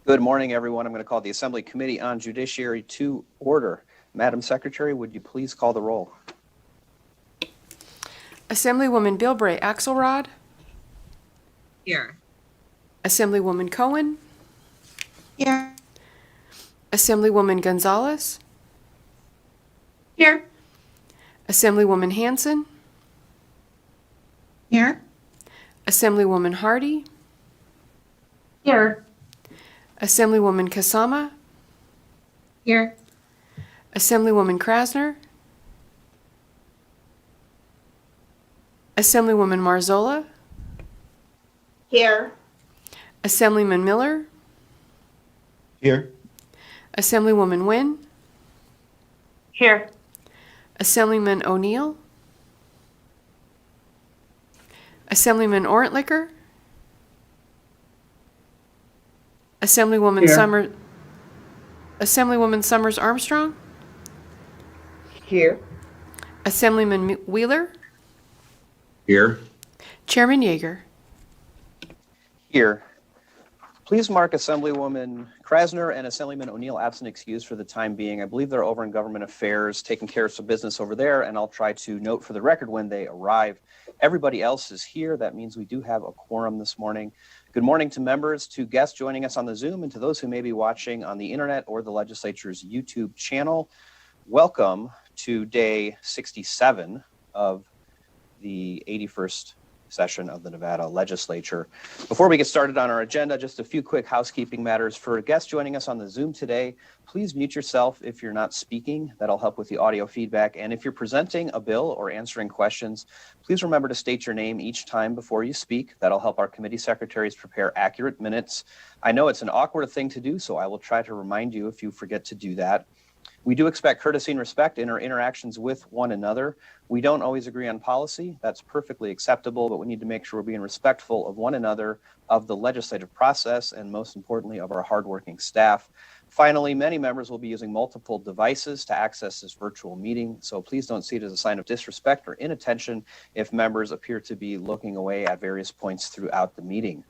Good morning, everyone. I'm going to call the Assembly Committee on Judiciary to order. Madam Secretary, would you please call the roll? Assemblywoman Bilbray Axelrod. Here. Assemblywoman Cohen. Here. Assemblywoman Gonzalez. Here. Assemblywoman Hanson. Here. Assemblywoman Hardy. Here. Assemblywoman Kasama. Here. Assemblywoman Krasner. Assemblywoman Marzola. Here. Assemblyman Miller. Here. Assemblywoman Nguyen. Here. Assemblyman O'Neill. Assemblyman Orentlicker. Assemblywoman Here. Assemblywoman Summers Armstrong. Here. Assemblyman Wheeler. Here. Chairman Yeager. Here. Please mark Assemblywoman Krasner and Assemblyman O'Neill absent excused for the time being. I believe they're over in Government Affairs, taking care of some business over there, and I'll try to note for the record when they arrive. Everybody else is here. That means we do have a quorum this morning. Good morning to members, to guests joining us on the Zoom, and to those who may be watching on the internet or the legislature's YouTube channel. Welcome to day 67 of the 81st session of the Nevada Legislature. Before we get started on our agenda, just a few quick housekeeping matters. For guests joining us on the Zoom today, please mute yourself if you're not speaking. That'll help with the audio feedback. And if you're presenting a bill or answering questions, please remember to state your name each time before you speak. That'll help our committee secretaries prepare accurate minutes. I know it's an awkward thing to do, so I will try to remind you if you forget to do that. We do expect courtesy and respect in our interactions with one another. We don't always agree on policy. That's perfectly acceptable, but we need to make sure we're being respectful of one another, of the legislative process, and most importantly, of our hardworking staff. Finally, many members will be using multiple devices to access this virtual meeting, so please don't see it as a sign of disrespect or inattention if members appear to be looking away at various points throughout the meeting.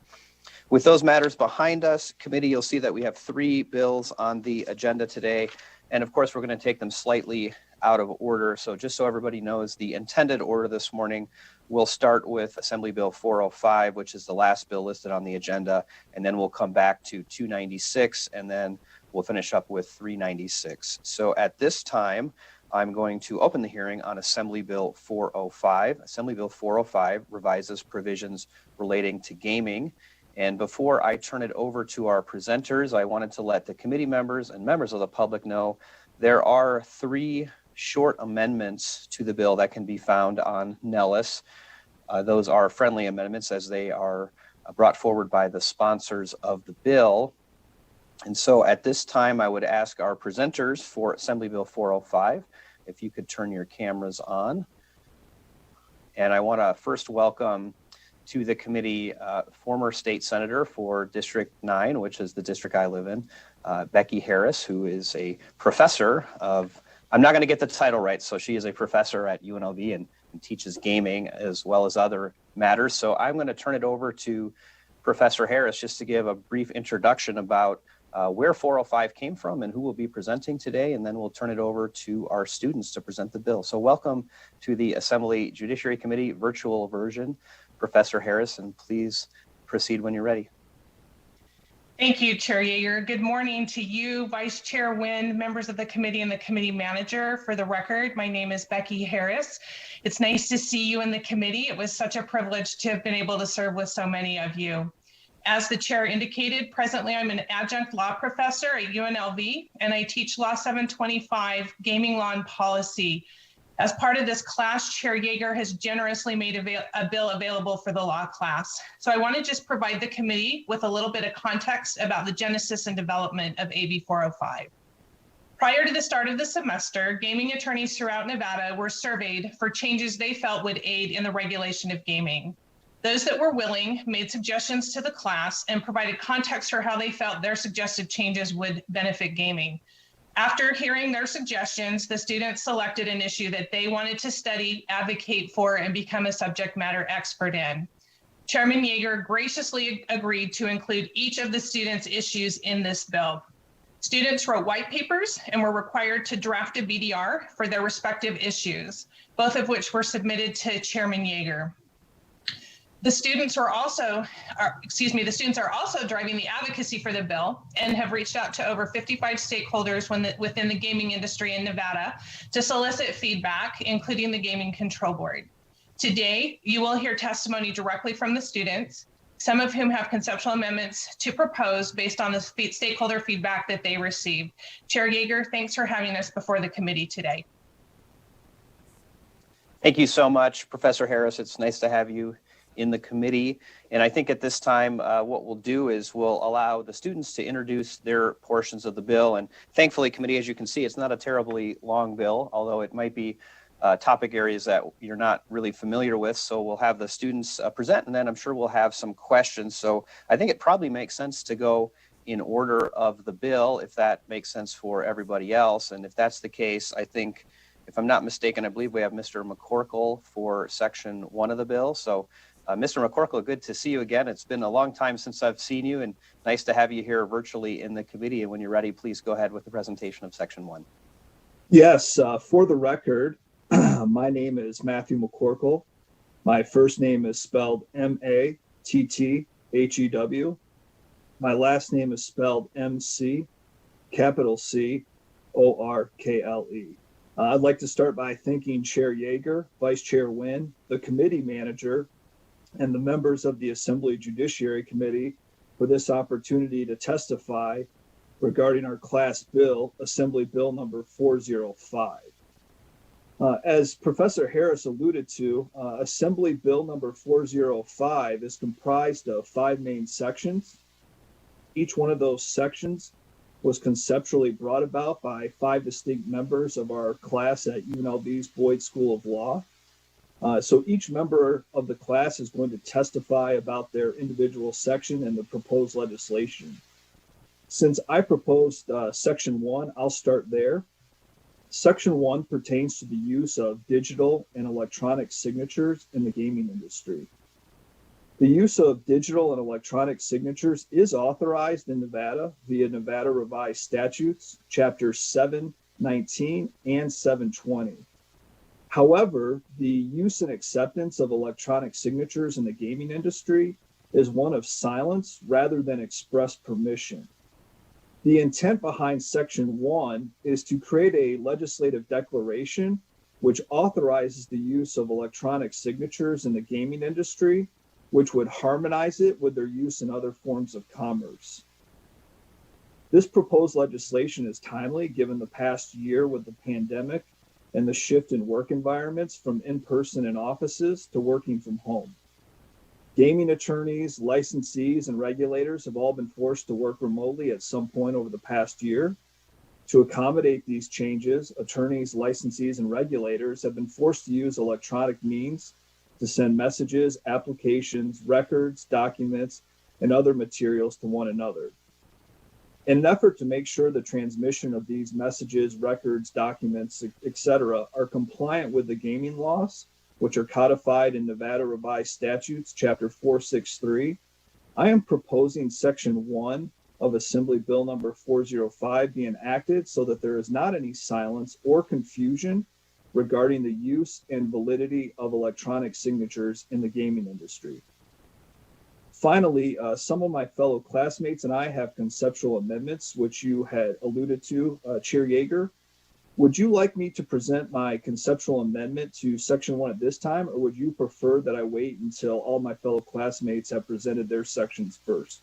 With those matters behind us, committee, you'll see that we have 3 bills on the agenda today. And of course, we're going to take them slightly out of order. So just so everybody knows, the intended order this morning, we'll start with Assembly Bill 405, which is the last bill listed on the agenda. And then we'll come back to 296, and then we'll finish up with 396. So at this time, I'm going to open the hearing on Assembly Bill 405. Assembly Bill 405 revises provisions relating to gaming. And before I turn it over to our presenters, I wanted to let the committee members and members of the public know there are 3 short amendments to the bill that can be found on Nellis. Those are friendly amendments as they are brought forward by the sponsors of the bill. And so at this time, I would ask our presenters for Assembly Bill 405, if you could turn your cameras on. And I want to first welcome to the committee, former state senator for District 9, which is the district I live in, Becky Harris, who is a professor of, I'm not going to get the title right, so she is a professor at UNLV and teaches gaming as well as other matters. So I'm going to turn it over to Professor Harris just to give a brief introduction about where 405 came from and who will be presenting today, and then we'll turn it over to our students to present the bill. So welcome to the Assembly Judiciary Committee virtual version. Professor Harris, and please proceed when you're ready. Thank you, Chair Yeager. Good morning to you, Vice Chair Nguyen, members of the committee, and the committee manager. For the record, my name is Becky Harris. It's nice to see you in the committee. It was such a privilege to have been able to serve with so many of you. As the chair indicated, presently I'm an adjunct law professor at UNLV, and I teach Law 725, Gaming Law and Policy. As part of this class, Chair Yeager has generously made a bill available for the law class. So I want to just provide the committee with a little bit of context about the genesis and development of AB 405. Prior to the start of the semester, gaming attorneys throughout Nevada were surveyed for changes they felt would aid in the regulation of gaming. Those that were willing made suggestions to the class and provided context for how they felt their suggested changes would benefit gaming. After hearing their suggestions, the students selected an issue that they wanted to study, advocate for, and become a subject matter expert in. Chairman Yeager graciously agreed to include each of the students' issues in this bill. Students wrote white papers and were required to draft a BDR for their respective issues, both of which were submitted to Chairman Yeager. The students are also driving the advocacy for the bill and have reached out to over 55 stakeholders within the gaming industry in Nevada to solicit feedback, including the Gaming Control Board. Today, you will hear testimony directly from the students, some of whom have conceptual amendments to propose based on the stakeholder feedback that they received. Chair Yeager, thanks for having us before the committee today. Thank you so much, Professor Harris. It's nice to have you in the committee. And I think at this time, what we'll do is we'll allow the students to introduce their portions of the bill. And thankfully, committee, as you can see, it's not a terribly long bill, although it might be topic areas that you're not really familiar with. So we'll have the students present, and then I'm sure we'll have some questions. So I think it probably makes sense to go in order of the bill, if that makes sense for everybody else. And if that's the case, I think, if I'm not mistaken, I believe we have Mr. McCorkle for section 1 of the bill. So Mr. McCorkle, good to see you again. It's been a long time since I've seen you, and nice to have you here virtually in the committee. And when you're ready, please go ahead with the presentation of section 1. Yes, for the record, my name is Matthew McCorkle. My first name is spelled M-A-T-T-H-E-W. My last name is spelled M-C, capital C-O-R-K-L-E. I'd like to start by thanking Chair Yeager, Vice Chair Wynn, the committee manager, and the members of the Assembly Judiciary Committee for this opportunity to testify regarding our class bill, Assembly Bill number 405. As Professor Harris alluded to, Assembly Bill number 405 is comprised of 5 main sections. Each one of those sections was conceptually brought about by 5 distinct members of our class at UNLV's Boyd School of Law. So each member of the class is going to testify about their individual section and the proposed legislation. Since I proposed section 1, I'll start there. Section 1 pertains to the use of digital and electronic signatures in the gaming industry. The use of digital and electronic signatures is authorized in Nevada via Nevada Revised Statutes, Chapters 719 and 720. However, the use and acceptance of electronic signatures in the gaming industry is one of silence rather than express permission. The intent behind Section 1 is to create a legislative declaration which authorizes the use of electronic signatures in the gaming industry, which would harmonize it with their use in other forms of commerce. This proposed legislation is timely given the past year with the pandemic and the shift in work environments from in-person in offices to working from home. Gaming attorneys, licensees, and regulators have all been forced to work remotely at some point over the past year. To accommodate these changes, attorneys, licensees, and regulators have been forced to use electronic means to send messages, applications, records, documents, and other materials to one another. In an effort to make sure the transmission of these messages, records, documents, etc., are compliant with the gaming laws, which are codified in Nevada Revised Statutes, Chapter 463, I am proposing Section 1 of Assembly Bill number 405 be enacted so that there is not any silence or confusion regarding the use and validity of electronic signatures in the gaming industry. Finally, some of my fellow classmates and I have conceptual amendments, which you had alluded to, Chair Yeager. Would you like me to present my conceptual amendment to Section 1 at this time, or would you prefer that I wait until all my fellow classmates have presented their sections first?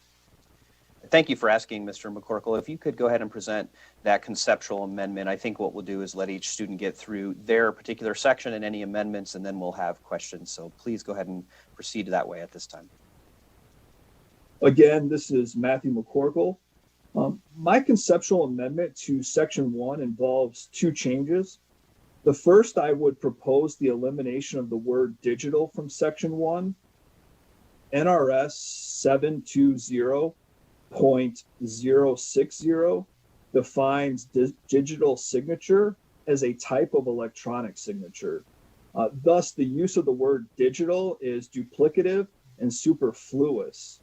Thank you for asking, Mr. McCorkle. If you could go ahead and present that conceptual amendment, I think what we'll do is let each student get through their particular section and any amendments, and then we'll have questions. So please go ahead and proceed that way at this time. Again, this is Matthew McCorkle. My conceptual amendment to Section 1 involves 2 changes. The first, I would propose the elimination of the word digital from Section 1. NRS 720.060 defines digital signature as a type of electronic signature. Thus, the use of the word digital is duplicative and superfluous.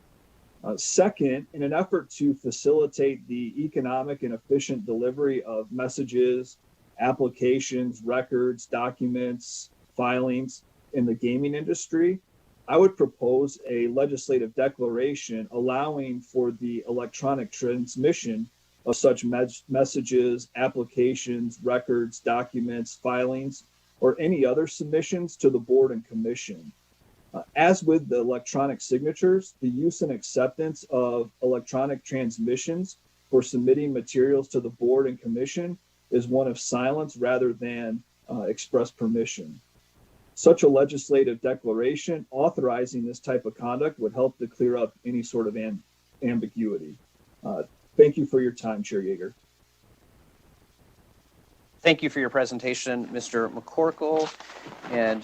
Second, in an effort to facilitate the economic and efficient delivery of messages, applications, records, documents, filings in the gaming industry, I would propose a legislative declaration allowing for the electronic transmission of such messages, applications, records, documents, filings, or any other submissions to the board and commission. As with the electronic signatures, the use and acceptance of electronic transmissions for submitting materials to the board and commission is one of silence rather than express permission. Such a legislative declaration authorizing this type of conduct would help to clear up any sort of ambiguity. Thank you for your time, Chair Yeager. Thank you for your presentation, Mr. McCorkle. And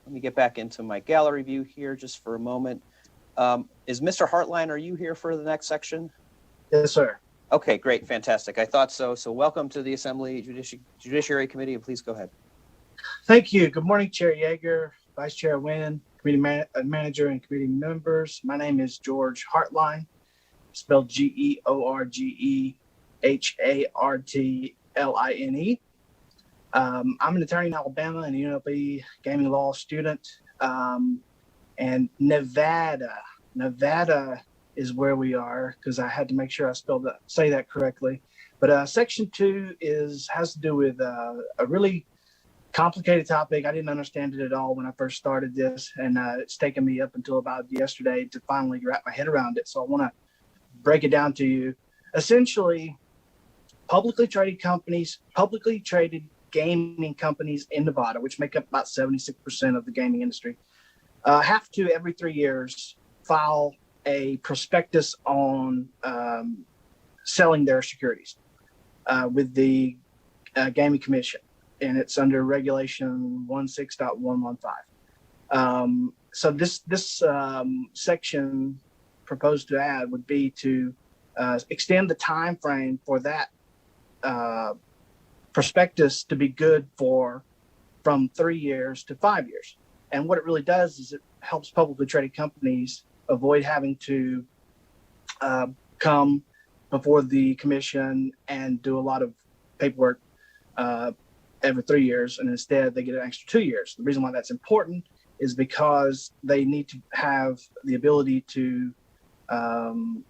let me get back into my gallery view here just for a moment. Is Mr. Hartline, are you here for the next section? Yes, sir. Okay, great, fantastic. I thought so. So welcome to the Assembly Judiciary Committee, and please go ahead. Thank you. Good morning, Chair Yeager, Vice Chair Wynn, Committee Manager, and committee members. My name is George Hartline, spelled Georghartline. I'm an attorney in Alabama and a UNLV gaming law student. And Nevada is where we are, because I had to make sure I say that correctly. But Section 2 has to do with a really complicated topic. I didn't understand it at all when I first started this, and it's taken me up until about yesterday to finally wrap my head around it. So I want to break it down to you. Essentially, publicly traded gaming companies in Nevada, which make up about 76% of the gaming industry, have to every 3 years file a prospectus on selling their securities with the Gaming Commission, and it's under Regulation 16.115. So this section proposed to add would be to extend the time frame for that prospectus to be good from 3 years to 5 years. And what it really does is it helps publicly traded companies avoid having to come before the commission and do a lot of paperwork every 3 years, and instead they get an extra 2 years. The reason why that's important is because they need to have the ability to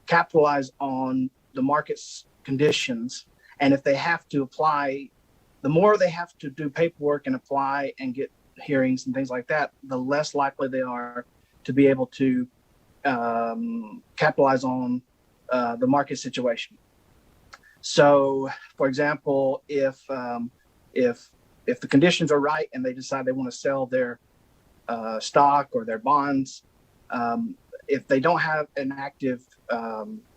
capitalize on the market's conditions. And if they have to apply, the more they have to do paperwork and apply and get hearings and things like that, the less likely they are to be able to capitalize on the market situation. So, for example, if the conditions are right and they decide they want to sell their stock or their bonds, if they don't have an active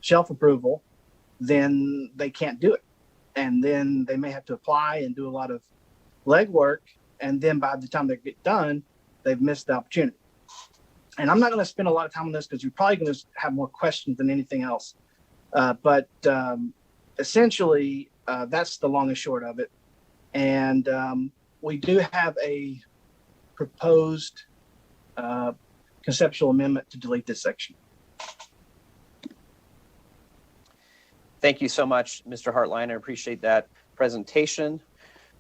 shelf approval, then they can't do it. And then they may have to apply and do a lot of legwork. And then by the time they get done, they've missed the opportunity. And I'm not going to spend a lot of time on this because you're probably going to have more questions than anything else. But essentially, that's the long and short of it. And we do have a proposed conceptual amendment to delete this section. Thank you so much, Mr. Hartline. I appreciate that presentation.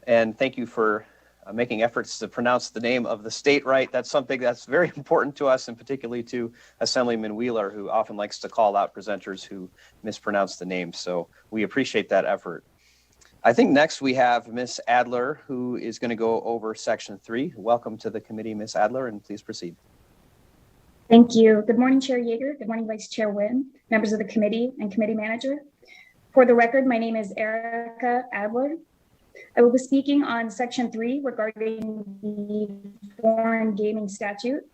And thank you for making efforts to pronounce the name of the state right. That's something that's very important to us, and particularly to Assemblyman Wheeler, who often likes to call out presenters who mispronounce the name. So we appreciate that effort. I think next we have Ms. Adler, who is going to go over Section 3. Welcome to the committee, Ms. Adler, and please proceed. Thank you. Good morning, Chair Yeager. Good morning, Vice Chair Wynn, members of the committee and committee manager. For the record, my name is Erica Adler. I will be speaking on Section 3 regarding the Foreign Gaming Statute.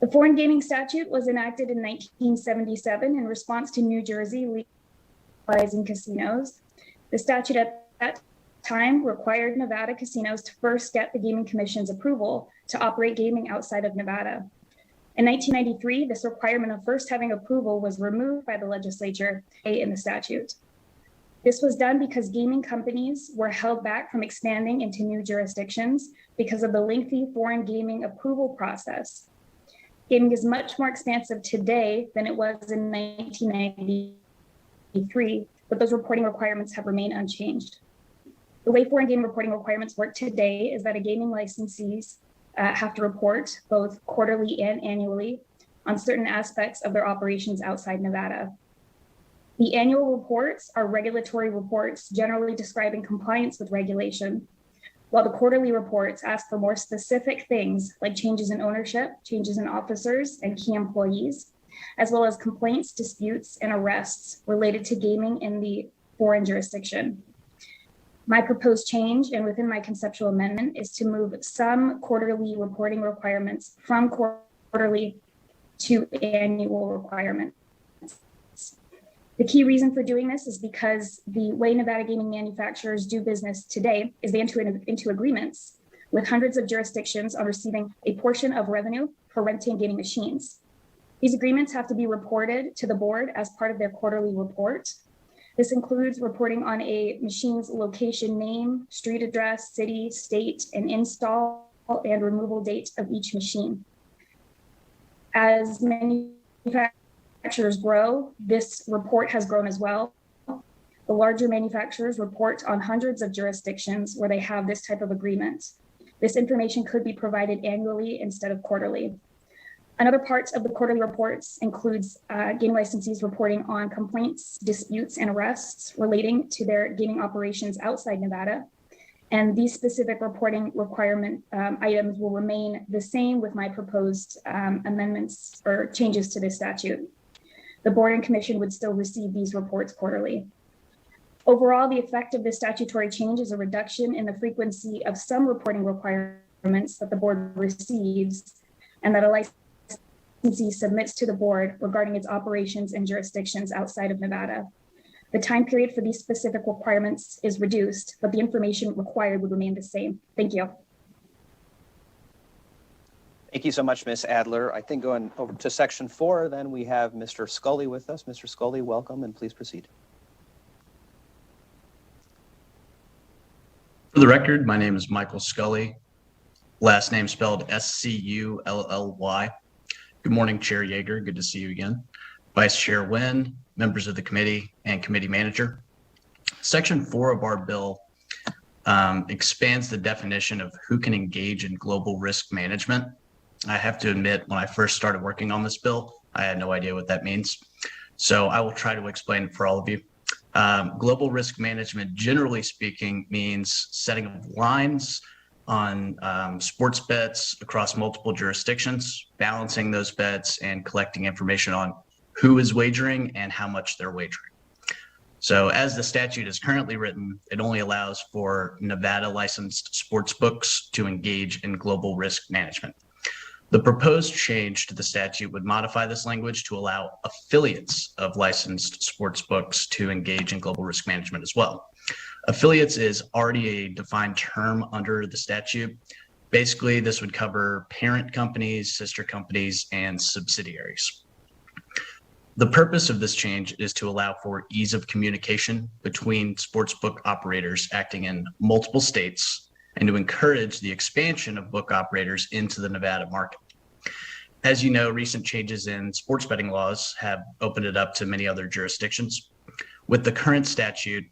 The Foreign Gaming Statute was enacted in 1977 in response to New Jersey legalizing casinos. The statute at that time required Nevada casinos to first get the Gaming Commission's approval to operate gaming outside of Nevada. In 1993, this requirement of first having approval was removed by the legislature in the statute. This was done because gaming companies were held back from expanding into new jurisdictions because of the lengthy foreign gaming approval process. Gaming is much more expansive today than it was in 1993, but those reporting requirements have remained unchanged. The way foreign gaming reporting requirements work today is that a gaming licensees have to report both quarterly and annually on certain aspects of their operations outside Nevada. The annual reports are regulatory reports generally describing compliance with regulation, while the quarterly reports ask for more specific things like changes in ownership, changes in officers and key employees, as well as complaints, disputes, and arrests related to gaming in the foreign jurisdiction. My proposed change, and within my conceptual amendment, is to move some quarterly reporting requirements from quarterly to annual requirements. The key reason for doing this is because the way Nevada gaming manufacturers do business today is they enter into agreements with hundreds of jurisdictions on receiving a portion of revenue for renting gaming machines. These agreements have to be reported to the board as part of their quarterly report. This includes reporting on a machine's location name, street address, city, state, and install and removal date of each machine. As manufacturers grow, this report has grown as well. The larger manufacturers report on hundreds of jurisdictions where they have this type of agreement. This information could be provided annually instead of quarterly. Another part of the quarterly reports includes gaming licensees reporting on complaints, disputes, and arrests relating to their gaming operations outside Nevada. And these specific reporting requirement items will remain the same with my proposed amendments or changes to this statute. The board and commission would still receive these reports quarterly. Overall, the effect of this statutory change is a reduction in the frequency of some reporting requirements that the board receives and that a licensee submits to the board regarding its operations and jurisdictions outside of Nevada. The time period for these specific requirements is reduced, but the information required would remain the same. Thank you. Thank you so much, Ms. Adler. I think going over to section 4, then we have Mr. Scully with us. Mr. Scully, welcome, and please proceed. For the record, my name is Michael Scully, last name spelled S-C-U-L-L-Y. Good morning, Chair Yeager. Good to see you again. Vice Chair Wynn, members of the committee, and committee manager. Section 4 of our bill expands the definition of who can engage in global risk management. I have to admit, when I first started working on this bill, I had no idea what that means. So I will try to explain it for all of you. Global risk management, generally speaking, means setting of lines on sports bets across multiple jurisdictions, balancing those bets, and collecting information on who is wagering and how much they're wagering. So as the statute is currently written, it only allows for Nevada licensed sports books to engage in global risk management. The proposed change to the statute would modify this language to allow affiliates of licensed sports books to engage in global risk management as well. Affiliates is already a defined term under the statute. Basically, this would cover parent companies, sister companies, and subsidiaries. The purpose of this change is to allow for ease of communication between sportsbook operators acting in multiple states and to encourage the expansion of book operators into the Nevada market. As you know, recent changes in sports betting laws have opened it up to many other jurisdictions. With the current statute,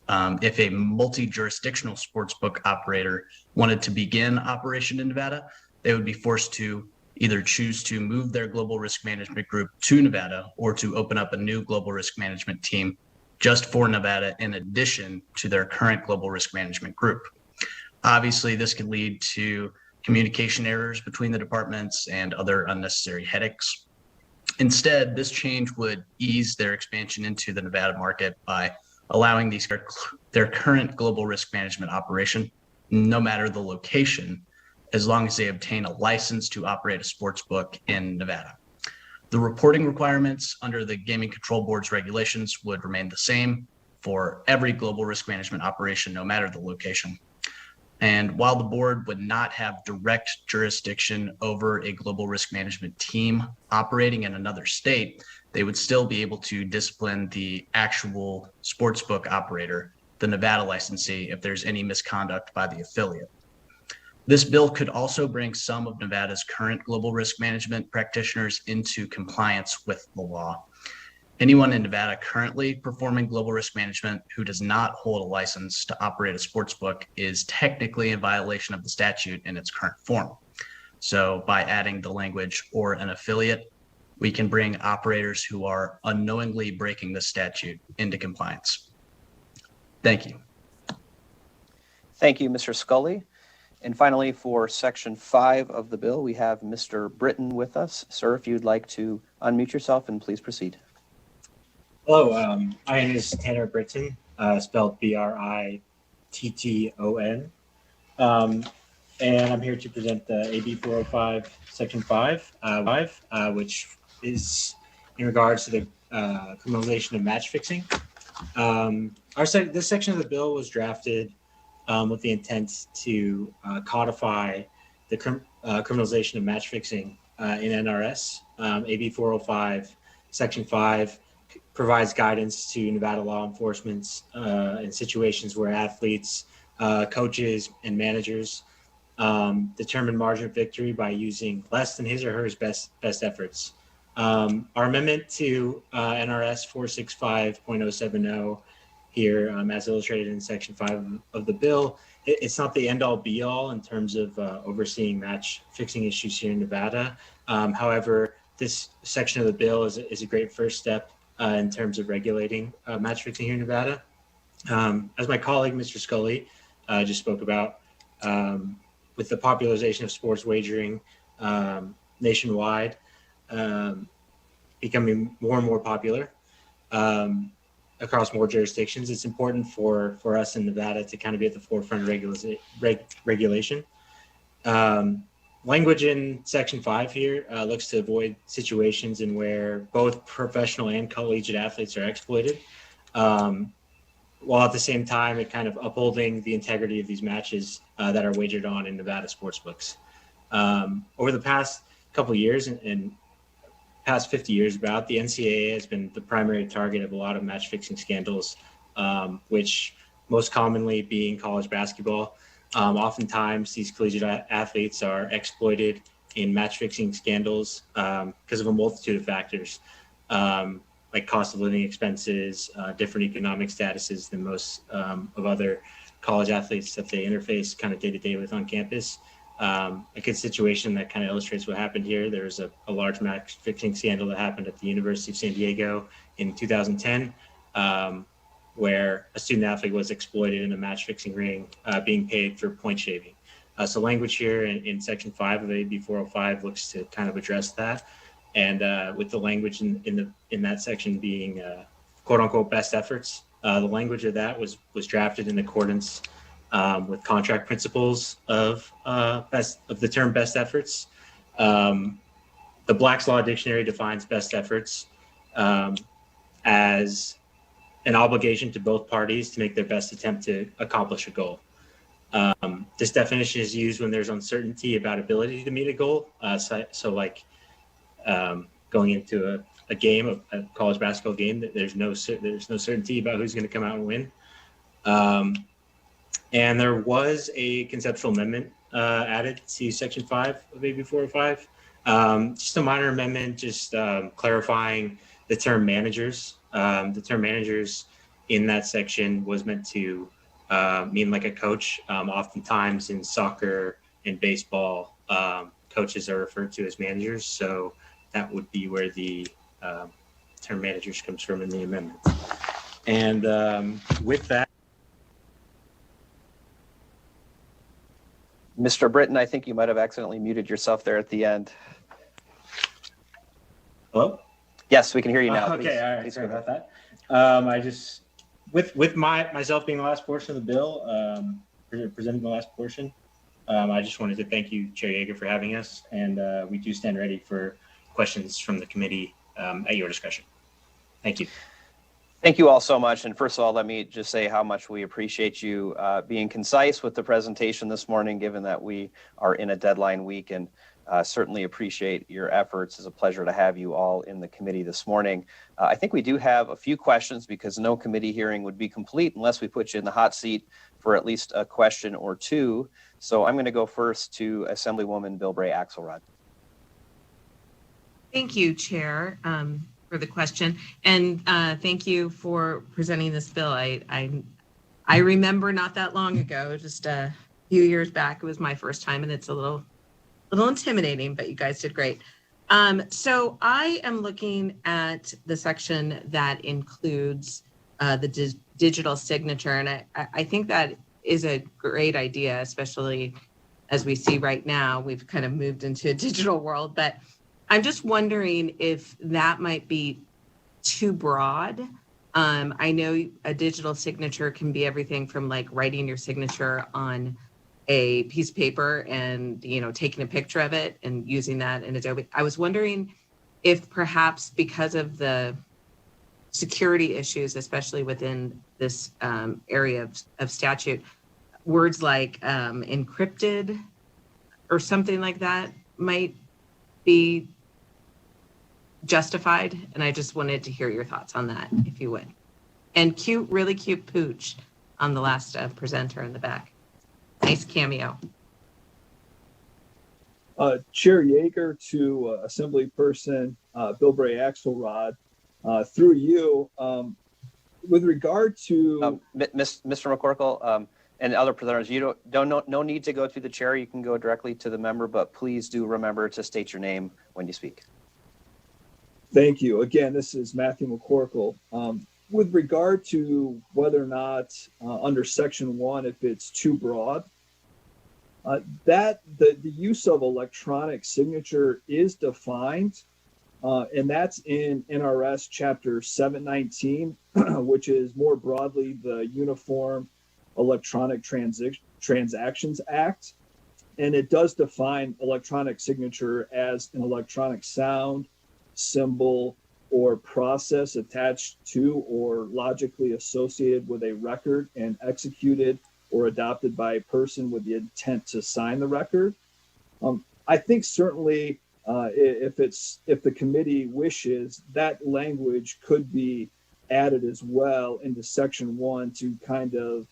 if a multi-jurisdictional sportsbook operator wanted to begin operation in Nevada, they would be forced to either choose to move their global risk management group to Nevada or to open up a new global risk management team just for Nevada in addition to their current global risk management group. Obviously, this could lead to communication errors between the departments and other unnecessary headaches. Instead, this change would ease their expansion into the Nevada market by allowing their current global risk management operation, no matter the location, as long as they obtain a license to operate a sports book in Nevada. The reporting requirements under the Gaming Control Board's regulations would remain the same for every global risk management operation, no matter the location. And while the board would not have direct jurisdiction over a global risk management team operating in another state, they would still be able to discipline the actual sportsbook operator, the Nevada licensee, if there's any misconduct by the affiliate. This bill could also bring some of Nevada's current global risk management practitioners into compliance with the law. Anyone in Nevada currently performing global risk management who does not hold a license to operate a sports book is technically in violation of the statute in its current form. So by adding the language "or an affiliate," we can bring operators who are unknowingly breaking the statute into compliance. Thank you. Thank you, Mr. Scully. And finally, for Section 5 of the bill, we have Mr. Britton with us. Sir, if you'd like to unmute yourself and please proceed. Hello, my name is Tanner Britton, spelled Britton. And I'm here to present the AB 405 Section 5, which is in regards to the criminalization of match fixing. This section of the bill was drafted with the intent to codify the criminalization of match fixing in NRS. AB 405 Section 5 provides guidance to Nevada law enforcement in situations where athletes, coaches, and managers determine margin of victory by using less than his or her best efforts. Our amendment to NRS 465.070 here, as illustrated in Section 5 of the bill, it's not the end-all be-all in terms of overseeing match fixing issues here in Nevada. However, this section of the bill is a great first step in terms of regulating match fixing here in Nevada. As my colleague, Mr. Scully, just spoke about, with the popularization of sports wagering nationwide becoming more and more popular across more jurisdictions, it's important for us in Nevada to kind of be at the forefront of regulation. Language in Section 5 here looks to avoid situations in where both professional and collegiate athletes are exploited, while at the same time it kind of upholding the integrity of these matches that are wagered on in Nevada sportsbooks. Over the past couple of years and past 50 years about, the NCAA has been the primary target of a lot of match fixing scandals, which most commonly being college basketball. Oftentimes these collegiate athletes are exploited in match fixing scandals because of a multitude of factors, like cost of living expenses, different economic statuses than most of other college athletes that they interface kind of day to day with on campus. A good situation that kind of illustrates what happened here. There was a large match fixing scandal that happened at the University of San Diego in 2010, where a student athlete was exploited in a match fixing ring, being paid for point shaving. So language here in Section 5 of AB 405 looks to kind of address that. And with the language in that section being quote unquote best efforts, the language of that was drafted in accordance with contract principles of the term best efforts. The Black's Law Dictionary defines best efforts as an obligation to both parties to make their best attempt to accomplish a goal. This definition is used when there's uncertainty about ability to meet a goal. So like going into a game, a college basketball game, that there's no certainty about who's going to come out and win. And there was a conceptual amendment added to Section 5 of AB 405. Just a minor amendment, just clarifying the term managers. The term managers in that section was meant to mean like a coach. Oftentimes in soccer and baseball, coaches are referred to as managers. So that would be where the term managers comes from in the amendment. And with that, Mr. Britton, I think you might have accidentally muted yourself there at the end. hello? Yes, we can hear you now. Okay, Please- all right, please sorry go about ahead. that. I just, with myself being the last portion of the bill, presenting the last portion, I just wanted to thank you, Chair Yeager, for having us, and we do stand ready for questions from the committee at your discretion. Thank you. Thank you all so much. And first of all, let me just say how much we appreciate you being concise with the presentation this morning, given that we are in a deadline week. And Certainly appreciate your efforts. It's a pleasure to have you all in the committee this morning. I think we do have a few questions because no committee hearing would be complete unless we put you in the hot seat for at least a question or two. So I'm going to go first to Assemblywoman Bilbray Axelrod. Thank you, Chair, for the question. And thank you for presenting this bill. I remember not that long ago, just a few years back, it was my first time, and it's a little intimidating, but you guys did great. So I am looking at the section that includes the digital signature, and I think that is a great idea, especially as we see right now, we've kind of moved into a digital world, but I'm just wondering if that might be too broad. I know a digital signature can be everything from like writing your signature on a piece of paper and, you know, taking a picture of it and using that in Adobe. I was wondering if perhaps because of the security issues, especially within this area of statute, words like encrypted or something like that might be justified. And I just wanted to hear your thoughts on that, if you would. And cute, really cute pooch on the last presenter in the back. Nice cameo. Chair Yeager to Assemblyperson Bilbray Axelrod, through you, with regard to Mr. McCorkle and other presenters, no need to go through the chair. You can go directly to the member, but please do remember to state your name when you speak. Thank you. Again, this is Matthew McCorkle. With regard to whether or not under Section 1, if it's too broad, that the use of electronic signature is defined, and that's in NRS Chapter 719, which is more broadly the Uniform Electronic Transactions Act. And it does define electronic signature as an electronic sound, symbol, or process attached to or logically associated with a record and executed or adopted by a person with the intent to sign the record. I think certainly if the committee wishes, that language could be added as well into Section 1 to kind of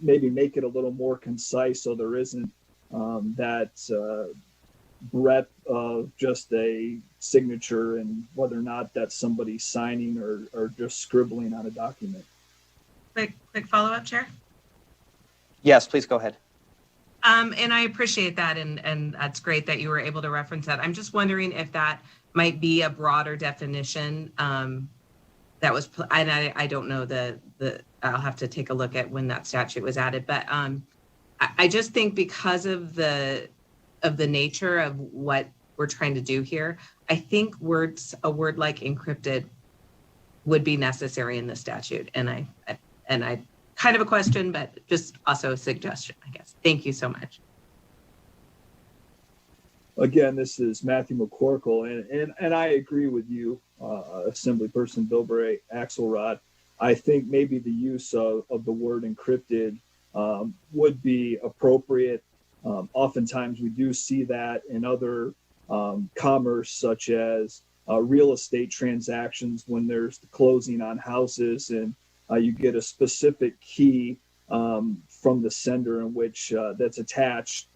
maybe make it a little more concise, so there isn't that breadth of just a signature and whether or not that's somebody signing or just scribbling on a document. Quick follow-up, Chair. Yes, please go ahead. And I appreciate that, and that's great that you were able to reference that. I'm just wondering if that might be a broader definition that was, and I don't know I'll have to take a look at when that statute was added, but I just think because of the nature of what we're trying to do here, I think a word like encrypted would be necessary in the statute. And I kind of a question, but just also a suggestion, I guess. Thank you so much. Again, this is Matthew McCorkle, and I agree with you, Assemblyperson Bilbray Axelrod. I think maybe the use of the word encrypted would be appropriate. Oftentimes we do see that in other commerce, such as real estate transactions, when there's the closing on houses and you get a specific key from the sender in which that's attached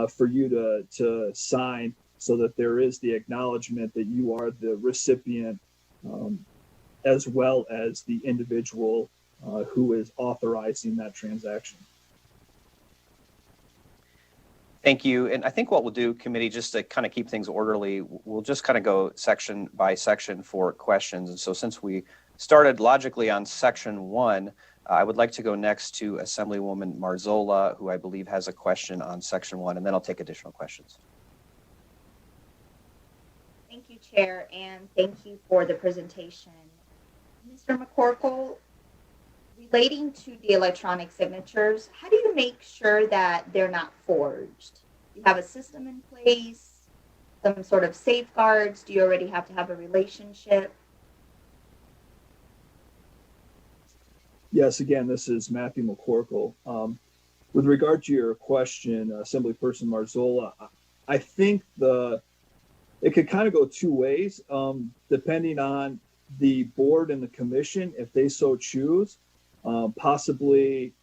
for you to sign, so that there is the acknowledgement that you are the recipient as well as the individual who is authorizing that transaction. Thank you. And I think what we'll do, committee, just to kind of keep things orderly, we'll just kind of go section by section for questions. And so since we started logically on Section 1, I would like to go next to Assemblywoman Marzola, who I believe has a question on Section 1, and then I'll take additional questions. Thank you, Chair, and thank you for the presentation. Mr. McCorkle, relating to the electronic signatures, how do you make sure that they're not forged? You have a system in place, some sort of safeguards? Do you already have to have a relationship? Yes, again, this is Matthew McCorkle. With regard to your question, Assemblyperson Marzola, I think it could kind of go two ways, depending on the board and the commission, if they so choose. Possibly,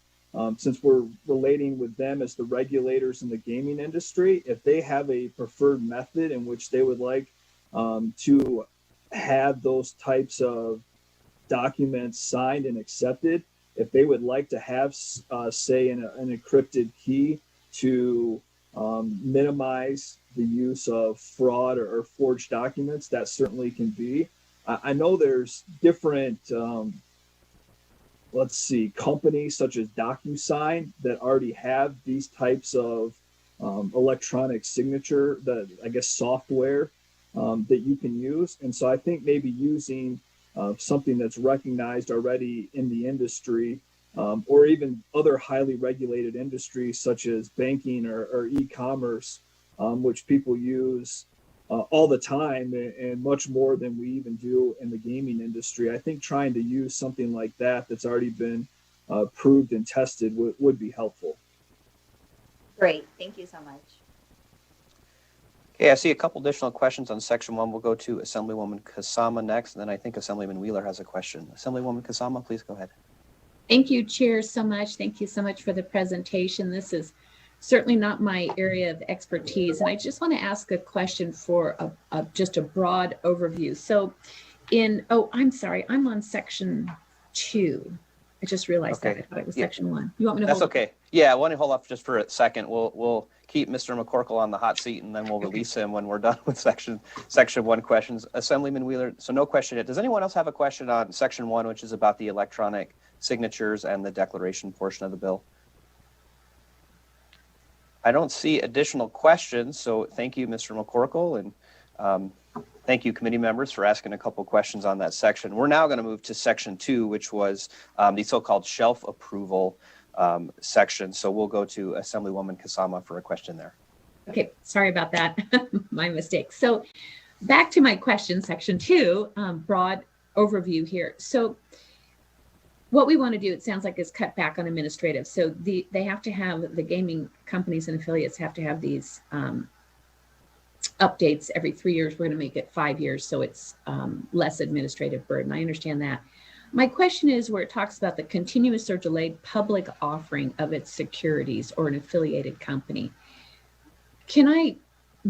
since we're relating with them as the regulators in the gaming industry, if they have a preferred method in which they would like to have those types of documents signed and accepted, if they would like to have, say, an encrypted key to minimize the use of fraud or forged documents, that certainly can be. I know there's different, companies such as DocuSign that already have these types of electronic signature, software that you can use. And so I think maybe using something that's recognized already in the industry, or even other highly regulated industries such as banking or e-commerce, which people use all the time and much more than we even do in the gaming industry. I think trying to use something like that that's already been proved and tested would be helpful. Great. Thank you so much. Okay, I see a couple additional questions on section 1. We'll go to Assemblywoman Kasama next, and then I think Assemblyman Wheeler has a question. Assemblywoman Kasama, please go ahead. Thank you, Chair, so much. Thank you so much for the presentation. This is certainly not my area of expertise, and I just want to ask a question for just a broad overview. So I'm sorry, I'm on section 2. I just realized that. I thought it was section 1. You want me to That's hold okay. Yeah, I want to hold off just for a second. We'll keep Mr. McCorkle on the hot seat, and then we'll release him when we're done with section 1 questions. Assemblyman Wheeler, so no question yet. Does anyone else have a question on section 1, which is about the electronic signatures and the declaration portion of the bill? I don't see additional questions, so thank you, Mr. McCorkle, and thank you, committee members, for asking a couple questions on that section. We're now going to move to section 2, which was the so-called shelf approval section. So we'll go to Assemblywoman Kasama for a question there. Okay, sorry about that. My mistake. So back to my question, section 2, broad overview here. So what we want to do, it sounds like, is cut back on administrative. So they have to have, the gaming companies and affiliates have to have these updates every 3 years. We're going to make it 5 years, so it's less administrative burden. I understand that. My question is where it talks about the continuous or delayed public offering of its securities or an affiliated company. Can I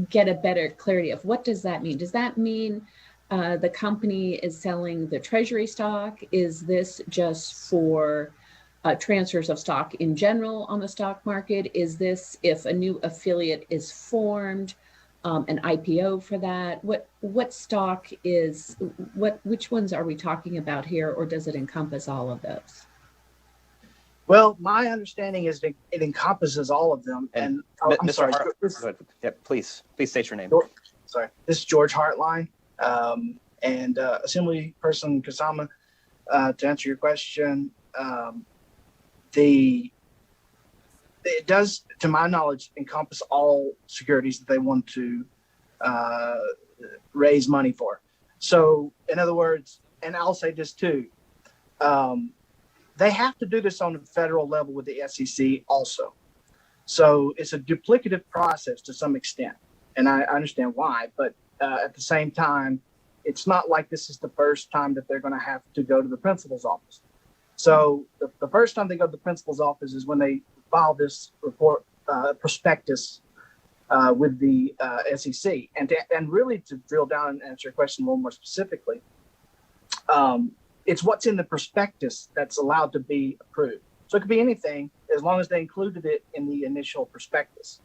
get a better clarity of what does that mean? Does that mean the company is selling the treasury stock? Is this just for transfers of stock in general on the stock market? Is this if a new affiliate is formed, an IPO for that? What stock is, which ones are we talking about here, or does it encompass all of those? Well, my understanding is that it encompasses all of them. And I'm Mr. sorry. Yeah, please state your name. Sorry, this is George Hartline. And Assemblyperson Kasama, to answer your question, it does, to my knowledge, encompass all securities that they want to raise money for. So, in other words, and I'll say this too, they have to do this on the federal level with the SEC also. So it's a duplicative process to some extent, and I understand why, but at the same time, it's not like this is the first time that they're going to have to go to the principal's office. So the first time they go to the principal's office is when they file this report prospectus with the SEC. And really to drill down and answer your question a little more specifically, it's what's in the prospectus that's allowed to be approved. So it could be anything as long as they included it in the initial prospectus.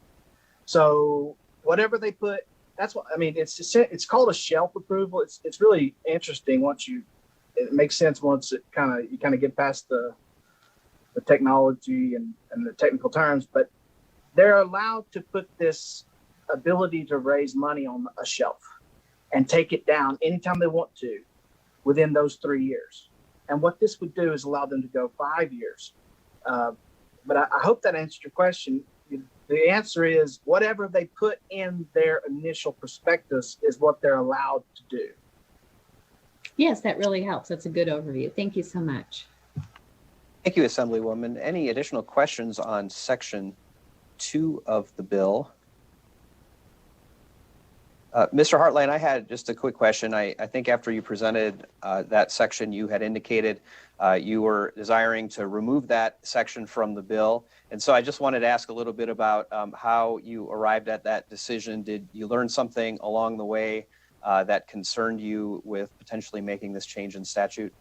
So whatever they put, that's what I mean. It's called a shelf approval. It's really interesting it makes sense once you kind of get past the technology and the technical terms. But they're allowed to put this ability to raise money on a shelf and take it down anytime they want to within those 3 years. And what this would do is allow them to go 5 years. But I hope that answered your question. The answer is whatever they put in their initial prospectus is what they're allowed to do. Yes, that really helps. That's a good overview. Thank you so much. Thank you, Assemblywoman. Any additional questions on section 2 of the bill? Mr. Hartline, I had just a quick question. I think after you presented that section, you had indicated you were desiring to remove that section from the bill. And so I just wanted to ask a little bit about how you arrived at that decision. Did you learn something along the way that concerned you with potentially making this change in statute?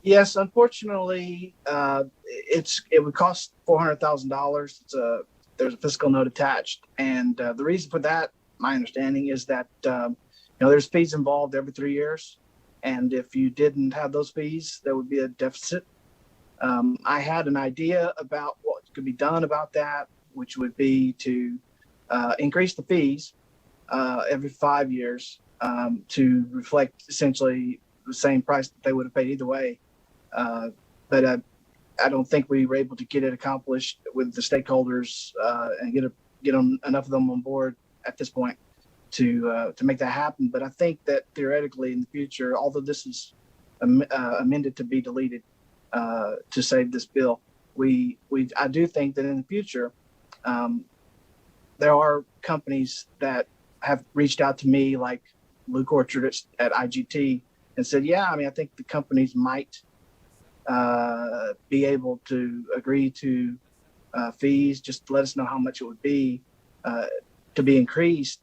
Yes, unfortunately, it would cost $400,000. There's a fiscal note attached, and the reason for that, my understanding, is that there's fees involved every 3 years, and if you didn't have those fees, there would be a deficit. I had an idea about what could be done about that, which would be to increase the fees every 5 years to reflect essentially the same price that they would have paid either way. But I don't think we were able to get it accomplished with the stakeholders and get enough of them on board at this point to make that happen. But I think that theoretically in the future, although this is amended to be deleted to save this bill, I do think that in the future there are companies that have reached out to me, like Luke Orchard at IGT, and said, yeah, I mean, I think the companies might be able to agree to fees, just let us know how much it would be to be increased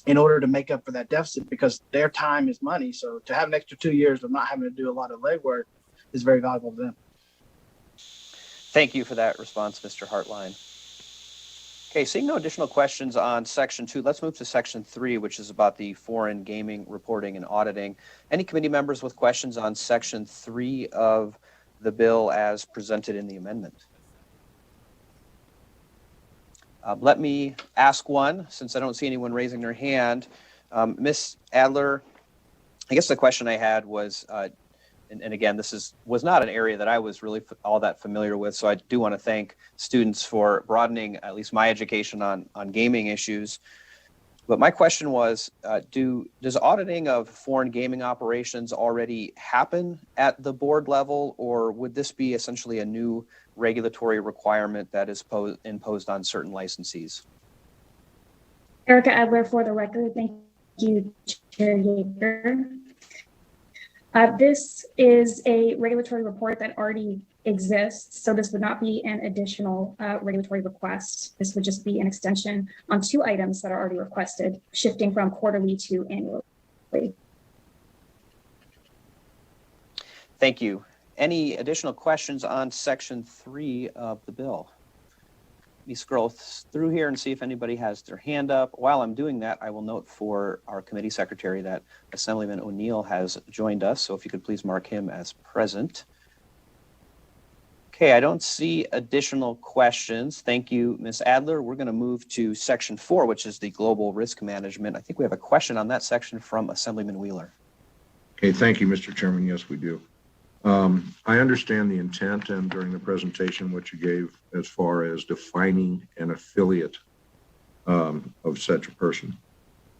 in order to make up for that deficit, because their time is money. So to have an extra 2 years of not having to do a lot of legwork is very valuable to them. Thank you for that response, Mr. Hartline. Okay, seeing no additional questions on Section 2, let's move to Section 3, which is about the foreign gaming reporting and auditing. Any committee members with questions on Section 3 of the bill as presented in the amendment? Let me ask one, since I don't see anyone raising their hand. Ms. Adler, I guess the question I had was, and again, this was not an area that I was really all that familiar with, so I do want to thank students for broadening at least my education on gaming issues. But my question was, does auditing of foreign gaming operations already happen at the board level, or would this be essentially a new regulatory requirement that is imposed on certain licensees? Erica Adler for the record. Thank you, Chair Yeager. This is a regulatory report that already exists, so this would not be an additional regulatory request. This would just be an extension on 2 items that are already requested, shifting from quarterly to annually. Thank you. Any additional questions on Section 3 of the bill? Let me scroll through here and see if anybody has their hand up. While I'm doing that, I will note for our committee secretary that Assemblyman O'Neill has joined us, so if you could please mark him as present. Okay, I don't see additional questions. Thank you, Ms. Adler. We're going to move to Section 4, which is the global risk management. I think we have a question on that section from Assemblyman Wheeler. Okay, thank you, Mr. Chairman. Yes, we do. I understand the intent and during the presentation what you gave as far as defining an affiliate of such a person.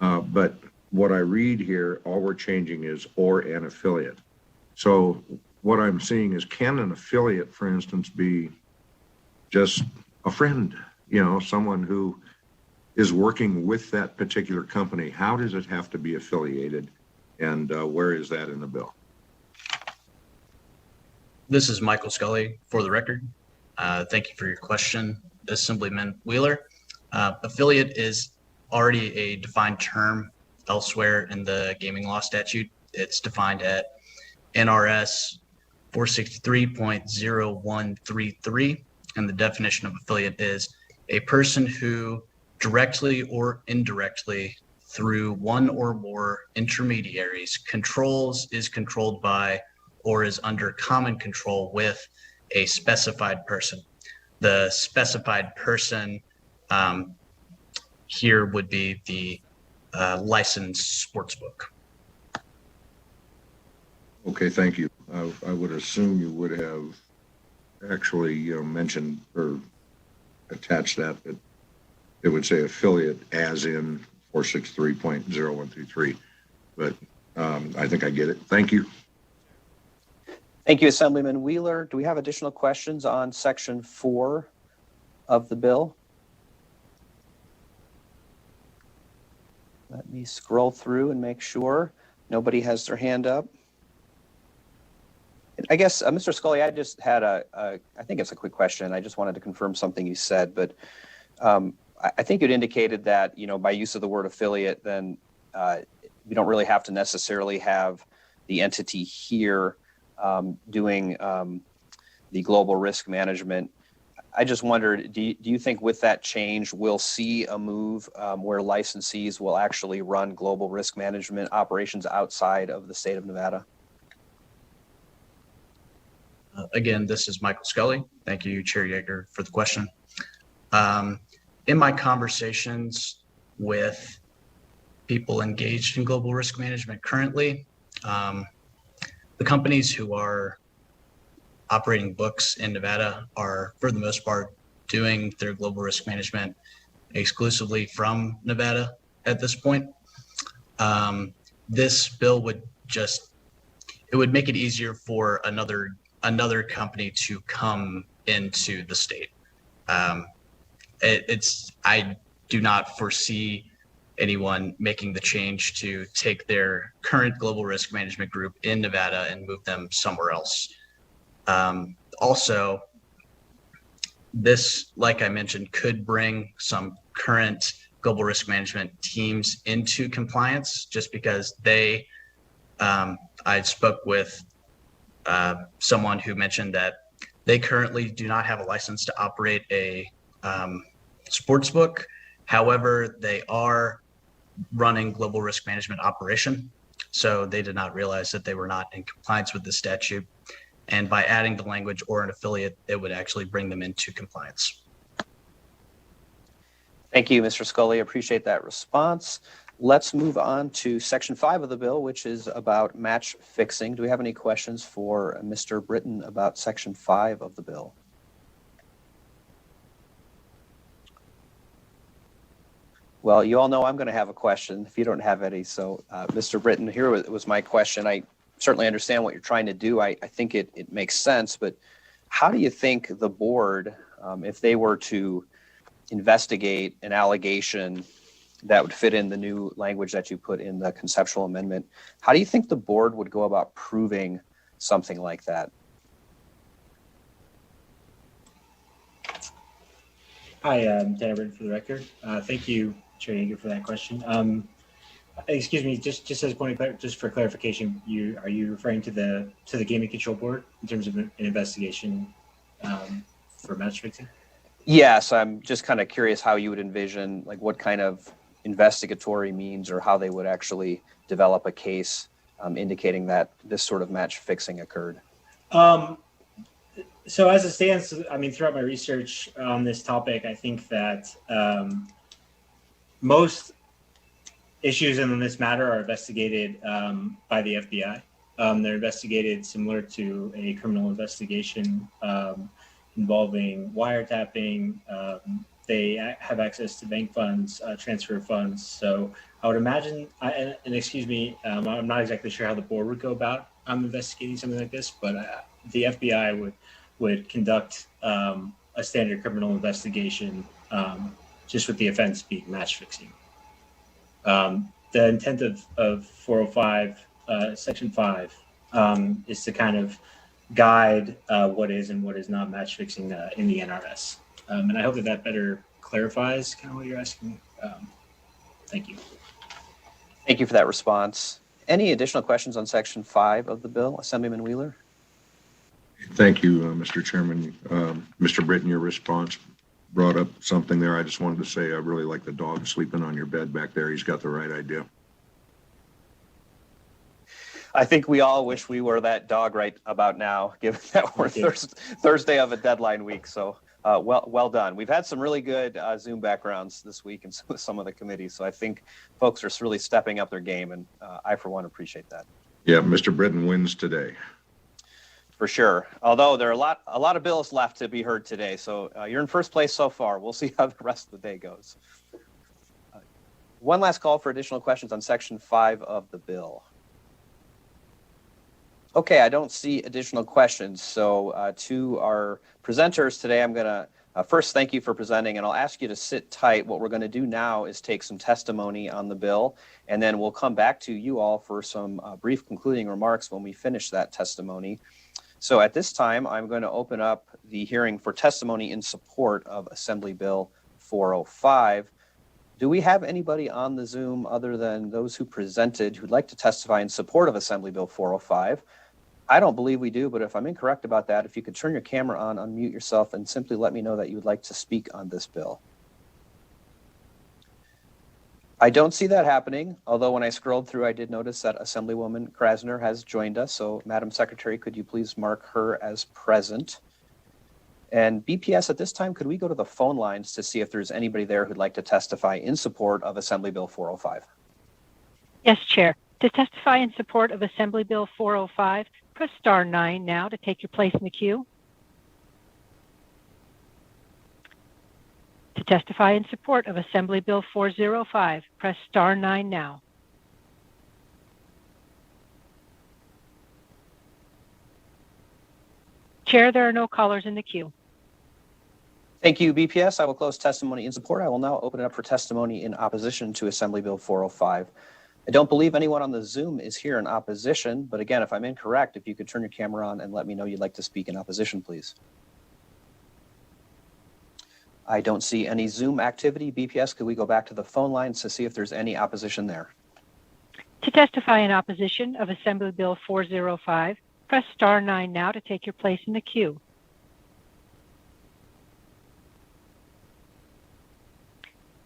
But what I read here, all we're changing is or an affiliate. So what I'm seeing is, can an affiliate, for instance, be just a friend, someone who is working with that particular company? How does it have to be affiliated, and where is that in the bill? This is Michael Scully for the record. Thank you for your question, Assemblyman Wheeler. Affiliate is already a defined term elsewhere in the gaming law statute. It's defined at NRS 463.0133, and the definition of affiliate is a person who directly or indirectly through one or more intermediaries is controlled by, or is under common control with a specified person. The specified person here would be the licensed sportsbook. Okay, thank you. I would assume you would have actually mentioned or attached that, but it would say affiliate as in 463.0133. But I think I get it. Thank you. Thank you, Assemblyman Wheeler. Do we have additional questions on Section 4 of the bill? Let me scroll through and make sure nobody has their hand up. I guess, Mr. Scully, I just had I think it's a quick question. I just wanted to confirm something you said, but I think you'd indicated that, by use of the word affiliate, then we don't really have to necessarily have the entity here doing the global risk management. I just wondered, do you think with that change, we'll see a move where licensees will actually run global risk management operations outside of the state of Nevada? Again, this is Michael Scully. Thank you, Chair Yeager, for the question. In my conversations with people engaged in global risk management currently, the companies who are operating books in Nevada are, for the most part, doing their global risk management exclusively from Nevada at this point. This bill would make it easier for another company to come into the state. I do not foresee anyone making the change to take their current global risk management group in Nevada and move them somewhere else. Also, this, like I mentioned, could bring some current global risk management teams into compliance just because I spoke with someone who mentioned that they currently do not have a license to operate a sports book. However, they are running global risk management operation. So they did not realize that they were not in compliance with the statute. And by adding the language or an affiliate, it would actually bring them into compliance. Thank you, Mr. Scully. Appreciate that response. Let's move on to Section 5 of the bill, which is about match fixing. Do we have any questions for Mr. Britton about Section 5 of the bill? Well, you all know I'm going to have a question if you don't have any. So, Mr. Britton, here was my question. I certainly understand what you're trying to do. I think it makes sense, but how do you think the board, if they were to investigate an allegation that would fit in the new language that you put in the conceptual amendment, how do you think the board would go about proving something like that? Hi, I'm Dan Britton for the record. Thank you, Chair Yeager, for that question. Excuse me, just as a point of just for clarification, are you referring to the Gaming Control Board in terms of an investigation for match fixing? Yes, I'm just kind of curious how you would envision, like what kind of investigatory means or how they would actually develop a case indicating that this sort of match fixing occurred. So as it stands, I mean, throughout my research on this topic, I think that most issues in this matter are investigated by the FBI. They're investigated similar to a criminal investigation involving wiretapping. They have access to bank funds, transfer funds. So I would imagine, and excuse me, I'm not exactly sure how the board would go about investigating something like this, but the FBI would conduct a standard criminal investigation just with the offense being match fixing. The intent of 405, Section 5, is to kind of guide what is and what is not match fixing in the NRS. And I hope that better clarifies kind of what you're asking. Thank you. Thank you for that response. Any additional questions on Section 5 of the bill, Assemblyman Wheeler? Thank you, Mr. Chairman. Mr. Britton, your response brought up something there. I just wanted to say I really like the dog sleeping on your bed back there. He's got the right idea. I think we all wish we were that dog right about now, given that we're Thursday of a deadline week. So well done. We've had some really good Zoom backgrounds this week and some of the committees. So I think folks are really stepping up their game, and I, for one, appreciate that. Yeah, Mr. Britton wins today. For sure. Although there are a lot of bills left to be heard today. So you're in first place so far. We'll see how the rest of the day goes. One last call for additional questions on Section 5 of the bill. Okay, I don't see additional questions. So to our presenters today, I'm going to First, thank you for presenting, and I'll ask you to sit tight. What we're going to do now is take some testimony on the bill, and then we'll come back to you all for some brief concluding remarks when we finish that testimony. So at this time, I'm going to open up the hearing for testimony in support of Assembly Bill 405. Do we have anybody on the Zoom other than those who presented who'd like to testify in support of Assembly Bill 405? I don't believe we do, but if I'm incorrect about that, if you could turn your camera on, unmute yourself, and simply let me know that you would like to speak on this bill. I don't see that happening, although when I scrolled through, I did notice that Assemblywoman Krasner has joined us. So, Madam Secretary, could you please mark her as present? And BPS, at this time, could we go to the phone lines to see if there's anybody there who'd like to testify in support of Assembly Bill 405? Yes, Chair. To testify in support of Assembly Bill 405, press star 9 now to take your place in the queue. To testify in support of Assembly Bill 405, press star 9 now. Chair, there are no callers in the queue. Thank you, BPS. I will close testimony in support. I will now open it up for testimony in opposition to Assembly Bill 405. I don't believe anyone on the Zoom is here in opposition, but again, if I'm incorrect, if you could turn your camera on and let me know you'd like to speak in opposition, please. I don't see any Zoom activity. BPS, could we go back to the phone lines to see if there's any opposition there? To testify in opposition of Assembly Bill 405, press star 9 now to take your place in the queue.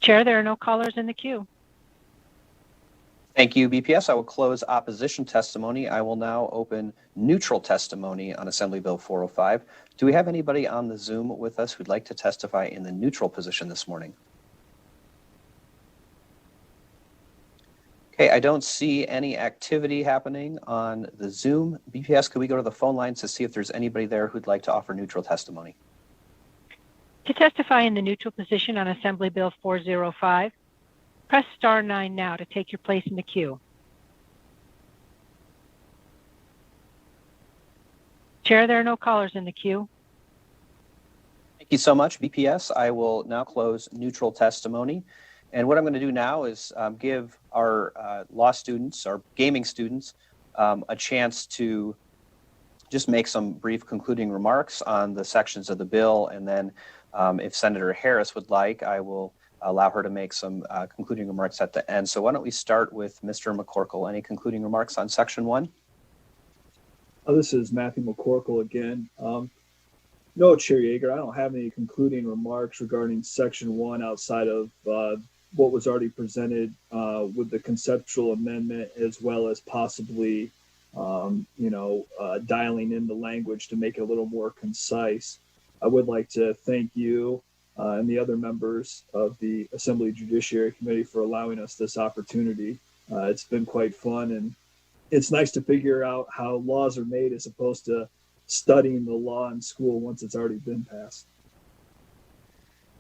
Chair, there are no callers in the queue. Thank you, BPS. I will close opposition testimony. I will now open neutral testimony on Assembly Bill 405. Do we have anybody on the Zoom with us who'd like to testify in the neutral position this morning? Okay, I don't see any activity happening on the Zoom. BPS, could we go to the phone lines to see if there's anybody there who'd like to offer neutral testimony? To testify in the neutral position on Assembly Bill 405, press star 9 now to take your place in the queue. Chair, there are no callers in the queue. Thank you so much, BPS. I will now close neutral testimony. And what I'm going to do now is give our law students, our gaming students, a chance to just make some brief concluding remarks on the sections of the bill. And then if Senator Harris would like, I will allow her to make some concluding remarks at the end. So why don't we start with Mr. McCorkle. Any concluding remarks on Section 1? This is Matthew McCorkle again. No, Chair Yeager, I don't have any concluding remarks regarding Section 1 outside of what was already presented with the conceptual amendment, as well as possibly, dialing in the language to make it a little more concise. I would like to thank you and the other members of the Assembly Judiciary Committee for allowing us this opportunity. It's been quite fun, and it's nice to figure out how laws are made as opposed to studying the law in school once it's already been passed.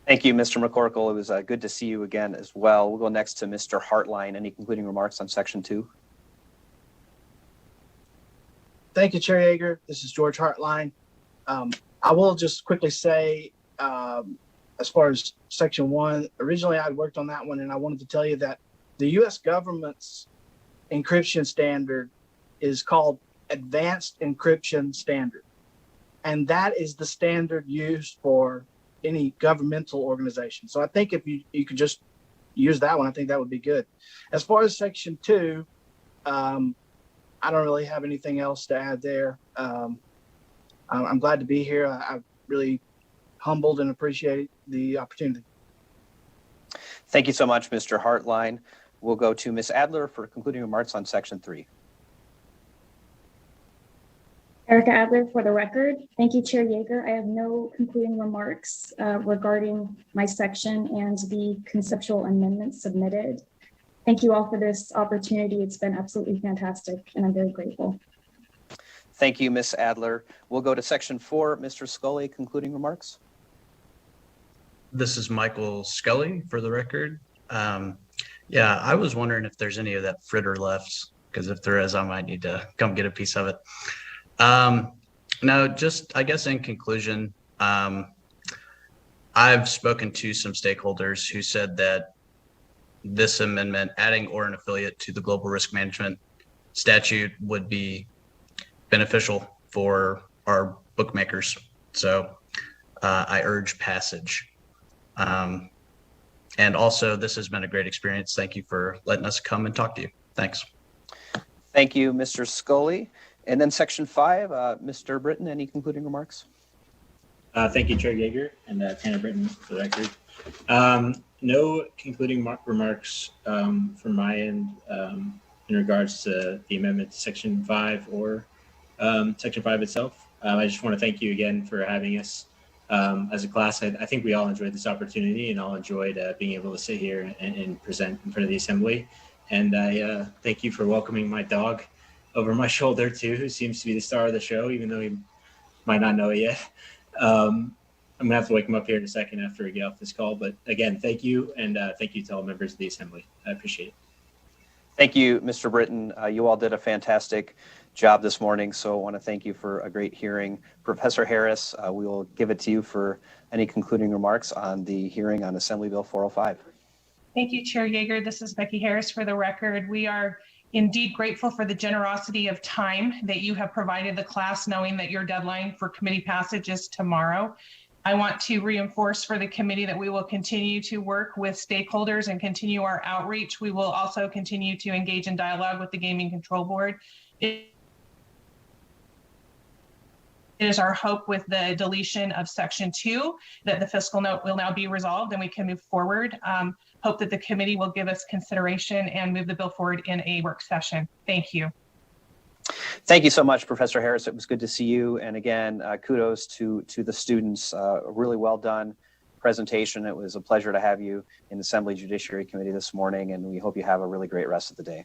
Thank you, Mr. McCorkle. It was good to see you again as well. We'll go next to Mr. Hartline. Any concluding remarks on Section 2? Thank you, Chair Yeager. This is George Hartline. I will just quickly say, as far as Section 1, originally I worked on that one, and I wanted to tell you that the U.S. government's encryption standard is called Advanced Encryption Standard. And that is the standard used for any governmental organization. So I think if you could just use that one, I think that would be good. As far as Section 2, I don't really have anything else to add there. I'm glad to be here. I really humbled and appreciate the opportunity. Thank you so much, Mr. Hartline. We'll go to Ms. Adler for concluding remarks on Section 3. Erica Adler for the record. Thank you, Chair Yeager. I have no concluding remarks regarding my section and the conceptual amendments submitted. Thank you all for this opportunity. It's been absolutely fantastic, and I'm very grateful. Thank you, Ms. Adler. We'll go to Section 4. Mr. Scully, concluding remarks. This is Michael Scully for the record. Yeah, I was wondering if there's any of that fritter left, because if there is, I might need to come get a piece of it. No, just I guess in conclusion, I've spoken to some stakeholders who said that this amendment, adding or an affiliate to the global risk management statute, would be beneficial for our bookmakers. So I urge passage. And also, this has been a great experience. Thank you for letting us come and talk to you. Thanks. Thank you, Mr. Scully. And then section 5, Mr. Britton, any concluding remarks? Thank you, Chair Yeager and Tanner Britton, for the record. No concluding remarks from my end in regards to the amendment to Section 5 or Section 5 itself. I just want to thank you again for having us as a class. I think we all enjoyed this opportunity and all enjoyed being able to sit here and present in front of the Assembly. And I thank you for welcoming my dog over my shoulder too, who seems to be the star of the show, even though he might not know it yet. I'm gonna have to wake him up here in a second after we get off this call. But again, thank you, and thank you to all members of the Assembly. I appreciate it. Thank you, Mr. Britton. You all did a fantastic job this morning, so I want to thank you for a great hearing. Professor Harris, we will give it to you for any concluding remarks on the hearing on Assembly Bill 405. Thank you, Chair Yeager. This is Becky Harris for the record. We are indeed grateful for the generosity of time that you have provided the class, knowing that your deadline for committee passage is tomorrow. I want to reinforce for the committee that we will continue to work with stakeholders and continue our outreach. We will also continue to engage in dialogue with the Gaming Control Board. It is our hope with the deletion of Section 2 that the fiscal note will now be resolved and we can move forward. Hope that the committee will give us consideration and move the bill forward in a work session. Thank you. Thank you so much, Professor Harris. It was good to see you. And again, kudos to the students. A really well done presentation. It was a pleasure to have you in the Assembly Judiciary Committee this morning, and we hope you have a really great rest of the day.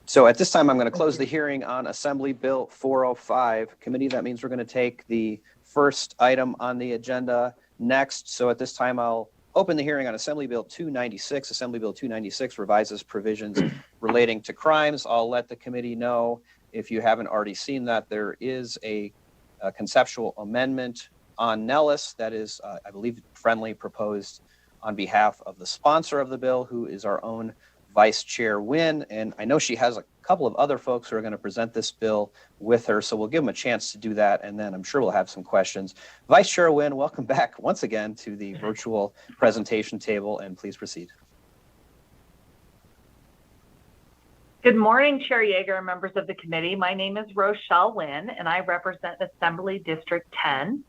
So at this time, I'm going to close the hearing on Assembly Bill 405. Committee, that means we're going to take the first item on the agenda next. So at this time, I'll open the hearing on Assembly Bill 296. Assembly Bill 296 revises provisions relating to crimes. I'll let the committee know, if you haven't already seen that, there is a conceptual amendment on Nellis that is, I believe, friendly proposed on behalf of the sponsor of the bill, who is our own Vice Chair Wynn. And I know she has a couple of other folks who are going to present this bill with her, so we'll give them a chance to do that, and then I'm sure we'll have some questions. Vice Chair Wynn, welcome back once again to the virtual presentation table, and please proceed. Good morning, Chair Yeager and members of the committee. My name is Rochelle Wynn, and I represent Assembly District 10.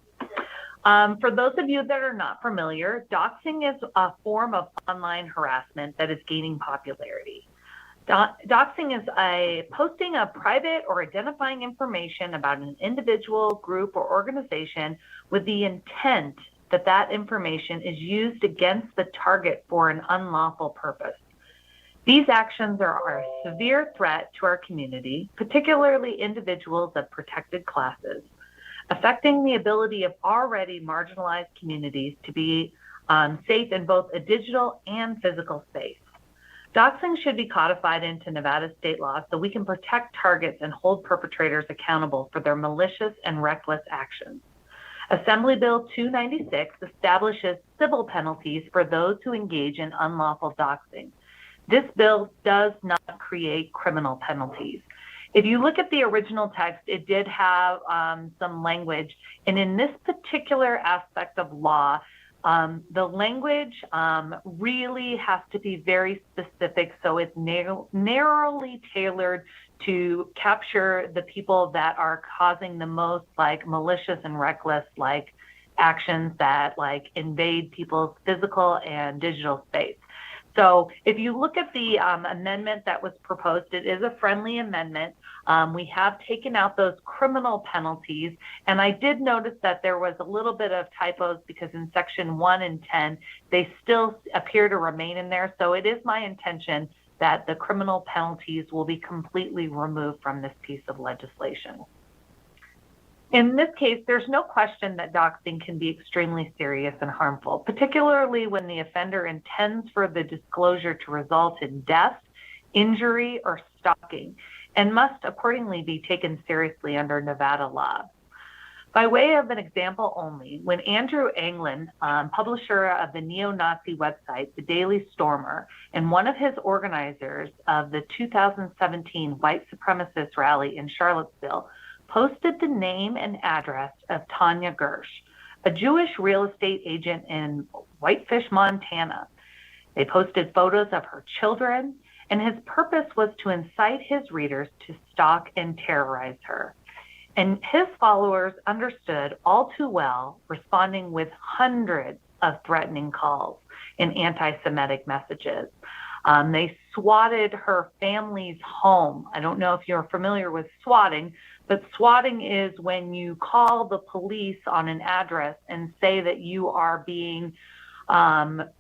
For those of you that are not familiar, doxing is a form of online harassment that is gaining popularity. Doxing is posting of private or identifying information about an individual, group, or organization with the intent that that information is used against the target for an unlawful purpose. These actions are a severe threat to our community, particularly individuals of protected classes, affecting the ability of already marginalized communities to be safe in both a digital and physical space. Doxing should be codified into Nevada state law so we can protect targets and hold perpetrators accountable for their malicious and reckless actions. Assembly Bill 296 establishes civil penalties for those who engage in unlawful doxing. This bill does not create criminal penalties. If you look at the original text, it did have some language, and in this particular aspect of law, the language really has to be very specific, so it's narrowly tailored to capture the people that are causing the most malicious and reckless actions that invade people's physical and digital space. So if you look at the amendment that was proposed, it is a friendly amendment. We have taken out those criminal penalties, and I did notice that there was a little bit of typos because in section 1 and 10, they still appear to remain in there. So it is my intention that the criminal penalties will be completely removed from this piece of legislation. In this case, there's no question that doxing can be extremely serious and harmful, particularly when the offender intends for the disclosure to result in death, injury, or stalking, and must accordingly be taken seriously under Nevada law. By way of an example only, when Andrew Anglin, publisher of the neo-Nazi website, The Daily Stormer, and one of his organizers of the 2017 white supremacist rally in Charlottesville, posted the name and address of Tanya Gersh, a Jewish real estate agent in Whitefish, Montana. They posted photos of her children, and his purpose was to incite his readers to stalk and terrorize her. And his followers understood all too well, responding with hundreds of threatening calls and anti-Semitic messages. They swatted her family's home. I don't know if you're familiar with swatting, but swatting is when you call the police on an address and say that you are being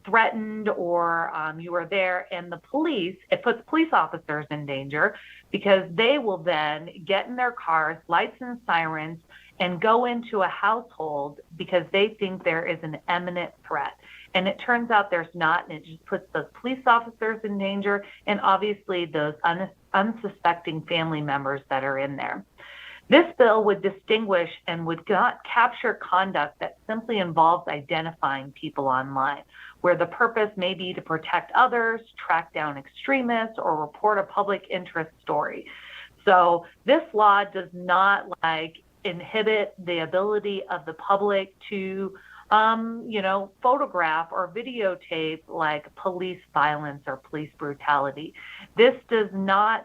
threatened or you are there, and the police, it puts police officers in danger because they will then get in their cars, lights and sirens, and go into a household because they think there is an imminent threat. And it turns out there's not, and it just puts those police officers in danger and obviously those unsuspecting family members that are in there. This bill would distinguish and would not capture conduct that simply involves identifying people online, where the purpose may be to protect others, track down extremists, or report a public interest story. So this law does not inhibit the ability of the public to photograph or videotape like police violence or police brutality. This does not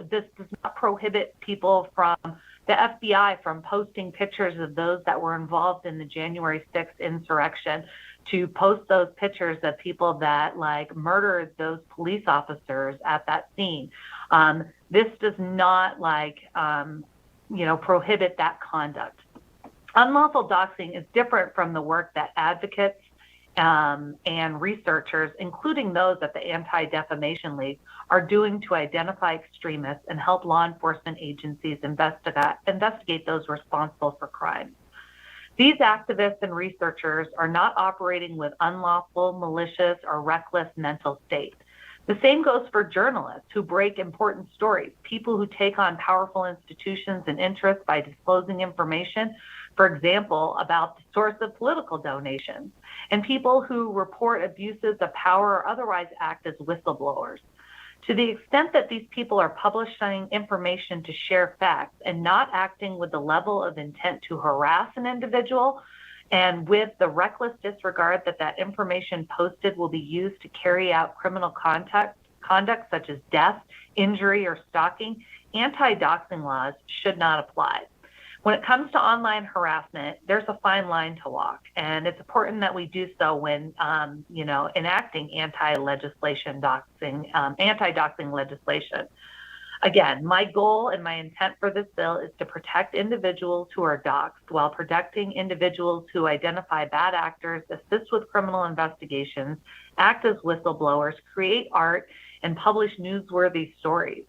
this does not prohibit people from the FBI from posting pictures of those that were involved in the January 6th insurrection, to post those pictures of people that murdered those police officers at that scene. This does not prohibit that conduct. Unlawful doxing is different from the work that advocates and researchers, including those at the Anti-Defamation League, are doing to identify extremists and help law enforcement agencies investigate those responsible for crimes. These activists and researchers are not operating with unlawful, malicious, or reckless mental state. The same goes for journalists who break important stories, people who take on powerful institutions and interests by disclosing information, for example, about the source of political donations, and people who report abuses of power or otherwise act as whistleblowers. To the extent that these people are publishing information to share facts and not acting with the level of intent to harass an individual, and with the reckless disregard that that information posted will be used to carry out criminal conduct such as death, injury, or stalking, anti-doxing laws should not apply. When it comes to online harassment, there's a fine line to walk, and it's important that we do so when, enacting anti-doxing legislation. Again, my goal and my intent for this bill is to protect individuals who are doxed while protecting individuals who identify bad actors, assist with criminal investigations, act as whistleblowers, create art, and publish newsworthy stories.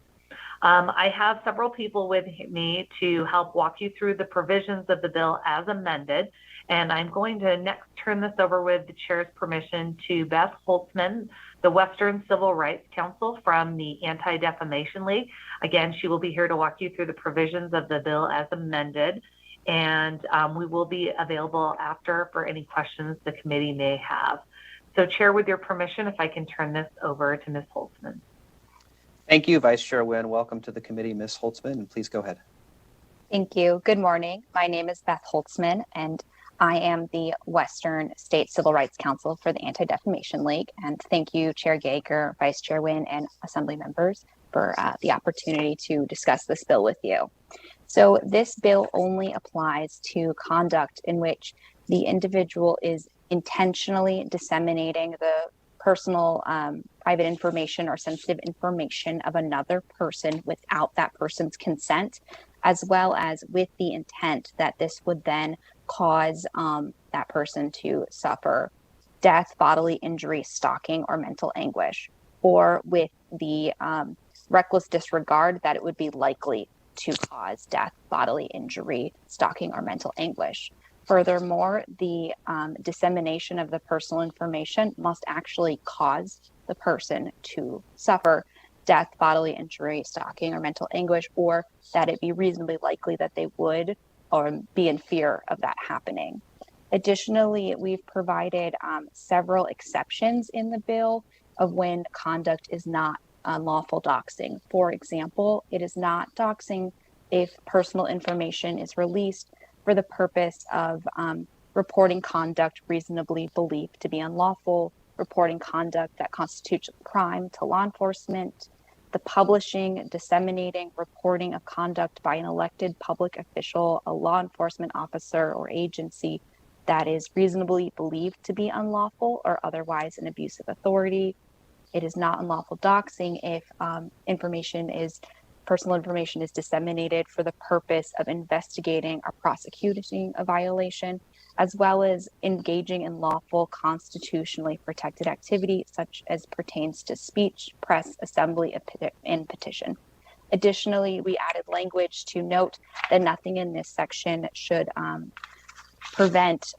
I have several people with me to help walk you through the provisions of the bill as amended, and I'm going to next turn this over with the chair's permission to Beth Holtzman, the Western Civil Rights Counsel from the Anti-Defamation League. Again, she will be here to walk you through the provisions of the bill as amended, and we will be available after for any questions the committee may have. So, Chair, with your permission, if I can turn this over to Ms. Holtzman. Thank you, Vice Chair Wynn. Welcome to the committee, Ms. Holtzman, and please go ahead. Thank you. Good morning. My name is Beth Holtzman, and I am the Western State Civil Rights Counsel for the Anti-Defamation League. And thank you, Chair Yeager, Vice Chair Wynn, and Assembly members for the opportunity to discuss this bill with you. So this bill only applies to conduct in which the individual is intentionally disseminating the personal, private information or sensitive information of another person without that person's consent, as well as with the intent that this would then cause that person to suffer death, bodily injury, stalking, or mental anguish, or with the reckless disregard that it would be likely to cause death, bodily injury, stalking, or mental anguish. Furthermore, the dissemination of the personal information must actually cause the person to suffer death, bodily injury, stalking, or mental anguish, or that it be reasonably likely that they would or be in fear of that happening. Additionally, we've provided several exceptions in the bill of when conduct is not unlawful doxing. For example, it is not doxing if personal information is released for the purpose of reporting conduct reasonably believed to be unlawful, reporting conduct that constitutes a crime to law enforcement, the publishing, disseminating, reporting of conduct by an elected public official, a law enforcement officer, or agency that is reasonably believed to be unlawful or otherwise an abuse of authority. It is not unlawful doxing if personal information is disseminated for the purpose of investigating or prosecuting a violation, as well as engaging in lawful constitutionally protected activity, such as pertains to speech, press, assembly, and petition. Additionally, we added language to note that nothing in this section should prevent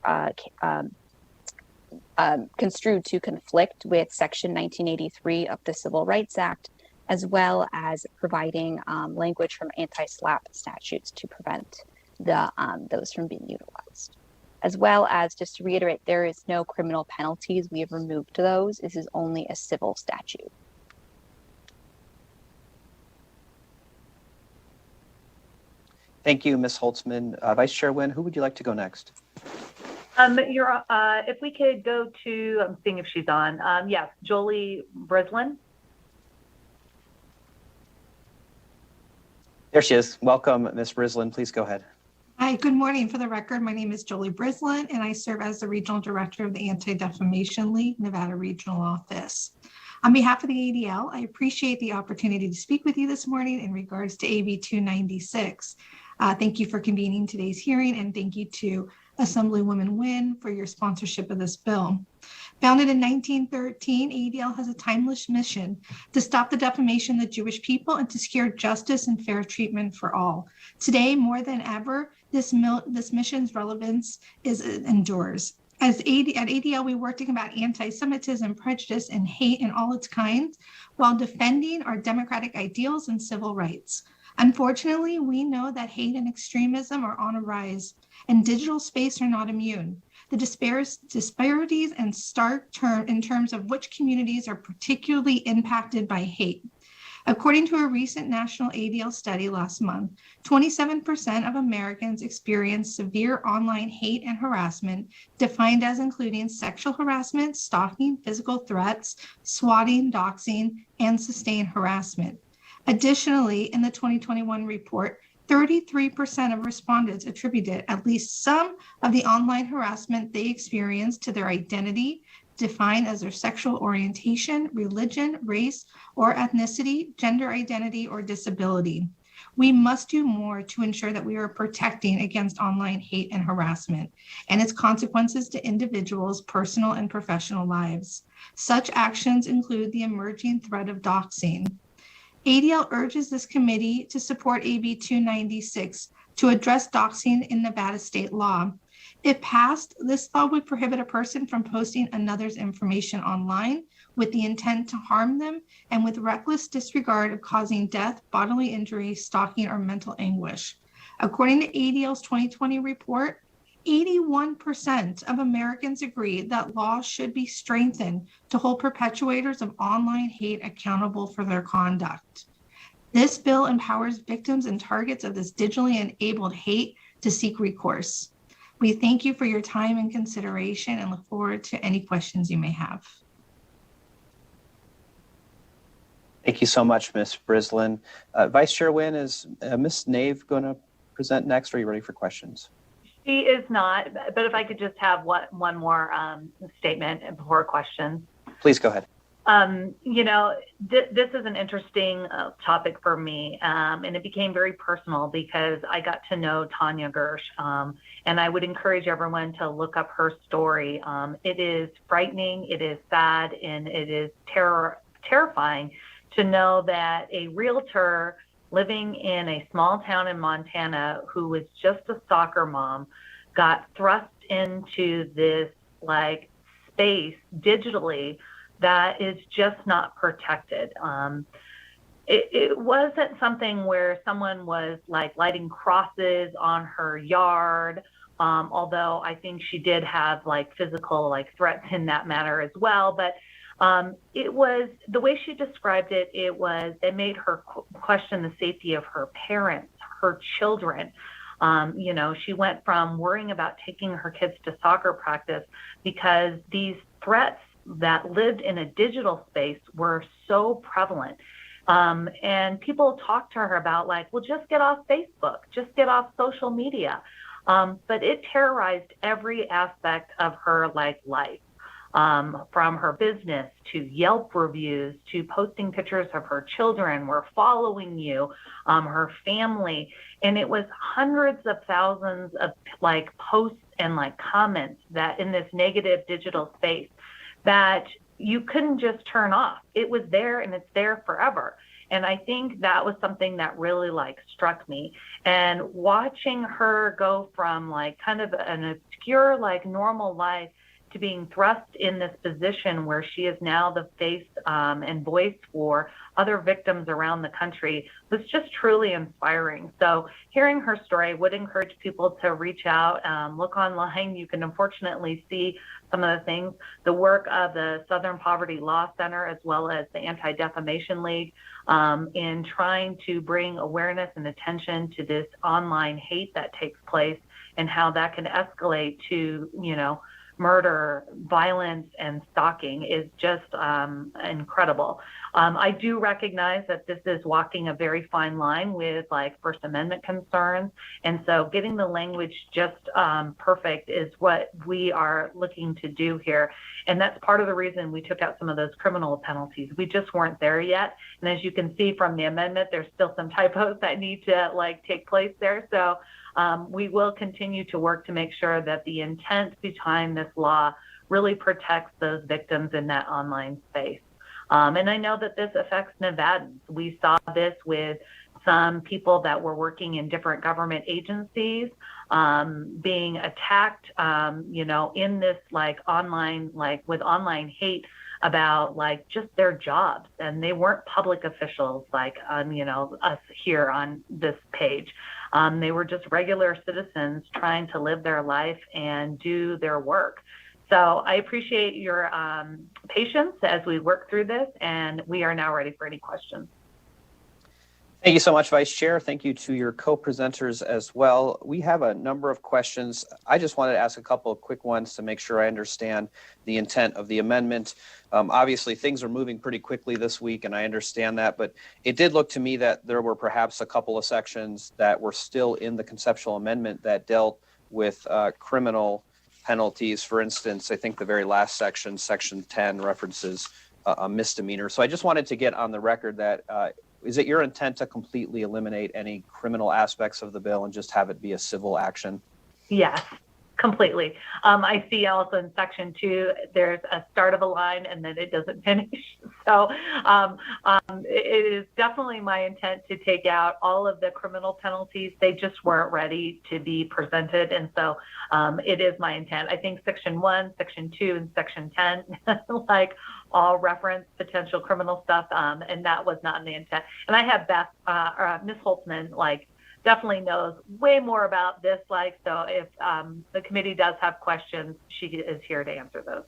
construed to conflict with Section 1983 of the Civil Rights Act, as well as providing language from anti-SLAPP statutes to prevent those from being utilized. As well as, just to reiterate, there is no criminal penalties. We have removed those. This is only a civil statute. Thank you, Ms. Holtzman. Vice Chair Nguyen, who would you like to go next? If we could go to, I'm seeing if she's on. Yes, Jolie Brislin. There she is. Welcome, Ms. Brislin. Please go ahead. Hi, good morning. For the record, my name is Jolie Brislin, and I serve as the Regional Director of the Anti-Defamation League, Nevada Regional Office. On behalf of the ADL, I appreciate the opportunity to speak with you this morning in regards to AB 296. Thank you for convening today's hearing, and thank you to Assemblywoman Nguyen for your sponsorship of this bill. Founded in 1913, ADL has a timeless mission to stop the defamation of the Jewish people and to secure justice and fair treatment for all. Today, more than ever, this mission's relevance endures. At ADL, we work to combat anti-Semitism, prejudice, and hate in all its kinds, while defending our democratic ideals and civil rights. Unfortunately, we know that hate and extremism are on a rise, and digital space are not immune. The disparities and stark in terms of which communities are particularly impacted by hate. According to a recent national ADL study last month, 27% of Americans experience severe online hate and harassment, defined as including sexual harassment, stalking, physical threats, swatting, doxing, and sustained harassment. Additionally, in the 2021 report, 33% of respondents attributed at least some of the online harassment they experienced to their identity, defined as their sexual orientation, religion, race, or ethnicity, gender identity, or disability. We must do more to ensure that we are protecting against online hate and harassment and its consequences to individuals' personal and professional lives. Such actions include the emerging threat of doxing. ADL urges this committee to support AB 296 to address doxing in Nevada state law. If passed, this law would prohibit a person from posting another's information online with the intent to harm them and with reckless disregard of causing death, bodily injury, stalking, or mental anguish. According to ADL's 2020 report, 81% of Americans agree that laws should be strengthened to hold perpetuators of online hate accountable for their conduct. This bill empowers victims and targets of this digitally enabled hate to seek recourse. We thank you for your time and consideration and look forward to any questions you may have. Thank you so much, Ms. Brislin. Vice Chair Nguyen, is Ms. Nave going to present next? Or are you ready for questions? She is not, but if I could just have one more statement before questions. Please go ahead. This is an interesting topic for me, and it became very personal because I got to know Tanya Gersh, and I would encourage everyone to look up her story. It is frightening, it is sad, and it is terrifying to know that a realtor living in a small town in Montana who was just a soccer mom got thrust into this space digitally that is just not protected. it wasn't something where someone was like lighting crosses on her yard. Although I think she did have like physical like threats in that matter as well. But it was the way she described it. It made her question the safety of her parents, her children. You know, she went from worrying about taking her kids to soccer practice because these threats that lived in a digital space were so prevalent. And people talked to her about like, well, just get off Facebook, just get off social media. But it terrorized every aspect of her like life, from her business to Yelp reviews to posting pictures of her children. We're following you, her family. And it was hundreds of thousands of like posts and like comments that in this negative digital space that you couldn't just turn off. It was there and it's there forever. And I think that was something that really like struck me. And watching her go from like kind of an obscure, like normal life to being thrust in this position where she is now the face and voice for other victims around the country was just truly inspiring. So hearing her story would encourage people to reach out, look online. You can unfortunately see some of the things, the work of the Southern Poverty Law Center, as well as the Anti-Defamation League, in trying to bring awareness and attention to this online hate that takes place and how that can escalate to, you know, murder, violence, and stalking is just incredible. I do recognize that this is walking a very fine line with like First Amendment concerns. And so getting the language just perfect is what we are looking to do here. And that's part of the reason we took out some of those criminal penalties. We just weren't there yet. And as you can see from the amendment, there's still some typos that need to like take place there. So we will continue to work to make sure that the intent behind this law really protects those victims in that online space. And I know that this affects Nevadans. We saw this with some people that were working in different government agencies being attacked, you know, in this like online, like with online hate about like just their jobs. And they weren't public officials like, you know, us here on this page. They were just regular citizens trying to live their life and do their work. So I appreciate your patience as we work through this, and we are now ready for any questions. Thank you so much, Vice Chair. Thank you to your co-presenters as well. We have a number of questions. I just wanted to ask a couple of quick ones to make sure I understand the intent of the amendment. Obviously, things are moving pretty quickly this week, and I understand that, but it did look to me that there were perhaps a couple of sections that were still in the conceptual amendment that dealt with criminal penalties. For instance, I think the very last section, section 10, references a misdemeanor. So I just wanted to get on the record that is it your intent to completely eliminate any criminal aspects of the bill and just have it be a civil action? Yes, completely. I see also in section 2, there's a start of a line and then it doesn't finish. So it is definitely my intent to take out all of the criminal penalties. They just weren't ready to be presented. And so it is my intent. I think section 1, section 2, and section 10, like all reference potential criminal stuff. And that was not in the intent. And I have Beth, Ms. Holtzman, like, definitely knows way more about this. Like, so if the committee does have questions, she is here to answer those.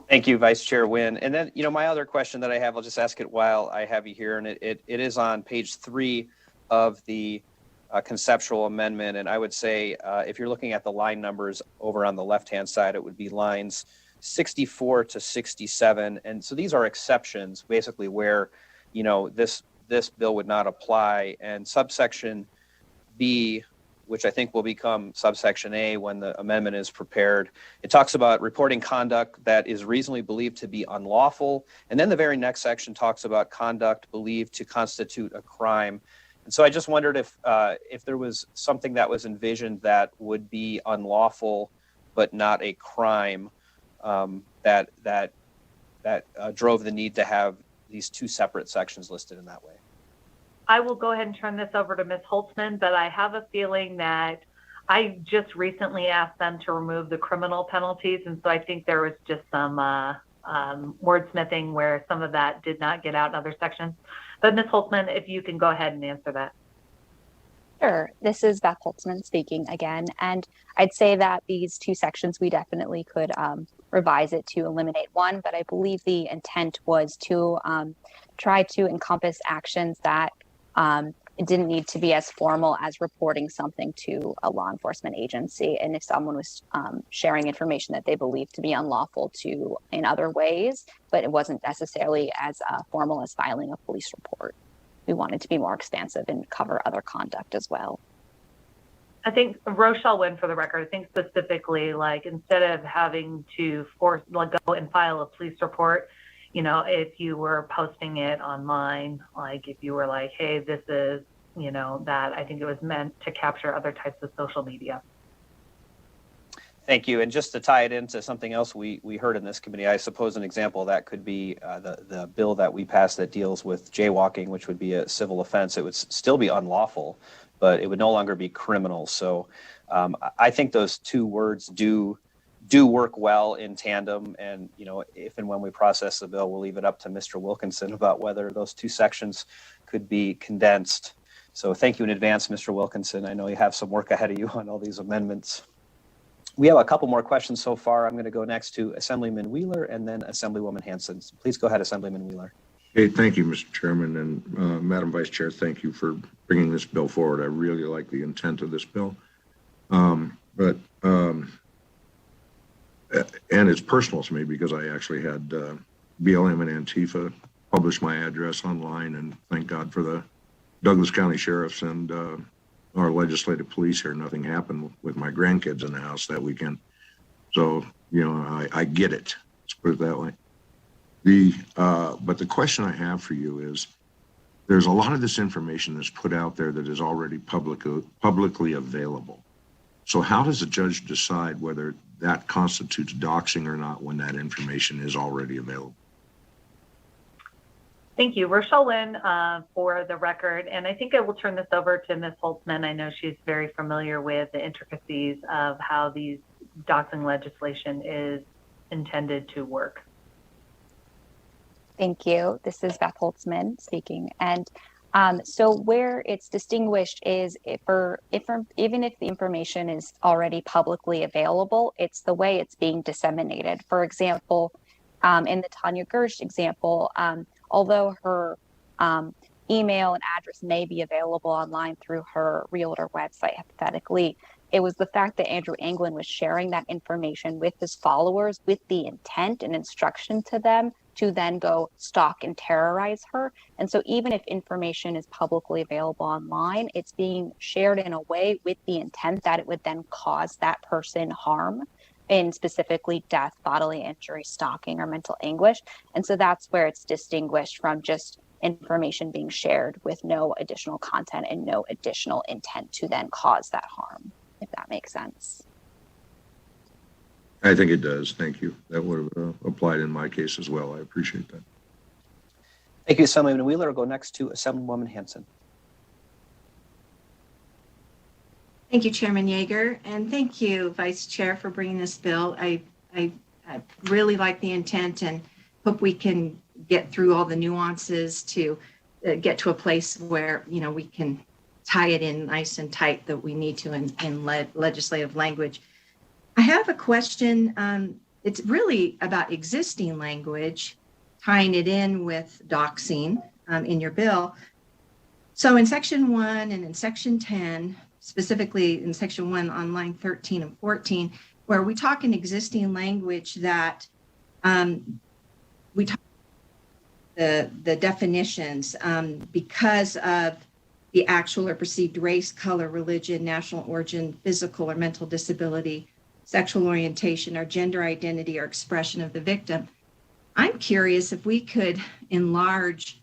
Thank you, Vice Chair Wynn. And then, you know, my other question that I have, I'll just ask it while I have you here, and it is on page 3 of the conceptual amendment. And I would say if you're looking at the line numbers over on the left-hand side, it would be lines 64 to 67. And so these are exceptions, basically, where, you know, this bill would not apply. And subsection B, which I think will become subsection A when the amendment is prepared, it talks about reporting conduct that is reasonably believed to be unlawful. And then the very next section talks about conduct believed to constitute a crime. And so I just wondered if there was something that was envisioned that would be unlawful but not a crime, that drove the need to have these two separate sections listed in that way. I will go ahead and turn this over to Ms. Holtzman, but I have a feeling that I just recently asked them to remove the criminal penalties. And so I think there was just some wordsmithing where some of that did not get out in other sections. But Ms. Holtzman, if you can go ahead and answer that. Sure. This is Beth Holtzman speaking again. And I'd say that these two sections, we definitely could revise it to eliminate one, but I believe the intent was to try to encompass actions that it didn't need to be as formal as reporting something to a law enforcement agency. And if someone was sharing information that they believed to be unlawful to in other ways, but it wasn't necessarily as formal as filing a police report. We wanted to be more expansive and cover other conduct as well. I think Rochelle Wynn, for the record, I think specifically, like, instead of having to go and file a police report, you know, if you were posting it online, like if you were like, hey, this is, you know, that, I think it was meant to capture other types of social media. Thank you. And just to tie it into something else we heard in this committee, I suppose an example of that could be the bill that we passed that deals with jaywalking, which would be a civil offense. It would still be unlawful, but it would no longer be criminal. So I think those two words do work well in tandem. And, you know, if and when we process the bill, we'll leave it up to Mr. Wilkinson about whether those two sections could be condensed. So thank you in advance, Mr. Wilkinson. I know you have some work ahead of you on all these amendments. We have a couple more questions so far. I'm going to go next to Assemblyman Wheeler and then Assemblywoman Hanson. Please go ahead, Assemblyman Wheeler. Hey, thank you, Mr. Chairman, and Madam Vice Chair, thank you for bringing this bill forward. I really like the intent of this bill. And it's personal to me because I actually had BLM and Antifa publish my address online, and thank God for the Douglas County Sheriffs and our legislative police here. Nothing happened with my grandkids in the house that weekend. So, you know, I get it. Let's put it that way. But the question I have for you is, there's a lot of this information that's put out there that is already publicly available. So how does a judge decide whether that constitutes doxing or not when that information is already available? Thank you, Rochelle Wynn, for the record. And I think I will turn this over to Ms. Holtzman. I know she's very familiar with the intricacies of how these doxing legislation is intended to work. Thank you. This is Beth Holtzman speaking. And so where it's distinguished is even if the information is already publicly available, it's the way it's being disseminated. For example, in the Tanya Gersh example, although her email and address may be available online through her realtor website, hypothetically, it was the fact that Andrew Anglin was sharing that information with his followers with the intent and instruction to them to then go stalk and terrorize her. And so even if information is publicly available online, it's being shared in a way with the intent that it would then cause that person harm, in specifically death, bodily injury, stalking, or mental anguish. And so that's where it's distinguished from just information being shared with no additional content and no additional intent to then cause that harm, if that makes sense. I think it does. Thank you. That would have applied in my case as well. I appreciate that. Thank you, Assemblyman Wheeler. I'll go next to Assemblywoman Hanson. Thank you, Chairman Yeager, and thank you, Vice Chair, for bringing this bill. I really like the intent and hope we can get through all the nuances to get to a place where, you know, we can tie it in nice and tight that we need to in legislative language. I have a question. It's really about existing language, tying it in with doxing in your bill. So in Section 1 and in Section 10, specifically in Section 1 on line 13 and 14, where we talk in existing language that we talk the definitions because of the actual or perceived race, color, religion, national origin, physical or mental disability, sexual orientation, or gender identity or expression of the victim. I'm curious if we could enlarge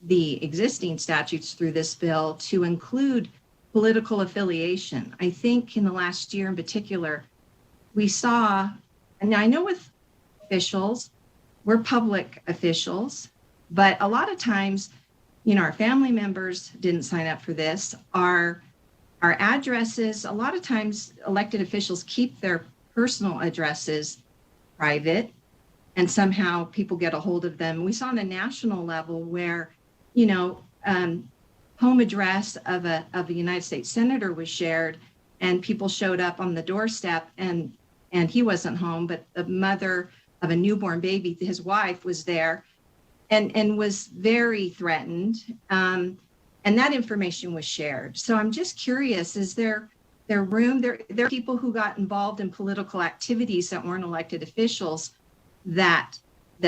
the existing statutes through this bill to include political affiliation. I think in the last year in particular, we saw, and I know with officials, we're public officials, but a lot of times, you know, our family members didn't sign up for this. Our addresses, a lot of times elected officials keep their personal addresses private. and somehow people get a hold of them. We saw on a national level where, you know, home address of a United States senator was shared, and people showed up on the doorstep, and he wasn't home, but the mother of a newborn baby, his wife, was there, and was very threatened. And that information was shared. So I'm just curious: is there room? There are people who got involved in political activities that weren't elected officials that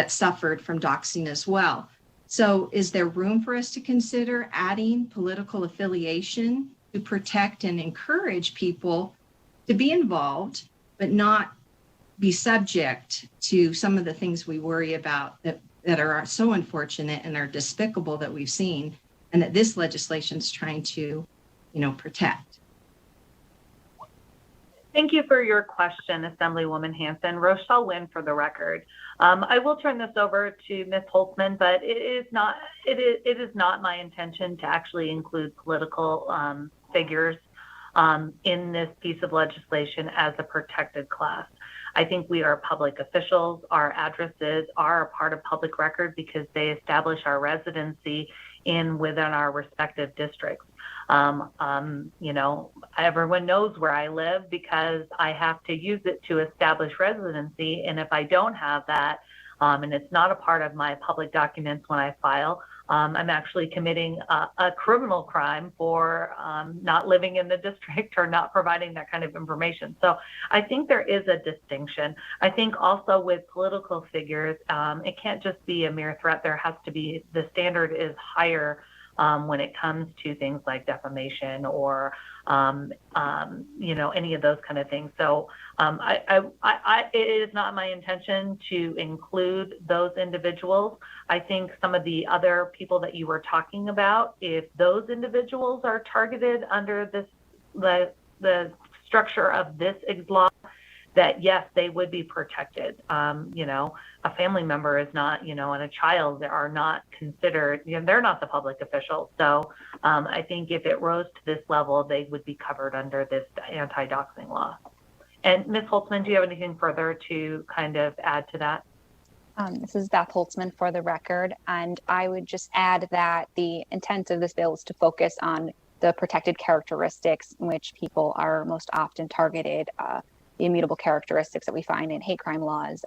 suffered from doxing as well. So is there room for us to consider adding political affiliation to protect and encourage people to be involved, but not be subject to some of the things we worry about that are so unfortunate and are despicable that we've seen, and that this legislation is trying to, you know, protect? Thank you for your question, Assemblywoman Hanson. Rochelle Wynn for the record. I will turn this over to Ms. Holtzman, but it is not my intention to actually include political figures in this piece of legislation as a protected class. I think we are public officials. Our addresses are a part of public record because they establish our residency within our respective districts. You know, everyone knows where I live because I have to use it to establish residency. And if I don't have that, and it's not a part of my public documents when I file, I'm actually committing a criminal crime for not living in the district or not providing that kind of information. So I think there is a distinction. I think also with political figures, it can't just be a mere threat. There has to be, the standard is higher when it comes to things like defamation or, you know, any of those kind of things. So it is not my intention to include those individuals. I think some of the other people that you were talking about, if those individuals are targeted under the structure of this law, that yes, they would be protected. You know, a family member is not, you know, and a child are not considered, you know, they're not the public officials. So I think if it rose to this level, they would be covered under this anti-doxing law. And Ms. Holtzman, do you have anything further to kind of add to that? This is Beth Holtzman for the record, and I would just add that the intent of this bill is to focus on the protected characteristics in which people are most often targeted, the immutable characteristics that we find in hate crime laws,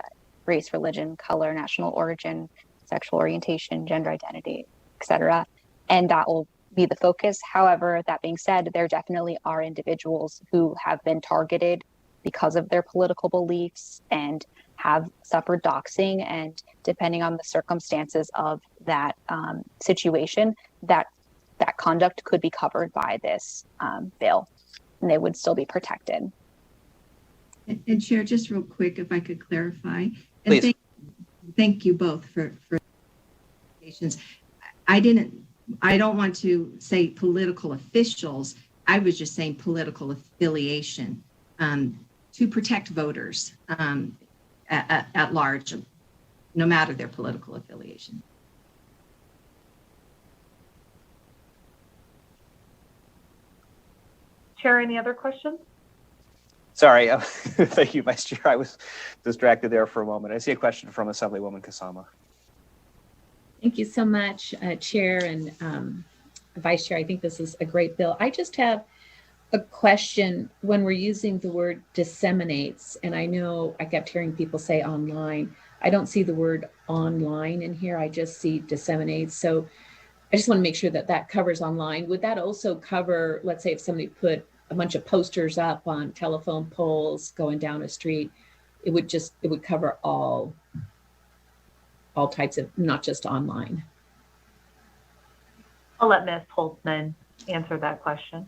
race, religion, color, national origin, sexual orientation, gender identity, etc. And that will be the focus. However, that being said, there definitely are individuals who have been targeted because of their political beliefs and have suffered doxing, and depending on the circumstances of that situation, that conduct could be covered by this bill, and they would still be protected. And Chair, just real quick, if I could clarify. Please. And thank you both for patience. I don't want to say political officials. I was just saying political affiliation to protect voters at large, no matter their political affiliation. Chair, any other questions? Sorry, thank you, Vice Chair. I was distracted there for a moment. I see a question from Assemblywoman Kasama. Thank you so much, Chair and Vice Chair. I think this is a great bill. I just have a question when we're using the word disseminates, and I know I kept hearing people say online. I don't see the word online in here. I just see disseminates. So I just want to make sure that that covers online. Would that also cover, let's say if somebody put a bunch of posters up on telephone poles going down a street, it would cover all types of, not just online? I'll let Ms. Holtzman answer that question.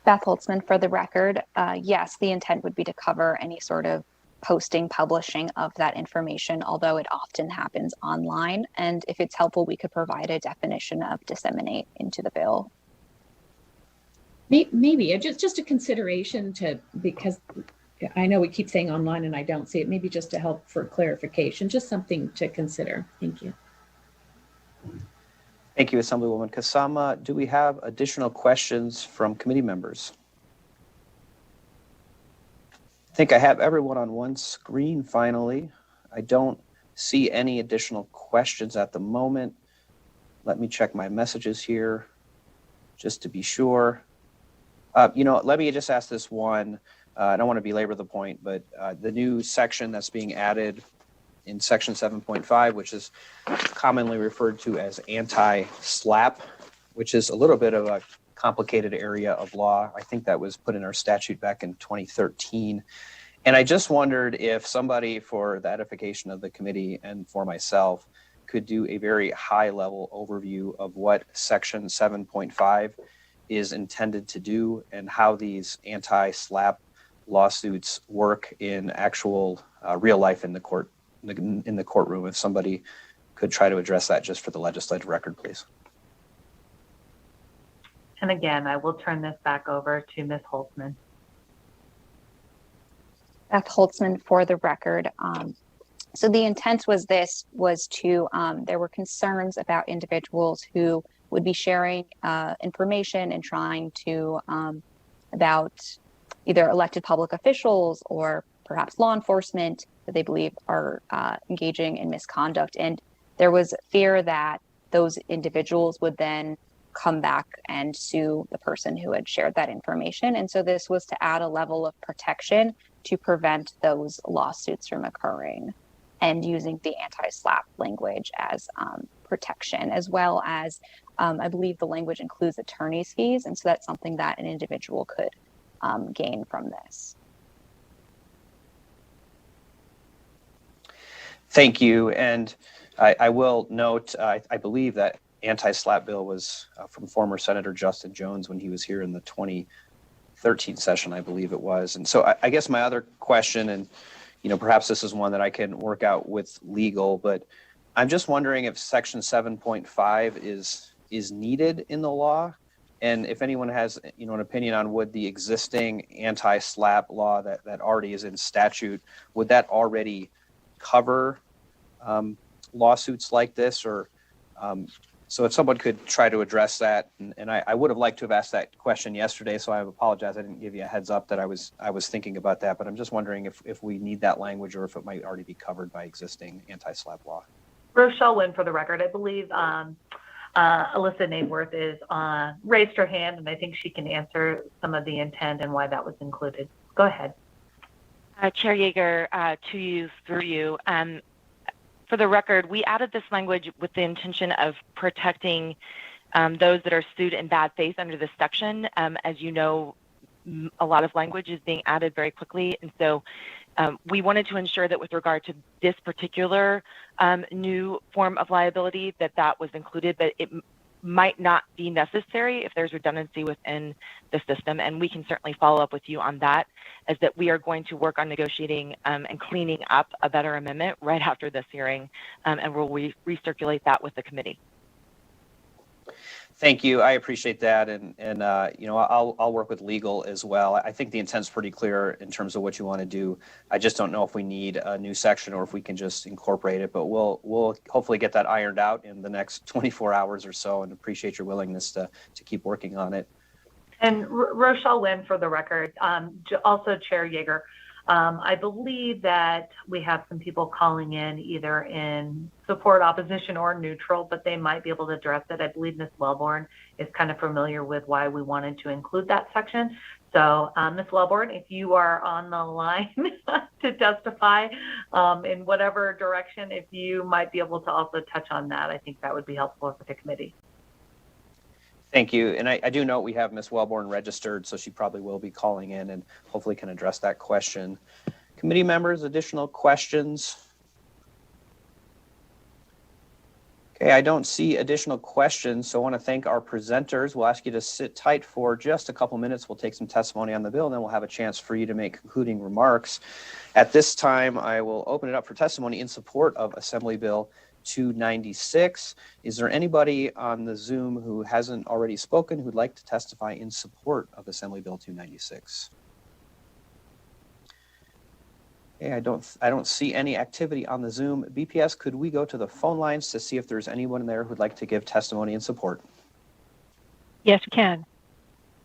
Beth Holtzman for the record. Yes, the intent would be to cover any sort of posting, publishing of that information, although it often happens online. And if it's helpful, we could provide a definition of disseminate into the bill. Maybe just a consideration because I know we keep saying online and I don't see it, maybe just to help for clarification, just something to consider. Thank you. Thank you, Assemblywoman Kasama. Do we have additional questions from committee members? think I have everyone on one screen finally. I don't see any additional questions at the moment. Let me check my messages here just to be sure. Let me just ask this one. I don't want to belabor the point, but the new section that's being added in section 7.5, which is commonly referred to as anti-SLAPP, which is a little bit of a complicated area of law. I think that was put in our statute back in 2013. And I just wondered if somebody, for the edification of the committee and for myself, could do a very high-level overview of what section 7.5 is intended to do and how these anti-SLAPP lawsuits work in actual real life in the courtroom. If somebody could try to address that just for the legislative record, please. And again, I will turn this back over to Ms. Holtzman. Beth Holtzman for the record. So the intent was to, there were concerns about individuals who would be sharing information and trying to, about either elected public officials or perhaps law enforcement that they believe are engaging in misconduct. And there was fear that those individuals would then come back and sue the person who had shared that information. And so this was to add a level of protection to prevent those lawsuits from occurring, and using the anti-SLAPP language as protection, as well as I believe the language includes attorney's fees. And so that's something that an individual could gain from this. Thank you. And I will note, I believe that anti-SLAPP bill was from former Senator Justin Jones when he was here in the 2013 session, I believe it was. And so I guess my other question, and perhaps this is one that I can work out with legal, but I'm just wondering if section 7.5 is needed in the law. And if anyone has, an opinion on would the existing anti-SLAPP law that already is in statute, would that already cover lawsuits like this? Or so if someone could try to address that, and I would have liked to have asked that question yesterday, so I apologize. I didn't give you a heads up that I was thinking about that, but I'm just wondering if we need that language or if it might already be covered by existing anti-SLAPP law. Rochelle Wynn for the record. I believe Alyssa Nadeworth is raised her hand, and I think she can answer some of the intent and why that was included. Go ahead. Chair Yeager, to you, through you. For the record, we added this language with the intention of protecting those that are sued in bad faith under this section. As you know, a lot of language is being added very quickly. And so we wanted to ensure that with regard to this particular new form of liability, that was included, but it might not be necessary if there's redundancy within the system. And we can certainly follow up with you on that, as that we are going to work on negotiating and cleaning up a better amendment right after this hearing, and we'll recirculate that with the committee. Thank you. I appreciate that. And I'll work with legal as well. I think the intent's pretty clear in terms of what you want to do. I just don't know if we need a new section or if we can just incorporate it, but we'll hopefully get that ironed out in the next 24 hours or so, and appreciate your willingness to keep working on it. And Rochelle Wynn for the record, also Chair Yeager. I believe that we have some people calling in either in support, opposition, or neutral, but they might be able to address it. I believe Ms. Wellborn is kind of familiar with why we wanted to include that section. So Ms. Wellborn, if you are on the line to testify in whatever direction, if you might be able to also touch on that, I think that would be helpful for the committee. Thank you. And I do know we have Ms. Wellborn registered, so she probably will be calling in and hopefully can address that question. Committee members, additional questions? Okay, I don't see additional questions, so I want to thank our presenters. We'll ask you to sit tight for just a couple minutes. We'll take some testimony on the bill, and then we'll have a chance for you to make concluding remarks. At this time, I will open it up for testimony in support of Assembly Bill 296. Is there anybody on the Zoom who hasn't already spoken who'd like to testify in support of Assembly Bill 296? Okay, I don't see any activity on the Zoom. BPS, could we go to the phone lines to see if there's anyone there who'd like to give testimony in support? Yes, we can.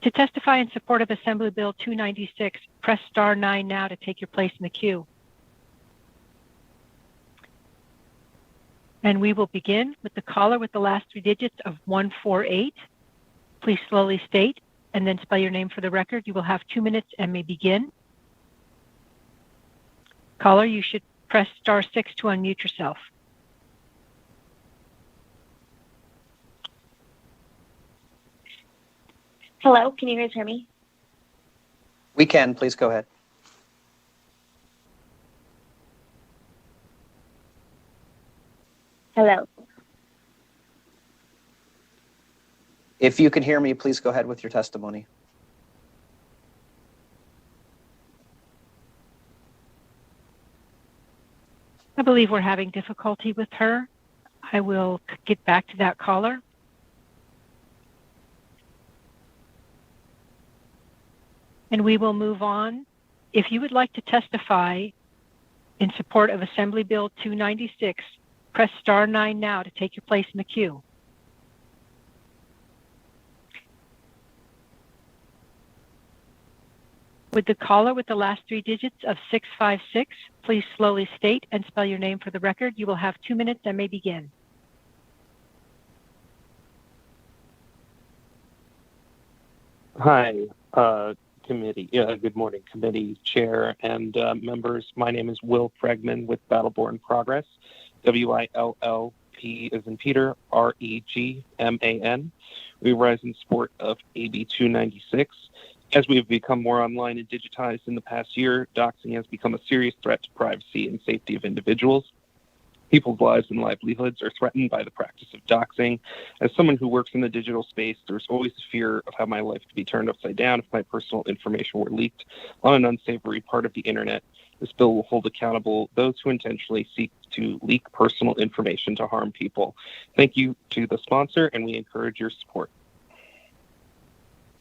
To testify in support of Assembly Bill 296, press star 9 now to take your place in the queue. And we will begin with the caller with the last 3 digits of 148. Please slowly state and then spell your name for the record. You will have 2 minutes and may begin. Caller, you should press star 6 to unmute yourself. Hello, can you guys hear me? We can. Please go ahead. Hello. If you can hear me, please go ahead with your testimony. I believe we're having difficulty with her. I will get back to that caller. And we will move on. If you would like to testify in support of Assembly Bill 296, press star 9 now to take your place in the queue. With the caller with the last 3 digits of 656, please slowly state and spell your name for the record. You will have 2 minutes and may begin. Hi, committee. Good morning, committee chair and members. My name is Will Fregman with Battleborn Progress, WILLP as in Peter, REGMAN. We rise in support of AB 296. As we have become more online and digitized in the past year, doxing has become a serious threat to privacy and safety of individuals. People's lives and livelihoods are threatened by the practice of doxing. As someone who works in the digital space, there's always a fear of how my life could be turned upside down if my personal information were leaked on an unsavory part of the internet. This bill will hold accountable those who intentionally seek to leak personal information to harm people. Thank you to the sponsor, and we encourage your support.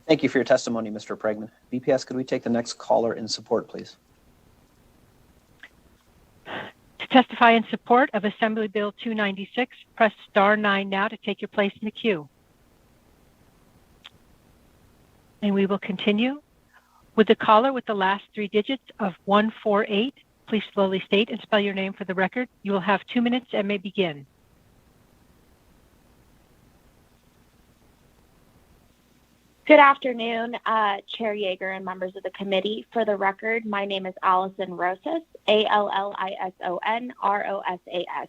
Thank you for your testimony, Mr. Pregman. BPS, could we take the next caller in support, please? To testify in support of Assembly Bill 296, press star 9 now to take your place in the queue. And we will continue with the caller with the last 3 digits of 148. Please slowly state and spell your name for the record. You will have 2 minutes and may begin. Good afternoon, Chair Yeager and members of the committee. For the record, my name is Allison Rosas, ALLISON ROSAS,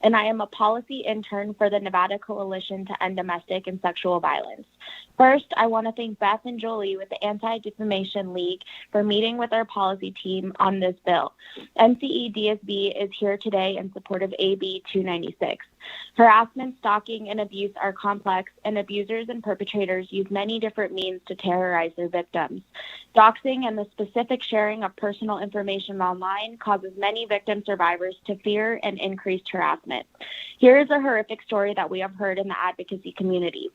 and I am a policy intern for the Nevada Coalition to End Domestic and Sexual Violence. First, I want to thank Beth and Julie with the Anti-Defamation League for meeting with our policy team on this bill. NCE-DSB is here today in support of AB 296. Harassment, stalking, and abuse are complex, and abusers and perpetrators use many different means to terrorize their victims. Doxing and the specific sharing of personal information online causes many victim survivors to fear and increased harassment. Here is a horrific story that we have heard in the advocacy community.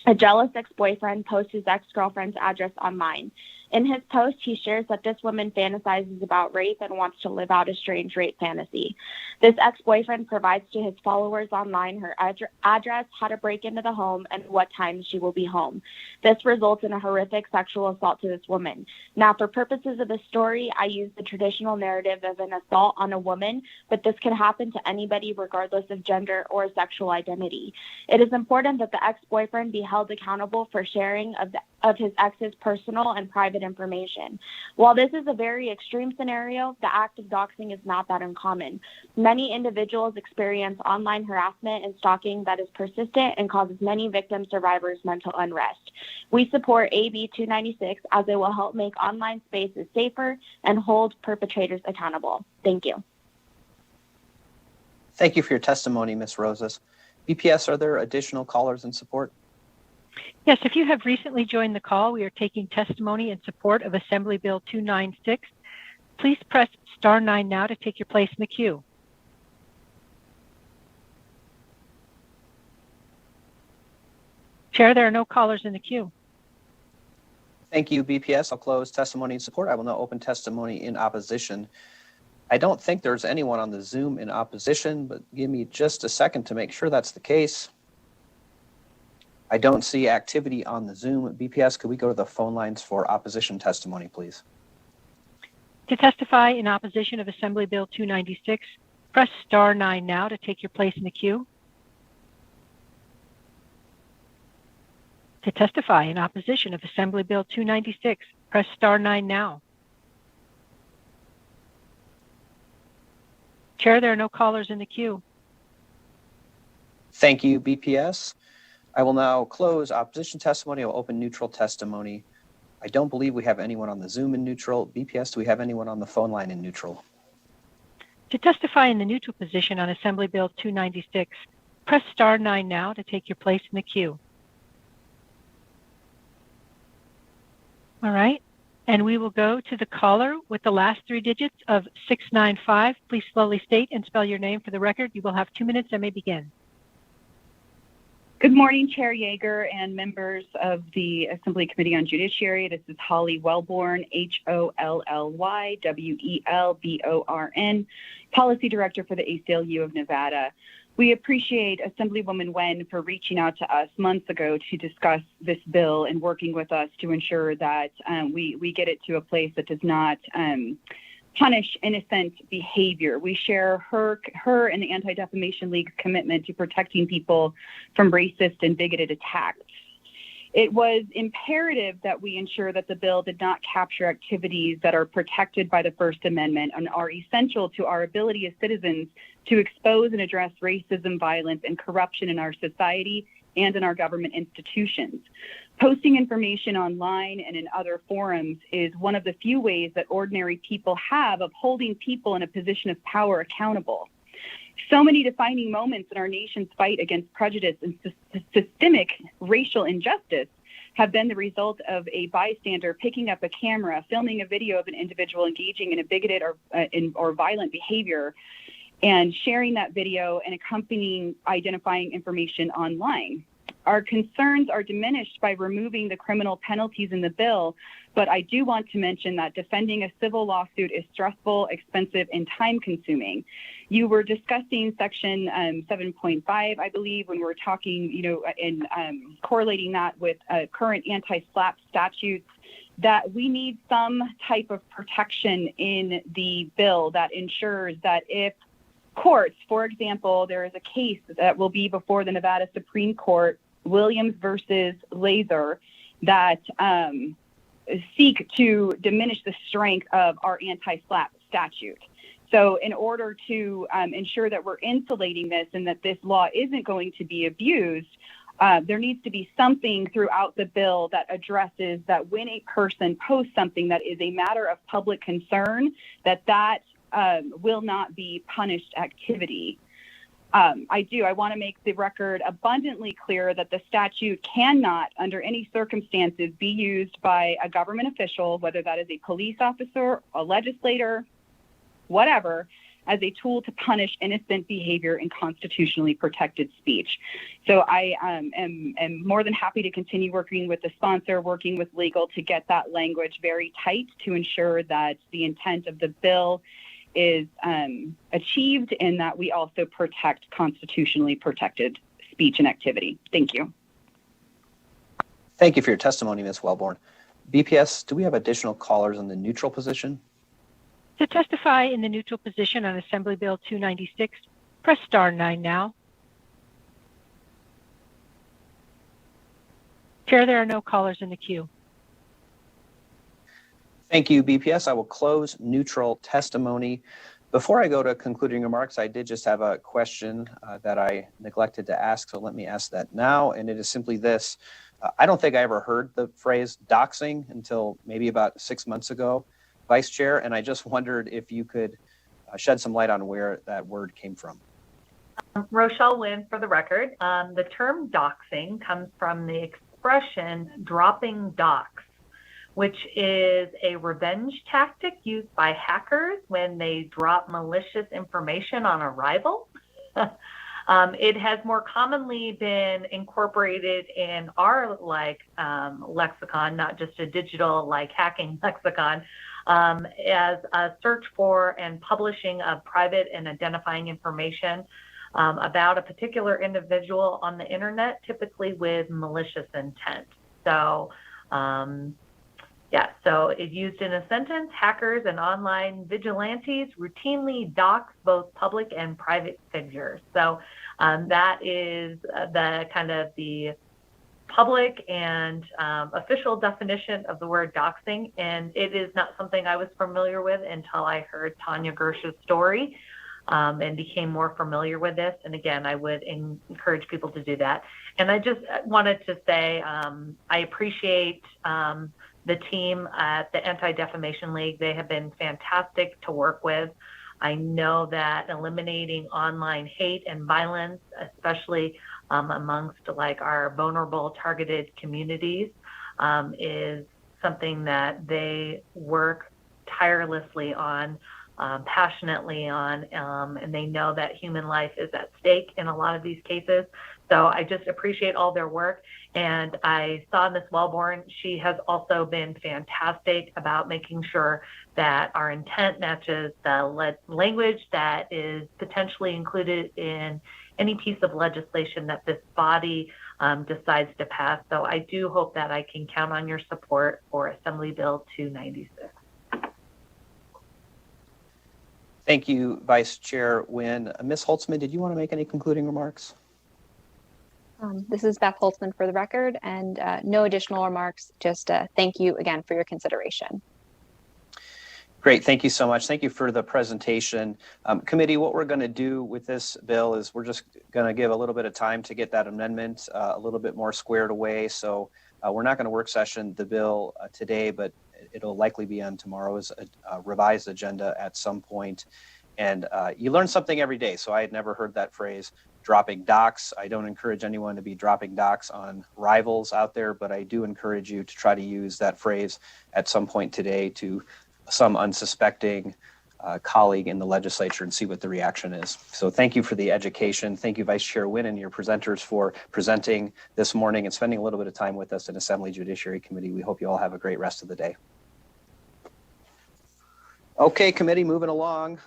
A jealous ex-boyfriend posts his ex-girlfriend's address online. In his post, he shares that this woman fantasizes about rape and wants to live out a strange rape fantasy. This ex-boyfriend provides to his followers online her address, how to break into the home, and what time she will be home. This results in a horrific sexual assault to this woman. Now, for purposes of the story, I use the traditional narrative of an assault on a woman, but this can happen to anybody regardless of gender or sexual identity. It is important that the ex-boyfriend be held accountable for sharing of his ex's personal and private information. While this is a very extreme scenario, the act of doxing is not that uncommon. Many individuals experience online harassment and stalking that is persistent and causes many victim survivors mental unrest. We support AB 296 as it will help make online spaces safer and hold perpetrators accountable. Thank you. Thank you for your testimony, Ms. Rosas. BPS, are there additional callers in support? Yes, if you have recently joined the call, we are taking testimony in support of Assembly Bill 296. Please press star 9 now to take your place in the queue. Chair, there are no callers in the queue. Thank you, BPS. I'll close testimony in support. I will now open testimony in opposition. I don't think there's anyone on the Zoom in opposition, but give me just a second to make sure that's the case. I don't see activity on the Zoom. BPS, could we go to the phone lines for opposition testimony, please? To testify in opposition of Assembly Bill 296, press star 9 now to take your place in the queue. To testify in opposition of Assembly Bill 296, press star 9 now. Chair, there are no callers in the queue. Thank you, BPS. I will now close opposition testimony. I will open neutral testimony. I don't believe we have anyone on the Zoom in neutral. BPS, do we have anyone on the phone line in neutral? To testify in the neutral position on Assembly Bill 296, press star 9 now to take your place in the queue. All right, and we will go to the caller with the last 3 digits of 695. Please slowly state and spell your name for the record. You will have 2 minutes and may begin. Good morning, Chair Yeager and members of the Assembly Committee on Judiciary. This is Holly Wellborn, HOLLYWELBORN, Policy Director for the ACLU of Nevada. We appreciate Assemblywoman Wen for reaching out to us months ago to discuss this bill and working with us to ensure that we get it to a place that does not punish innocent behavior. We share her and the Anti-Defamation League's commitment to protecting people from racist and bigoted attacks. It was imperative that we ensure that the bill did not capture activities that are protected by the First Amendment and are essential to our ability as citizens to expose and address racism, violence, and corruption in our society and in our government institutions. Posting information online and in other forums is one of the few ways that ordinary people have of holding people in a position of power accountable. So many defining moments in our nation's fight against prejudice and systemic racial injustice have been the result of a bystander picking up a camera, filming a video of an individual engaging in a bigoted or violent behavior, and sharing that video and accompanying identifying information online. Our concerns are diminished by removing the criminal penalties in the bill, but I do want to mention that defending a civil lawsuit is stressful, expensive, and time-consuming. You were discussing Section 7.5, I believe, when we were talking, and correlating that with current anti-SLAPP statutes, that we need some type of protection in the bill that ensures that if courts, for example, there is a case that will be before the Nevada Supreme Court, Williams versus Laser, that seek to diminish the strength of our anti-SLAPP statute. So in order to ensure that we're insulating this and that this law isn't going to be abused, there needs to be something throughout the bill that addresses that when a person posts something that is a matter of public concern, that will not be punished activity. I want to make the record abundantly clear that the statute cannot, under any circumstances, be used by a government official, whether that is a police officer, a legislator, whatever, as a tool to punish innocent behavior and constitutionally protected speech. So I am more than happy to continue working with the sponsor, working with legal to get that language very tight to ensure that the intent of the bill is achieved and that we also protect constitutionally protected speech and activity. Thank you. Thank you for your testimony, Ms. Wellborn. BPS, do we have additional callers in the neutral position? To testify in the neutral position on Assembly Bill 296, press star 9 now. Chair, there are no callers in the queue. Thank you, BPS. I will close neutral testimony. Before I go to concluding remarks, I did just have a question that I neglected to ask, so let me ask that now, and it is simply this. I don't think I ever heard the phrase doxing until maybe about 6 months ago, Vice Chair, and I just wondered if you could shed some light on where that word came from. Rochelle Wynn for the record. The term doxing comes from the expression dropping dox, which is a revenge tactic used by hackers when they drop malicious information on a rival. It has more commonly been incorporated in our lexicon, not just a digital hacking lexicon, as a search for and publishing of private and identifying information. about a particular individual on the internet, typically with malicious intent. So, so it used in a sentence, hackers and online vigilantes routinely dox both public and private figures. So that is the kind of the public and official definition of the word doxing, and it is not something I was familiar with until I heard Tanya Gersh's story and became more familiar with this. And again, I would encourage people to do that. And I just wanted to say I appreciate the team at the Anti-Defamation League. They have been fantastic to work with. I know that eliminating online hate and violence, especially amongst like our vulnerable targeted communities, is something that they work tirelessly on, passionately on, and they know that human life is at stake in a lot of these cases. So I just appreciate all their work. And I saw Ms. Wellborn, she has also been fantastic about making sure that our intent matches the language that is potentially included in any piece of legislation that this body decides to pass. So I do hope that I can count on your support for Assembly Bill 296. Thank you, Vice Chair Wynn. Ms. Holtzman, did you want to make any concluding remarks? This is Beth Holtzman for the record, and no additional remarks. Just thank you again for your consideration. Great, thank you so much. Thank you for the presentation. Committee, what we're going to do with this bill is we're just going to give a little bit of time to get that amendment a little bit more squared away. So we're not going to work session the bill today, but it'll likely be on tomorrow's revised agenda at some point. And you learn something every day. So I had never heard that phrase, dropping docs. I don't encourage anyone to be dropping docs on rivals out there, but I do encourage you to try to use that phrase at some point today to some unsuspecting colleague in the legislature and see what the reaction is. So thank you for the education. Thank you, Vice Chair Wynn, and your presenters for presenting this morning and spending a little bit of time with us in Assembly Judiciary Committee. We hope you all have a great rest of the day. Okay, committee, moving along.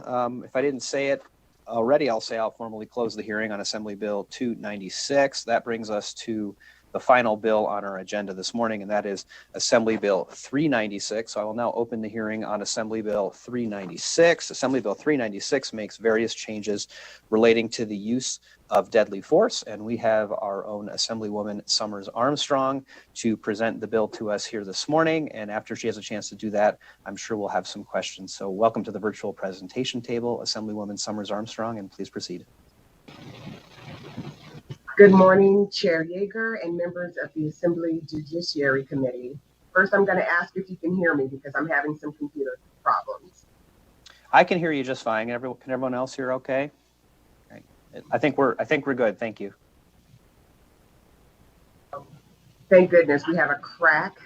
If I didn't say it already, I'll say I'll formally close the hearing on Assembly Bill 296. That brings us to the final bill on our agenda this morning, and that is Assembly Bill 396. So I will now open the hearing on Assembly Bill 396. Assembly Bill 396 makes various changes relating to the use of deadly force, and we have our own Assemblywoman Summers Armstrong to present the bill to us here this morning. And after she has a chance to do that, I'm sure we'll have some questions. So welcome to the virtual presentation table, Assemblywoman Summers Armstrong, and please proceed. Good morning, Chair Yeager and members of the Assembly Judiciary Committee. First, I'm going to ask if you can hear me because I'm having some computer problems. I can hear you just fine. Can everyone else hear okay? Okay. I think we're good. Thank you. Thank goodness we have a crack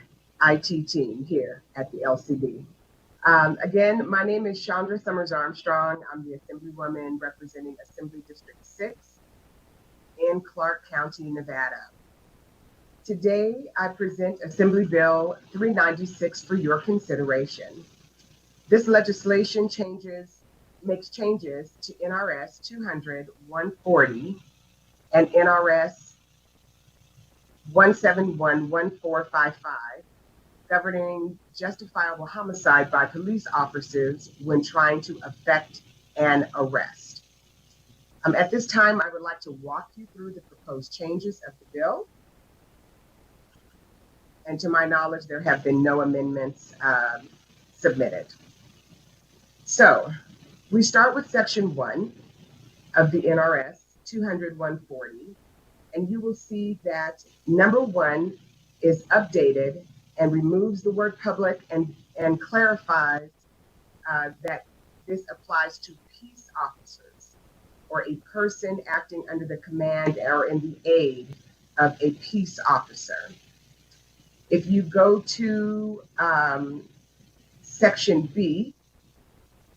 IT team here at the LCD. Again, my name is Chandra Summers Armstrong. I'm the Assemblywoman representing Assembly District 6. In Clark County, Nevada. Today, I present Assembly Bill 396 for your consideration. This legislation makes changes to NRS 200-140 and NRS 171-1455, governing justifiable homicide by police officers when trying to effect an arrest. At this time, I would like to walk you through the proposed changes of the bill. And to my knowledge, there have been no amendments submitted. So we start with Section 1 of the NRS 200-140, and you will see that number 1 is updated and removes the word public and clarifies that this applies to peace officers, or a person acting under the command or in the aid of a peace officer. If you go to Section B,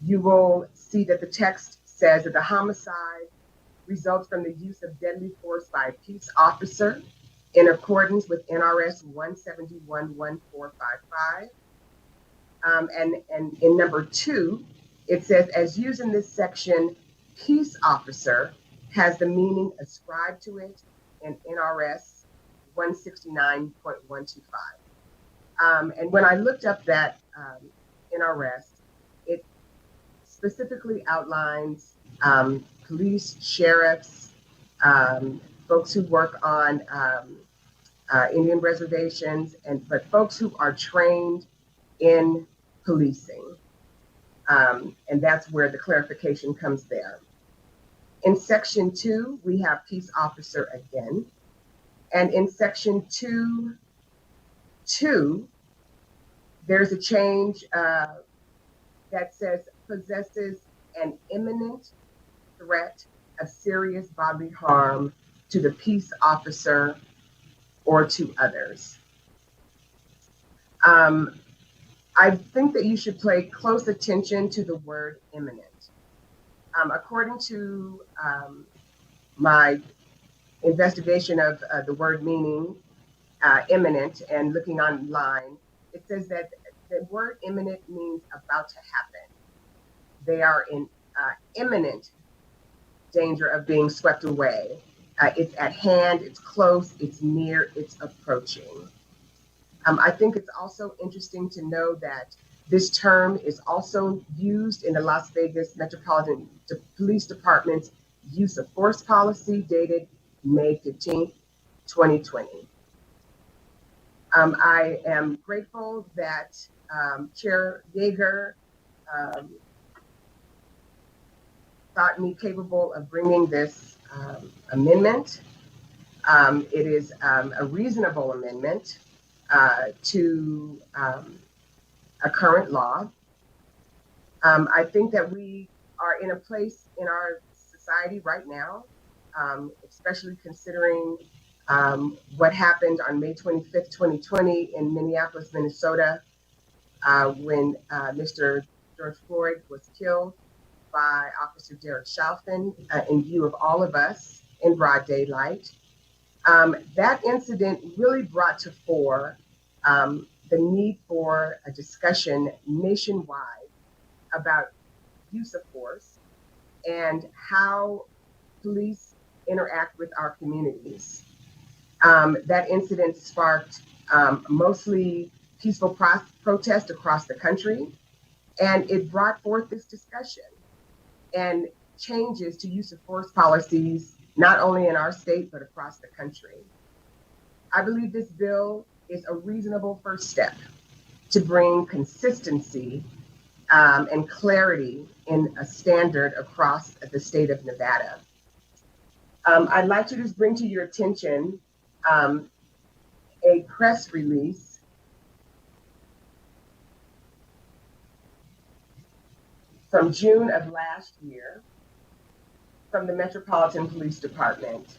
you will see that the text says that the homicide results from the use of deadly force by a peace officer in accordance with NRS 171-1455. And in number 2, it says, as used in this section, peace officer has the meaning ascribed to it in NRS 169.125. And when I looked up that NRS, it specifically outlines police, sheriffs, folks who work on Indian reservations, but folks who are trained in policing. And that's where the clarification comes there. In section 2, we have peace officer again. And in section 2.2, there's a change that says possesses an imminent threat of serious bodily harm to the peace officer or to others. I think that you should pay close attention to the word imminent. According to my investigation of the word meaning imminent and looking online, it says that the word imminent means about to happen. They are in imminent danger of being swept away. It's at hand, it's close, it's near, it's approaching. I think it's also interesting to know that this term is also used in the Las Vegas Metropolitan Police Department's use of force policy dated May 15th, 2020. I am grateful that Chair Yeager thought me capable of bringing this amendment. It is a reasonable amendment to a current law. I think that we are in a place in our society right now, especially considering what happened on May 25th, 2020 in Minneapolis, Minnesota, when Mr. George Floyd was killed by Officer Derek Chauvin in view of all of us in broad daylight. That incident really brought to fore the need for a discussion nationwide about use of force and how police interact with our communities. That incident sparked mostly peaceful protest across the country, and it brought forth this discussion and changes to use of force policies, not only in our state, but across the country. I believe this bill is a reasonable first step to bring consistency and clarity in a standard across the state of Nevada. I'd like to just bring to your attention a press release from June of last year from the Metropolitan Police Department,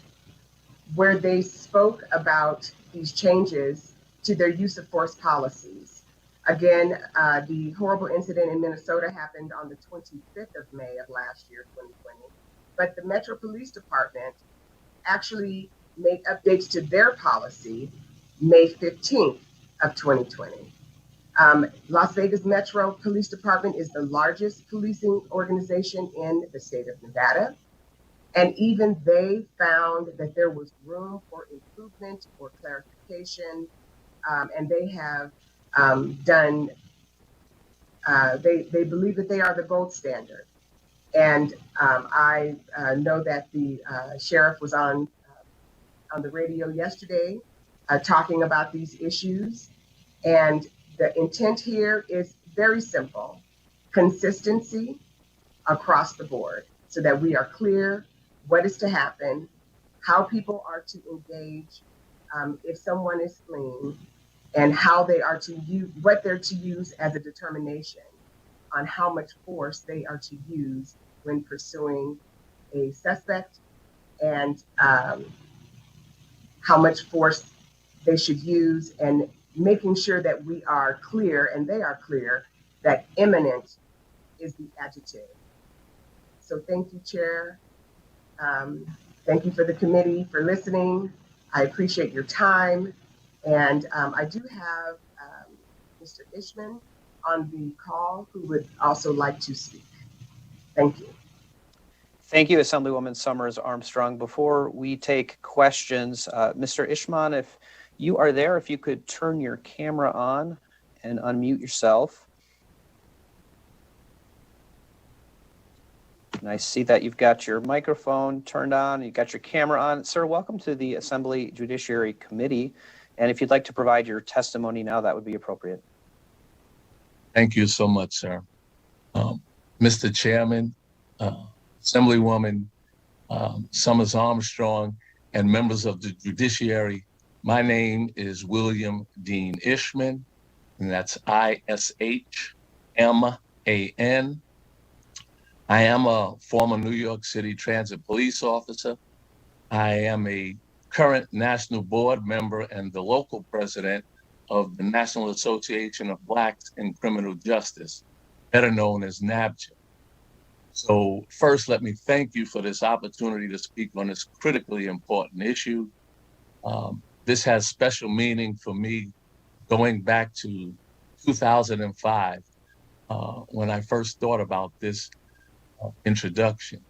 where they spoke about these changes to their use of force policies. Again, the horrible incident in Minnesota happened on the 25th of May of last year, 2020. But the Metro Police Department actually made updates to their policy May 15th of 2020. Las Vegas Metro Police Department is the largest policing organization in the state of Nevada. And even they found that there was room for improvement or clarification. And they have done, they believe that they are the gold standard. And I know that the sheriff was on the radio yesterday talking about these issues. And the intent here is very simple: consistency across the board so that we are clear what is to happen, how people are to engage if someone is fleeing, and how they are to use, what they're to use as a determination on how much force they are to use when pursuing a suspect, and how much force they should use, and making sure that we are clear, and they are clear, that imminent is the adjective. So thank you, Chair. Thank you for the committee for listening. I appreciate your time. And I do have Mr. Ishman on the call who would also like to speak. Thank you. Thank you, Assemblywoman Summers Armstrong. Before we take questions, Mr. Ishman, if you are there, if you could turn your camera on and unmute yourself. And I see that you've got your microphone turned on, you've got your camera on. Sir, welcome to the Assembly Judiciary Committee. And if you'd like to provide your testimony now, that would be appropriate. Thank you so much, sir. Mr. Chairman, Assemblywoman Summers Armstrong, and members of the Judiciary, my name is William Dean Ishman, and that's I-S-H-M-A-N. I am a former New York City Transit Police officer. I am a current national board member and the local president of the National Association of Blacks in Criminal Justice, better known as NABJA. So first, let me thank you for this opportunity to speak on this critically important issue. This has special meaning for me going back to 2005 when I first thought about this introduction.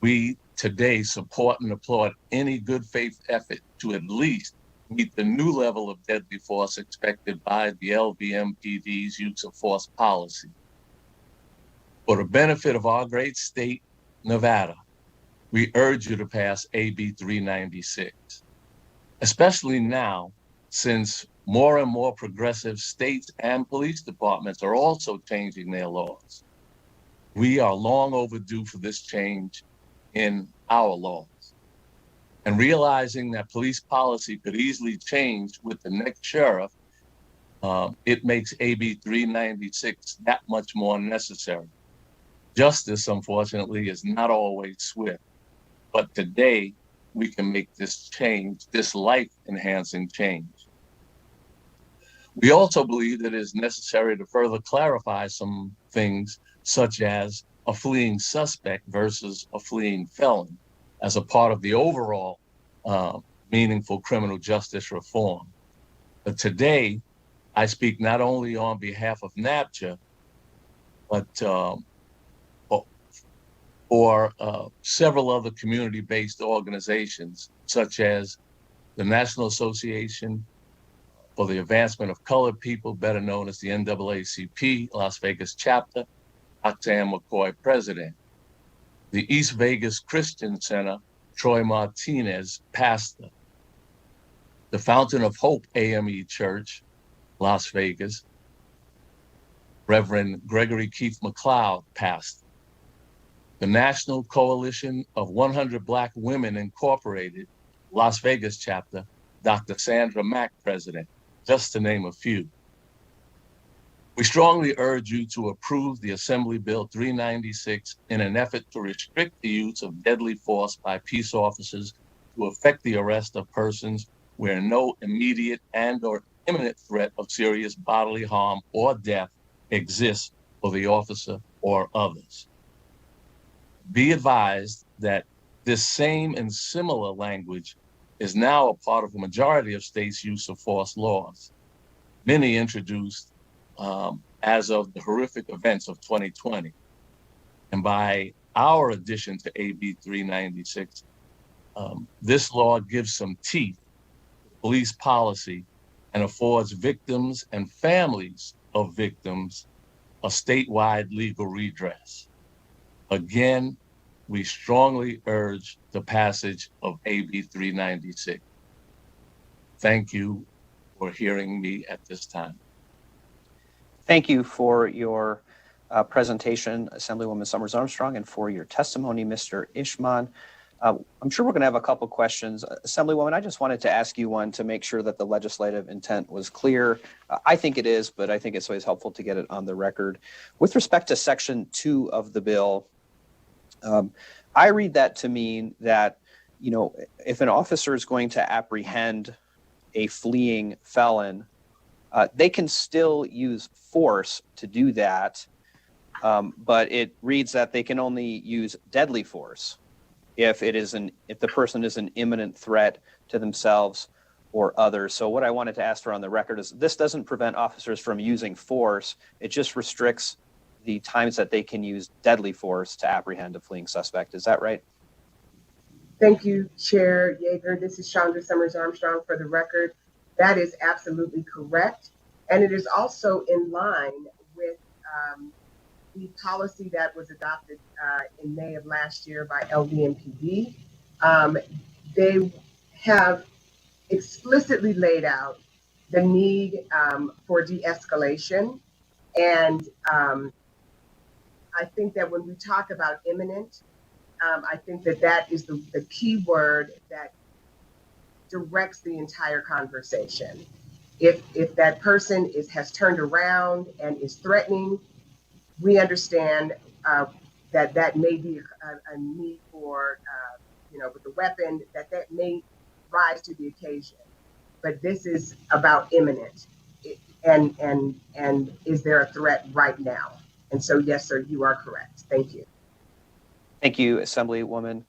We today support and applaud any good faith effort to at least meet the new level of deadly force expected by the LVMPD's use of force policy. For the benefit of our great state, Nevada, we urge you to pass AB 396, especially now, since more and more progressive states and police departments are also changing their laws. We are long overdue for this change in our laws. And realizing that police policy could easily change with the next sheriff, it makes AB 396 that much more necessary. Justice, unfortunately, is not always swift, but today we can make this change, this life-enhancing change. We also believe that it is necessary to further clarify some things, such as a fleeing suspect versus a fleeing felon, as a part of the overall meaningful criminal justice reform. But today, I speak not only on behalf of NABJA, but for several other community-based organizations, such as the National Association for the Advancement of Colored People, better known as the NAACP Las Vegas chapter, Roxanne McCoy, president. The East Vegas Christian Center, Troy Martinez, pastor. The Fountain of Hope AME Church, Las Vegas, Reverend Gregory Keith McLeod, pastor. The National Coalition of 100 Black Women Incorporated, Las Vegas chapter, Dr. Sandra Mack, president, just to name a few. We strongly urge you to approve the Assembly Bill 396 in an effort to restrict the use of deadly force by peace officers to effect the arrest of persons where no immediate and/or imminent threat of serious bodily harm or death exists for the officer or others. Be advised that this same and similar language is now a part of a majority of states' use of force laws, many introduced as of the horrific events of 2020. And by our addition to AB 396, this law gives some teeth to police policy and affords victims and families of victims a statewide legal redress. Again, we strongly urge the passage of AB 396. Thank you for hearing me at this time. Thank you for your presentation, Assemblywoman Summers Armstrong, and for your testimony, Mr. Ishman. I'm sure we're going to have a couple questions. Assemblywoman, I just wanted to ask you one to make sure that the legislative intent was clear. I think it is, but I think it's always helpful to get it on the record. With respect to Section 2 of the bill, I read that to mean that, you know, if an officer is going to apprehend a fleeing felon, they can still use force to do that, but it reads that they can only use deadly force if the person is an imminent threat to themselves or others. So what I wanted to ask for on the record is this doesn't prevent officers from using force. It just restricts the times that they can use deadly force to apprehend a fleeing suspect. Is that right? Thank you, Chair Yeager. This is Chandra Summers Armstrong for the record. That is absolutely correct. And it is also in line with the policy that was adopted in May of last year by LVMPD. They have explicitly laid out the need for de-escalation. And I think that when we talk about imminent, I think that that is the key word that directs the entire conversation. If that person has turned around and is threatening, we understand that may be a need for, with the weapon, that may rise to the occasion. But this is about imminent. And is there a threat right now? And so, yes, sir, you are correct. Thank you. Thank you, Assemblywoman.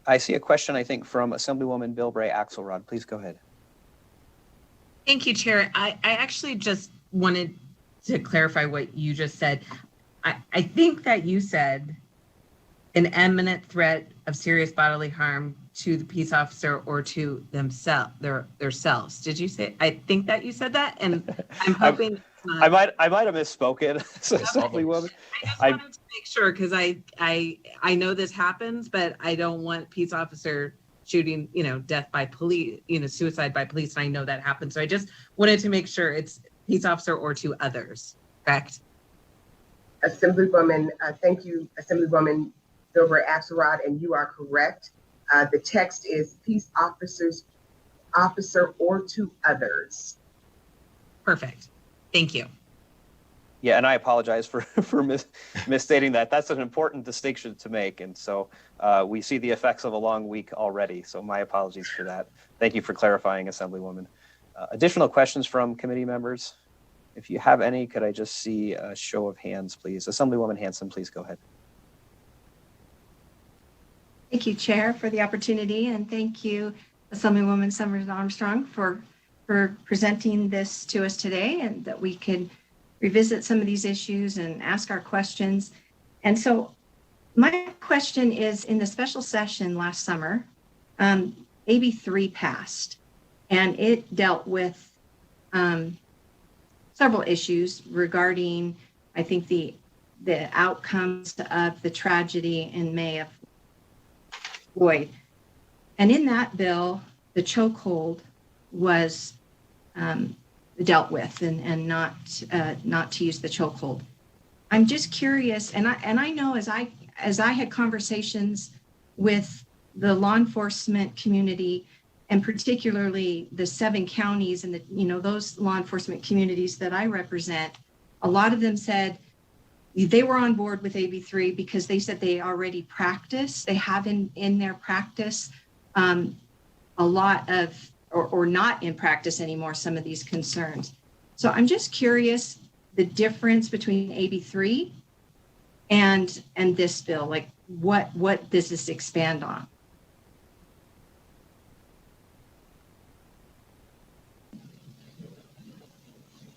I see a question, I think, from Assemblywoman Bilbray Axelrod. Please go ahead. Thank you, Chair. I actually just wanted to clarify what you just said. I think that you said an imminent threat of serious bodily harm to the peace officer or to themselves. Did you say? I think that you said that, and I'm hoping. I might have misspoken, Assemblywoman. I just wanted to make sure because I know this happens, but I don't want peace officer shooting, death by police, suicide by police. And I know that happens. So I just wanted to make sure it's peace officer or to others. Correct? Assemblywoman, thank you, Assemblywoman Bilbray Axelrod, and you are correct. The text is peace officer or to others. Perfect. Thank you. Yeah, and I apologize for misstating that. That's an important distinction to make. And so we see the effects of a long week already. So my apologies for that. Thank you for clarifying, Assemblywoman. Additional questions from committee members? If you have any, could I just see a show of hands, please? Assemblywoman Hanson, please go ahead. Thank you, Chair, for the opportunity. And thank you, Assemblywoman Summers Armstrong, for presenting this to us today and that we could revisit some of these issues and ask our questions. And so my question is, in the special session last summer, AB3 passed, and it dealt with several issues regarding, I think, the outcomes of the tragedy in May of Floyd. And in that bill, the chokehold was dealt with, and not to use the chokehold. I'm just curious, and I know as I had conversations with the law enforcement community, and particularly the 7 counties and those law enforcement communities that I represent, a lot of them said they were on board with AB3 because they said they already practice. They have in their practice a lot of, or not in practice anymore, some of these concerns. So I'm just curious the difference between AB3 and this bill, like what does this expand on?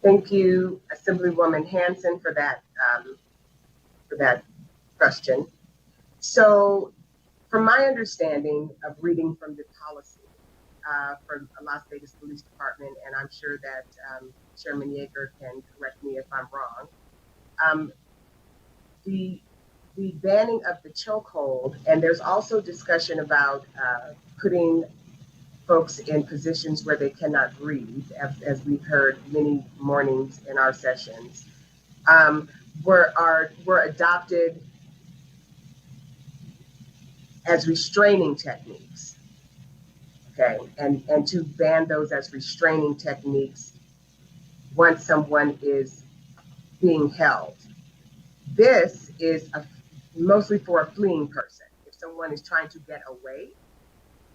Thank you, Assemblywoman Hanson, for that question. So, from my understanding of reading from the policy for Las Vegas Police Department, and I'm sure that Chairman Yeager can correct me if I'm wrong, the banning of the chokehold, and there's also discussion about putting folks in positions where they cannot breathe, as we've heard many mornings in our sessions, were adopted as restraining techniques. Okay, and to ban those as restraining techniques once someone is being held. This is mostly for a fleeing person. If someone is trying to get away,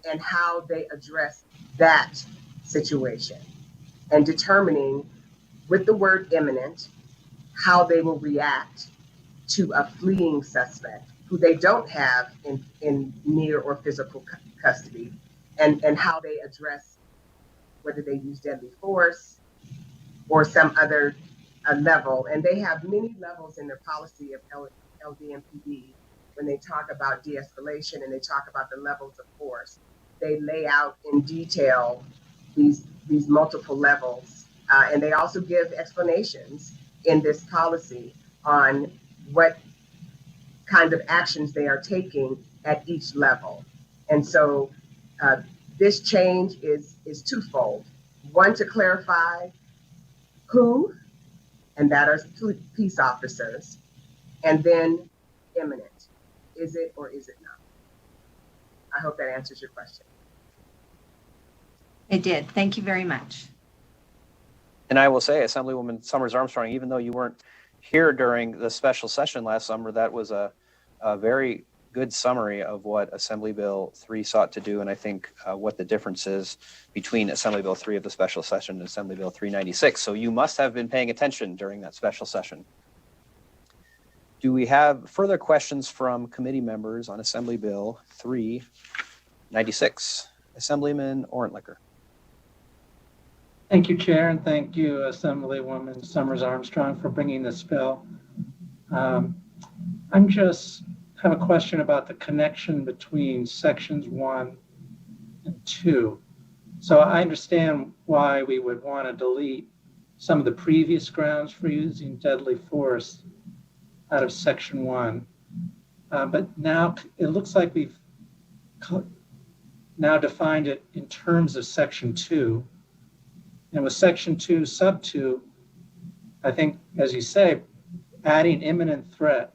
and how they address that situation, and determining with the word imminent how they will react to a fleeing suspect who they don't have in near or physical custody, and how they address whether they use deadly force or some other level, and they have many levels in their policy of LDMPD. When they talk about de-escalation and they talk about the levels of force, they lay out in detail these multiple levels, and they also give explanations in this policy on what kind of actions they are taking at each level. And so this change is twofold. One, to clarify who, and that are peace officers, and then imminent. Is it or is it not? I hope that answers your question. It did. Thank you very much. And I will say, Assemblywoman Summers Armstrong, even though you weren't here during the special session last summer, that was a very good summary of what Assembly Bill 3 sought to do, and I think what the difference is between Assembly Bill 3 of the special session and Assembly Bill 396. So you must have been paying attention during that special session. Do we have further questions from committee members on Assembly Bill 396? Assemblyman Orentlicker. Thank you, Chair, and thank you, Assemblywoman Summers Armstrong, for bringing this bill. I'm just have a question about the connection between sections 1 and 2. So I understand why we would want to delete some of the previous grounds for using deadly force out of section 1. But now it looks like we've now defined it in terms of section 2. And with section 2, sub 2, I think, as you say, adding imminent threat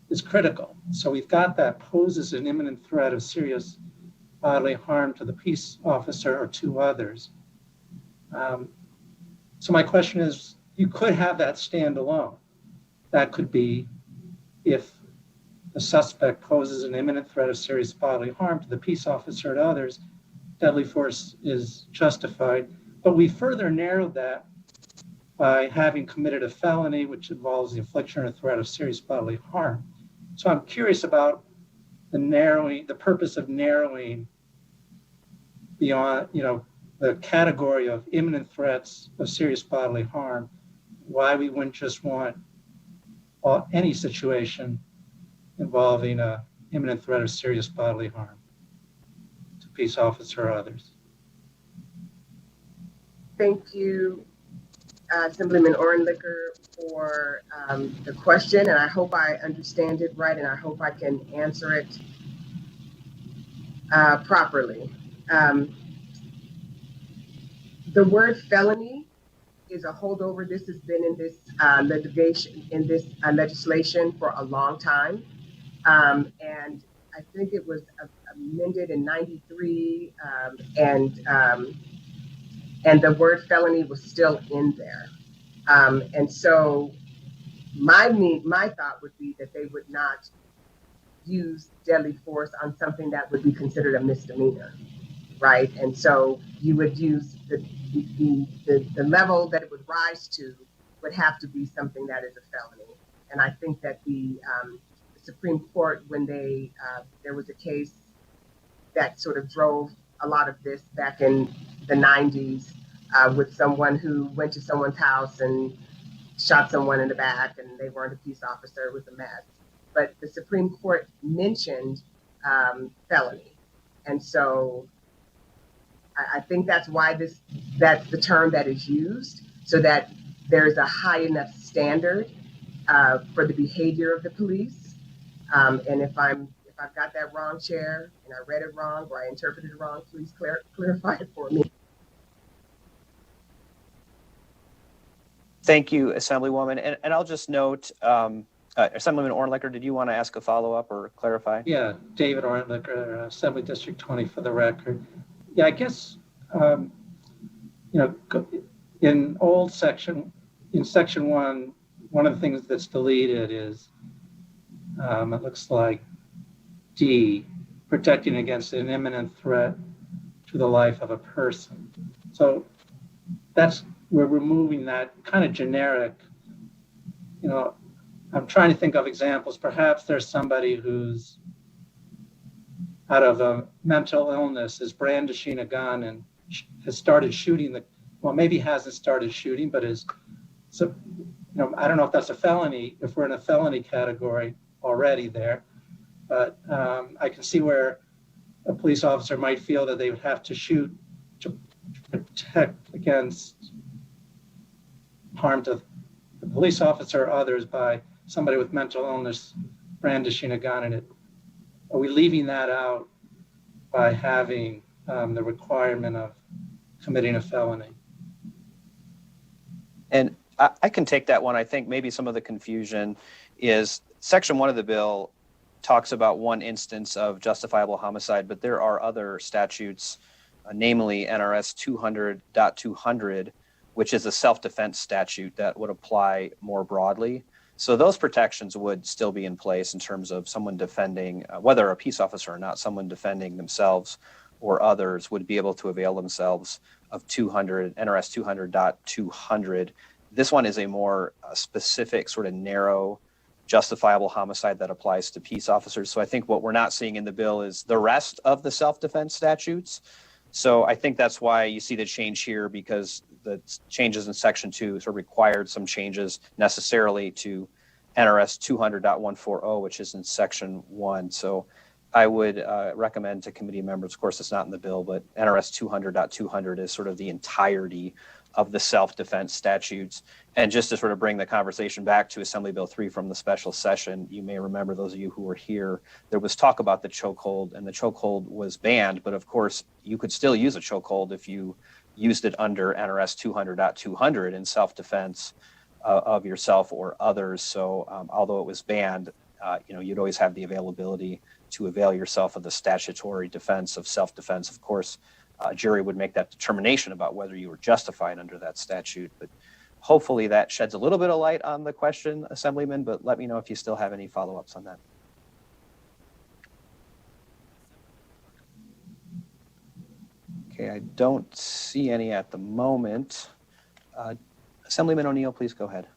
is critical. So we've got that poses an imminent threat of serious bodily harm to the peace officer or to others. So my question is, you could have that stand alone. That could be if the suspect poses an imminent threat of serious bodily harm to the peace officer or to others, deadly force is justified. But we further narrowed that by having committed a felony, which involves the infliction or threat of serious bodily harm. So I'm curious about the purpose of narrowing beyond, the category of imminent threats of serious bodily harm, why we wouldn't just want any situation involving an imminent threat of serious bodily harm to peace officer or others. Thank you, Assemblyman Orentlicker, for the question, and I hope I understand it right, and I hope I can answer it properly. The word felony is a holdover. This has been in this legislation for a long time, and I think it was amended in '93, and the word felony was still in there. And so my thought would be that they would not use deadly force on something that would be considered a misdemeanor, right? And so you would use the level that it would rise to would have to be something that is a felony. And I think that the Supreme Court, when there was a case that sort of drove a lot of this back in the 90s with someone who went to someone's house and shot someone in the back, and they weren't a peace officer, it was a mess. But the Supreme Court mentioned felony. And so I think that's why that's the term that is used, so that there's a high enough standard for the behavior of the police. And if I've got that wrong, Chair, and I read it wrong or I interpreted it wrong, please clarify it for me. Thank you, Assemblywoman. And I'll just note, Assemblyman Orentlicker, did you want to ask a follow-up or clarify? Yeah, David Orentlicker, Assembly District 20 for the record. Yeah, I guess, in section 1, one of the things that's deleted is, it looks like D, protecting against an imminent threat to the life of a person. So we're removing that kind of generic, I'm trying to think of examples. Perhaps there's somebody who's out of a mental illness, is brandishing a gun and has started shooting maybe hasn't started shooting, but is I don't know if that's a felony, if we're in a felony category already there, but I can see where a police officer might feel that they would have to shoot to protect against harm to the police officer or others by somebody with mental illness brandishing a gun in it. Are we leaving that out by having the requirement of committing a felony? And I can take that one. I think maybe some of the confusion is Section 1 of the bill talks about one instance of justifiable homicide, but there are other statutes, namely NRS 200.200, which is a self-defense statute that would apply more broadly. So those protections would still be in place in terms of someone defending, whether a peace officer or not, someone defending themselves or others would be able to avail themselves of NRS 200.200. This one is a more specific, sort of narrow, justifiable homicide that applies to peace officers. So I think what we're not seeing in the bill is the rest of the self-defense statutes. So I think that's why you see the change here, because the changes in Section 2 sort of required some changes necessarily to NRS 200.140, which is in Section 1. So I would recommend to committee members, of course, it's not in the bill, but NRS 200.200 is sort of the entirety of the self-defense statutes. And just to sort of bring the conversation back to Assembly Bill 3 from the special session, you may remember, those of you who were here, there was talk about the chokehold, and the chokehold was banned, but of course you could still use a chokehold if you used it under NRS 200.200 in self-defense of yourself or others. So although it was banned, you'd always have the availability to avail yourself of the statutory defense of self-defense. Of course, a jury would make that determination about whether you were justified under that statute. But hopefully that sheds a little bit of light on the question, Assemblyman, but let me know if you still have any follow-ups on that. Okay, I don't see any at the moment. Assemblyman O'Neill, please go ahead.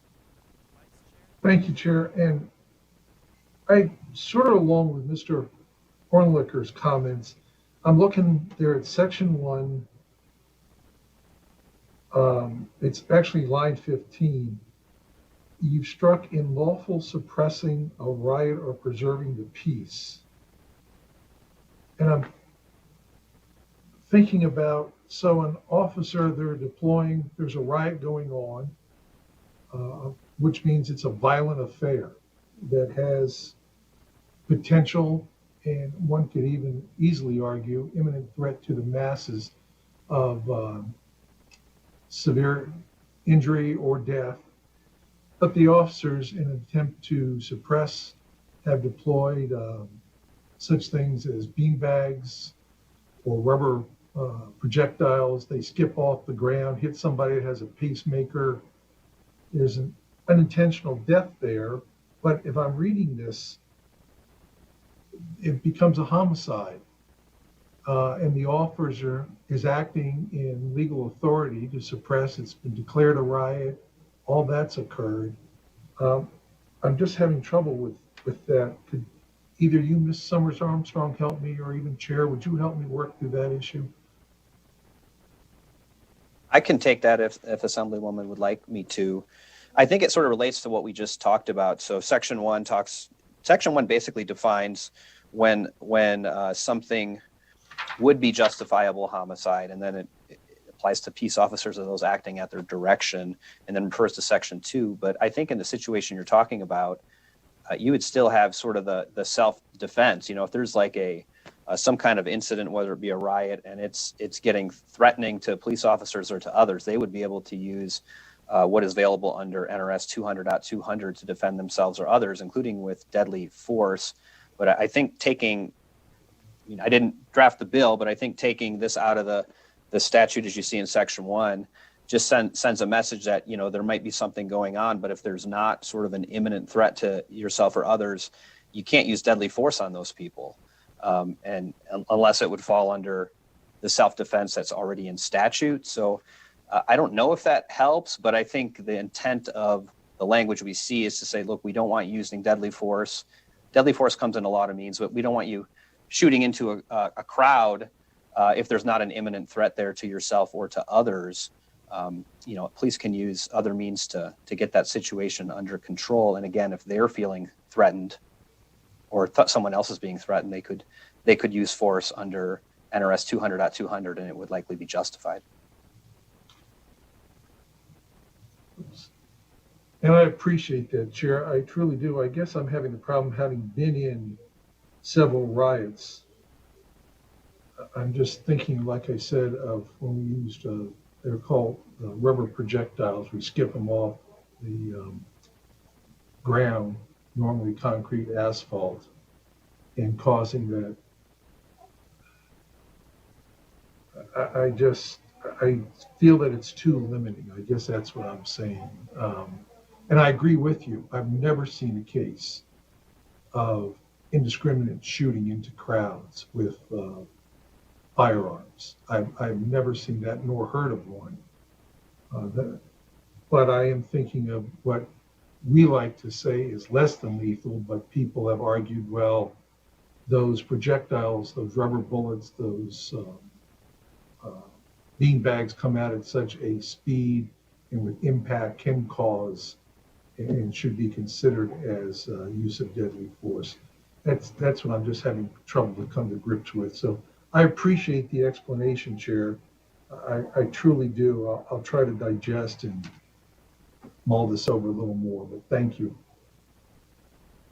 Thank you, Chair. And I sort of along with Mr. Hornlicker's comments, I'm looking there at Section 1. It's actually line 15. You've struck in lawful suppressing a riot or preserving the peace. And I'm thinking about, so an officer, they're deploying, there's a riot going on, which means it's a violent affair that has potential, and one could even easily argue, imminent threat to the masses of severe injury or death. But the officers, in an attempt to suppress, have deployed such things as beanbags or rubber projectiles. They skip off the ground, hit somebody that has a pacemaker. There's an unintentional death there. But if I'm reading this, it becomes a homicide. And the officer is acting in legal authority to suppress. It's been declared a riot. All that's occurred. I'm just having trouble with that. Could either you, Ms. Summers Armstrong, help me, or even Chair, would you help me work through that issue? I can take that if Assemblywoman would like me to. I think it sort of relates to what we just talked about. So Section 1 basically defines when something would be justifiable homicide, and then it applies to peace officers or those acting at their direction, and then refers to Section 2. But I think in the situation you're talking about, you would still have sort of the self-defense. If there's like some kind of incident, whether it be a riot, and it's getting threatening to police officers or to others, they would be able to use what is available under NRS 200.200 to defend themselves or others, including with deadly force. But I think I didn't draft the bill, but I think taking this out of the statute, as you see in Section 1, just sends a message that, there might be something going on, but if there's not sort of an imminent threat to yourself or others, you can't use deadly force on those people. And unless it would fall under the self-defense that's already in statute. So I don't know if that helps, but I think the intent of the language we see is to say, look, we don't want you using deadly force. Deadly force comes in a lot of means, but we don't want you shooting into a crowd if there's not an imminent threat there to yourself or to others. police can use other means to get that situation under control. And again, if they're feeling threatened or someone else is being threatened, they could use force under NRS 200.200 and it would likely be justified. And I appreciate that, Chair. I truly do. I guess I'm having the problem having been in several riots. I'm just thinking, like I said, of when we used, they're called rubber projectiles. We skip them off the ground, normally concrete asphalt, and causing that. I feel that it's too limiting. I guess that's what I'm saying. And I agree with you. I've never seen a case of indiscriminate shooting into crowds with firearms. I've never seen that nor heard of one. But I am thinking of what we like to say is less than lethal, but people have argued, well, those projectiles, those rubber bullets, those bean bags come out at such a speed and with impact can cause and should be considered as use of deadly force. That's what I'm just having trouble to come to grips with. So I appreciate the explanation, Chair. I truly do. I'll try to digest and mull this over a little more, but thank you.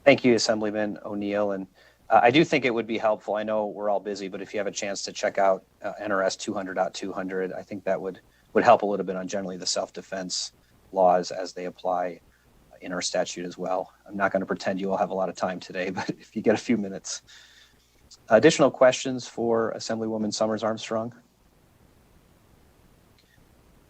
Thank you, Assemblyman O'Neill. And I do think it would be helpful. I know we're all busy, but if you have a chance to check out NRS 200.200, I think that would help a little bit on generally the self-defense laws as they apply in our statute as well. I'm not going to pretend you all have a lot of time today, but if you get a few minutes. Additional questions for Assemblywoman Summers Armstrong?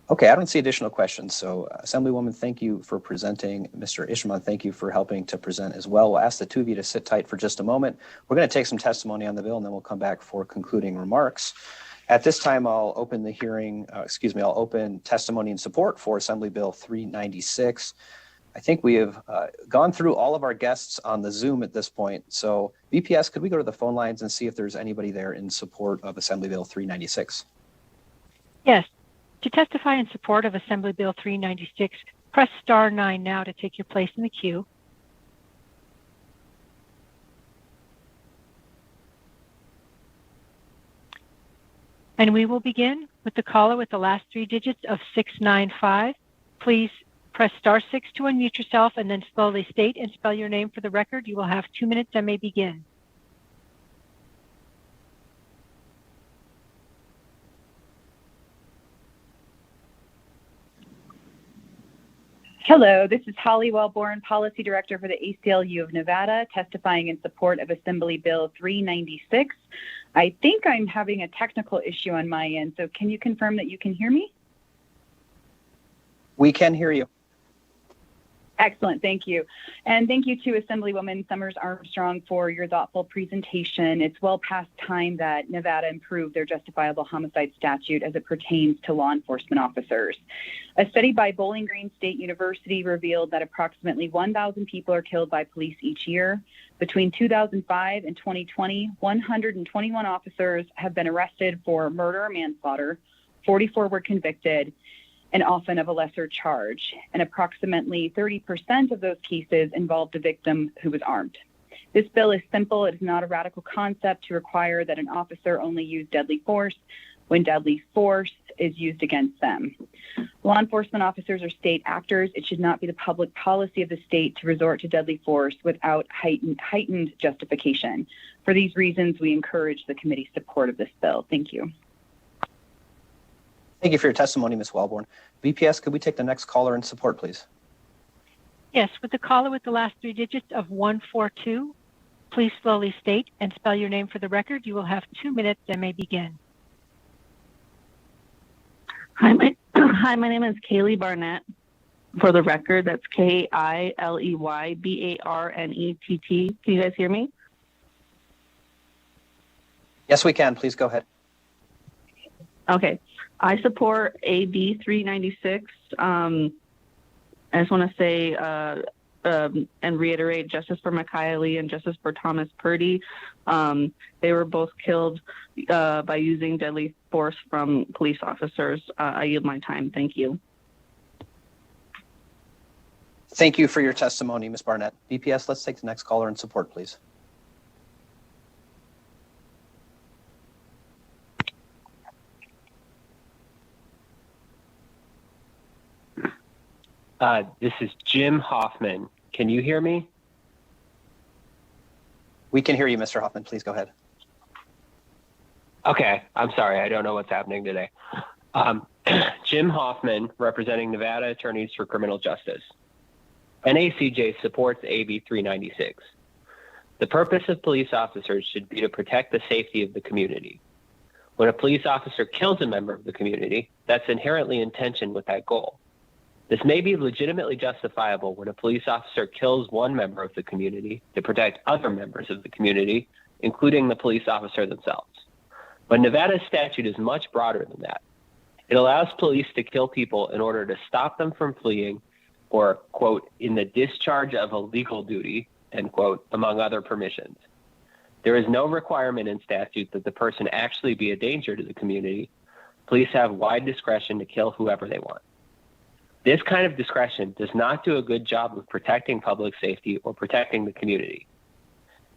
Okay, I don't see additional questions. So Assemblywoman, thank you for presenting. Mr. Ishman, thank you for helping to present as well. We'll ask the two of you to sit tight for just a moment. We're going to take some testimony on the bill and then we'll come back for concluding remarks. At this time, I'll open the hearing, I'll open testimony in support for Assembly Bill 396. I think we have gone through all of our guests on the Zoom at this point. So VPS, could we go to the phone lines and see if there's anybody there in support of Assembly Bill 396? Yes. To testify in support of Assembly Bill 396, press star 9 now to take your place in the queue. And we will begin with the caller with the last three digits of 695. Please press star 6 to unmute yourself and then slowly state and spell your name for the record. You will have 2 minutes and may begin. Hello, this is Holly Wellborn, Policy Director for the ACLU of Nevada, testifying in support of Assembly Bill 396. I think I'm having a technical issue on my end, so can you confirm that you can hear me? We can hear you. Excellent, thank you. And thank you to Assemblywoman Summers Armstrong for your thoughtful presentation. It's well past time that Nevada improve their justifiable homicide statute as it pertains to law enforcement officers. A study by Bowling Green State University revealed that approximately 1,000 people are killed by police each year. Between 2005 and 2020, 121 officers have been arrested for murder or manslaughter, 44 were convicted, and often of a lesser charge. And approximately 30% of those cases involved a victim who was armed. This bill is simple. It is not a radical concept to require that an officer only use deadly force when deadly force is used against them. Law enforcement officers are state actors. It should not be the public policy of the state to resort to deadly force without heightened justification. For these reasons, we encourage the committee's support of this bill. Thank you. Thank you for your testimony, Ms. Wellborn. VPS, could we take the next caller in support, please? Yes, with the caller with the last three digits of 142, please slowly state and spell your name for the record. You will have 2 minutes and may begin. Hi, my name is Kaylee Barnett. For the record, that's KILEYBARNETT. Can you guys hear me? Yes, we can. Please go ahead. Okay. I support AB 396. I just want to say and reiterate justice for Micaiah Lee and justice for Thomas Purdy. They were both killed by using deadly force from police officers. I yield my time. Thank you. Thank you for your testimony, Ms. Barnett. BPS, let's take the next caller in support, please. This is Jim Hoffman. Can you hear me? We can hear you, Mr. Hoffman. Please go ahead. Okay, I'm sorry. I don't know what's happening today. Jim Hoffman, representing Nevada Attorneys for Criminal Justice. NACJ supports AB 396. The purpose of police officers should be to protect the safety of the community. When a police officer kills a member of the community, that's inherently in tension with that goal. This may be legitimately justifiable when a police officer kills one member of the community to protect other members of the community, including the police officer themselves. But Nevada's statute is much broader than that. It allows police to kill people in order to stop them from fleeing or, quote, in the discharge of a legal duty, end quote, among other permissions. There is no requirement in statute that the person actually be a danger to the community. Police have wide discretion to kill whoever they want. This kind of discretion does not do a good job of protecting public safety or protecting the community.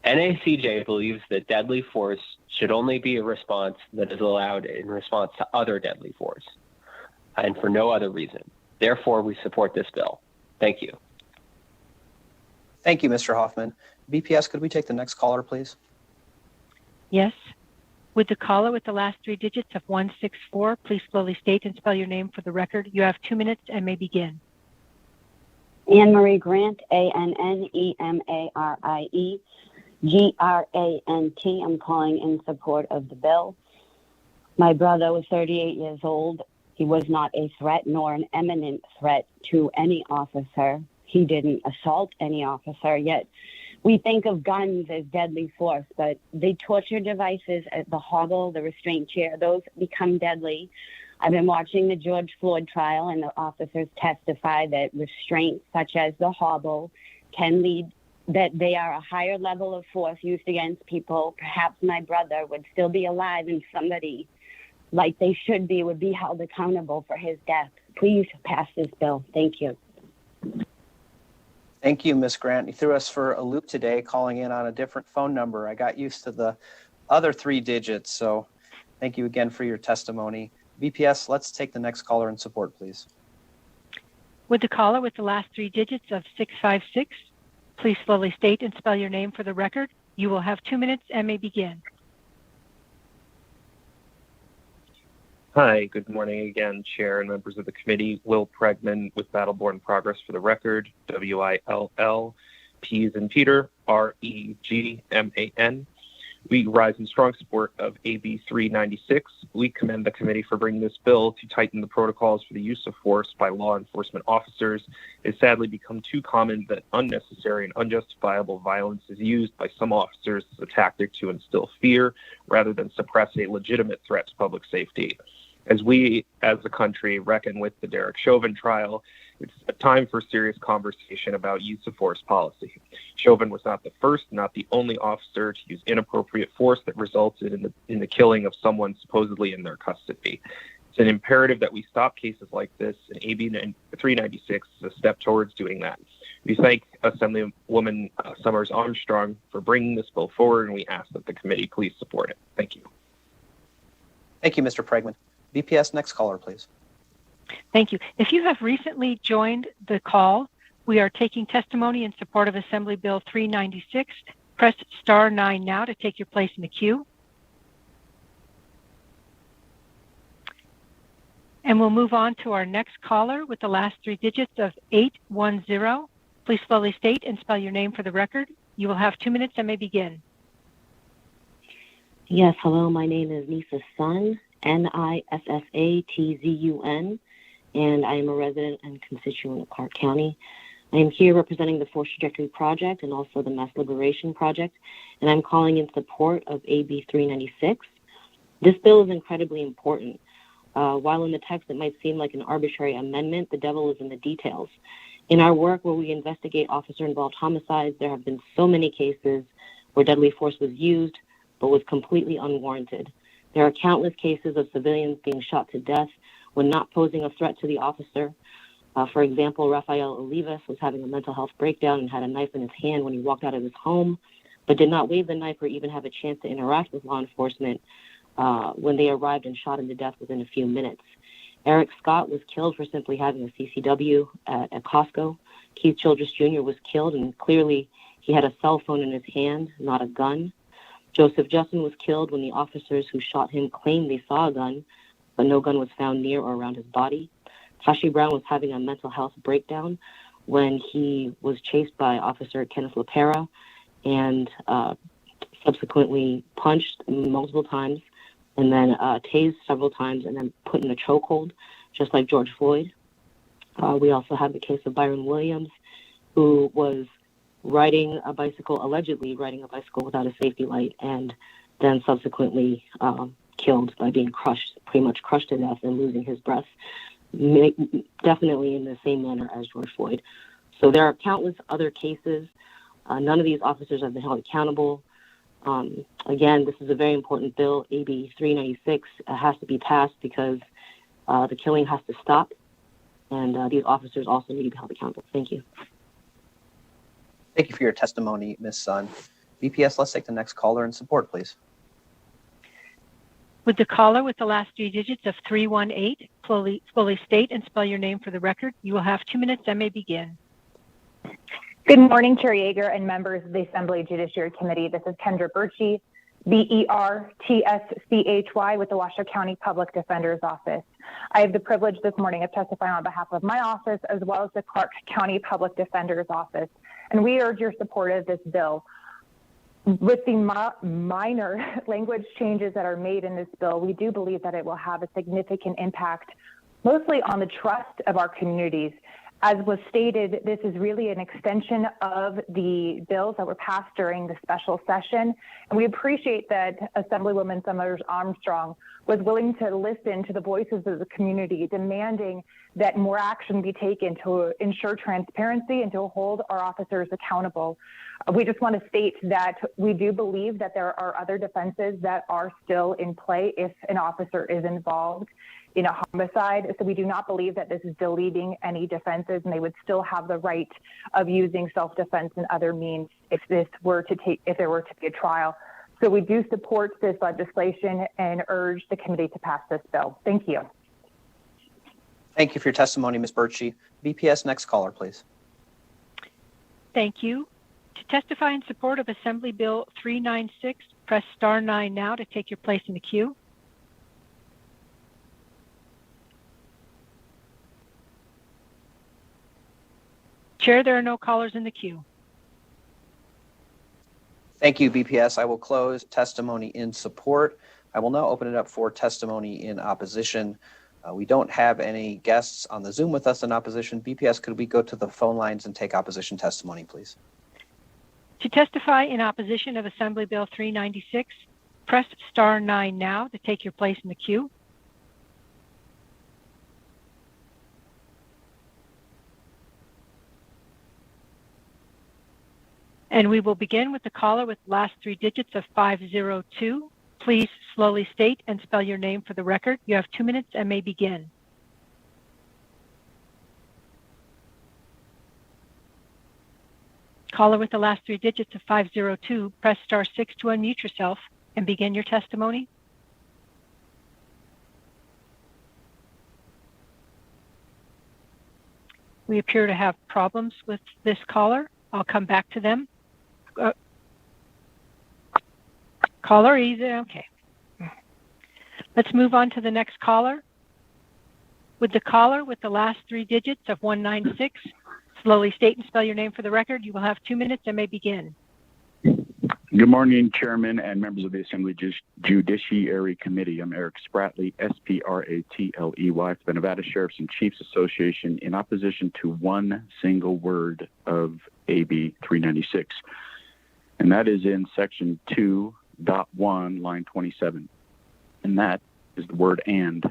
NACJ believes that deadly force should only be a response that is allowed in response to other deadly force, and for no other reason. Therefore, we support this bill. Thank you. Thank you, Mr. Hoffman. BPS, could we take the next caller, please? Yes. Would the caller with the last three digits of 164 please slowly state and spell your name for the record? You have 2 minutes and may begin. Anne Marie Grant, ANNEMARIE, GRANT. I'm calling in support of the bill. My brother was 38 years old. He was not a threat nor an imminent threat to any officer. He didn't assault any officer, yet we think of guns as deadly force, but the torture devices, the hobble, the restraint chair, those become deadly. I've been watching the George Floyd trial, and the officers testify that restraints such as the hobble can lead, that they are a higher level of force used against people. Perhaps my brother would still be alive and somebody, like they should be, would be held accountable for his death. Please pass this bill. Thank you. Thank you, Ms. Grant. You threw us for a loop today, calling in on a different phone number. I got used to the other 3 digits, so thank you again for your testimony. BPS, let's take the next caller in support, please. Would the caller with the last 3 digits of 656 please slowly state and spell your name for the record? You will have 2 minutes and may begin. Hi, good morning again, Chair and members of the committee. Will Pregman with Battleborn Progress for the record, WILL, P as in Peter, REGMAN. We rise in strong support of AB 396. We commend the committee for bringing this bill to tighten the protocols for the use of force by law enforcement officers. It's sadly become too common that unnecessary and unjustifiable violence is used by some officers as a tactic to instill fear rather than suppress a legitimate threat to public safety. As we, as a country, reckon with the Derek Chauvin trial, it's a time for serious conversation about use of force policy. Chauvin was not the first, not the only officer to use inappropriate force that resulted in the killing of someone supposedly in their custody. It's an imperative that we stop cases like this, and AB 396 is a step towards doing that. We thank Assemblywoman Summers Armstrong for bringing this bill forward, and we ask that the committee please support it. Thank you. Thank you, Mr. Pregman. BPS, next caller, please. Thank you. If you have recently joined the call, we are taking testimony in support of Assembly Bill 396. Press star 9 now to take your place in the queue. And we'll move on to our next caller with the last 3 digits of 810. Please slowly state and spell your name for the record. You will have 2 minutes and may begin. Yes, hello. My name is Nisa Sun, NISSATZUN, and I am a resident and constituent of Clark County. I am here representing the Force Trajectory Project and also the Mass Liberation Project, and I'm calling in support of AB 396. This bill is incredibly important. While in the text it might seem like an arbitrary amendment, the devil is in the details. In our work where we investigate officer-involved homicides, there have been so many cases where deadly force was used but was completely unwarranted. There are countless cases of civilians being shot to death when not posing a threat to the officer. For example, Rafael Olivas was having a mental health breakdown and had a knife in his hand when he walked out of his home, but did not wave the knife or even have a chance to interact with law enforcement when they arrived and shot him to death within a few minutes. Eric Scott was killed for simply having a CCW at Costco. Keith Childress Jr. was killed, and clearly he had a cell phone in his hand, not a gun. Joseph Justin was killed when the officers who shot him claimed they saw a gun, but no gun was found near or around his body. Tashi Brown was having a mental health breakdown when he was chased by Officer Kenneth LaPera and subsequently punched multiple times and then tased several times and then put in a chokehold, just like George Floyd. We also have the case of Byron Williams, who was allegedly riding a bicycle without a safety light, and then subsequently killed by being pretty much crushed to death and losing his breath, definitely in the same manner as George Floyd. So there are countless other cases. None of these officers have been held accountable. Again, this is a very important bill. AB 396 has to be passed because the killing has to stop, and these officers also need to be held accountable. Thank you. Thank you for your testimony, Ms. Sun. BPS, let's take the next caller in support, please. Would the caller with the last three digits of 318 slowly state and spell your name for the record? You will have 2 minutes and may begin. Good morning, Chair Yeager and members of the Assembly Judiciary Committee. This is Kendra Birchie, BERTSCHY with the Washoe County Public Defender's Office. I have the privilege this morning of testifying on behalf of my office as well as the Clark County Public Defender's Office, and we urge your support of this bill. With the minor language changes that are made in this bill, we do believe that it will have a significant impact, mostly on the trust of our communities. As was stated, this is really an extension of the bills that were passed during the special session. And we appreciate that Assemblywoman Summers Armstrong was willing to listen to the voices of the community, demanding that more action be taken to ensure transparency and to hold our officers accountable. We just want to state that we do believe that there are other defenses that are still in play if an officer is involved in a homicide. So we do not believe that this is deleting any defenses, and they would still have the right of using self-defense and other means if there were to be a trial. So we do support this legislation and urge the committee to pass this bill. Thank you. Thank you for your testimony, Ms. Birchie. BPS, next caller, please. Thank you. To testify in support of Assembly Bill 396, press star 9 now to take your place in the queue. Chair, there are no callers in the queue. Thank you, BPS. I will close testimony in support. I will now open it up for testimony in opposition. We don't have any guests on the Zoom with us in opposition. BPS, could we go to the phone lines and take opposition testimony, please? To testify in opposition of Assembly Bill 396, press star 9 now to take your place in the queue. And we will begin with the caller with the last three digits of 502. Please slowly state and spell your name for the record. You have 2 minutes and may begin. Caller with the last three digits of 502, press star 6 to unmute yourself and begin your testimony. We appear to have problems with this caller. I'll come back to them. Caller, easy. Okay. Let's move on to the next caller. With the caller with the last three digits of 196, slowly state and spell your name for the record. You will have 2 minutes and may begin. Good morning, Chairman and members of the Assembly Judiciary Committee. I'm Eric Spratley, S-P-R-A-T-L-E-Y, for the Nevada Sheriffs and Chiefs Association, in opposition to one single word of AB 396, and that is in Section 2.1, line 27, and that is the word "and."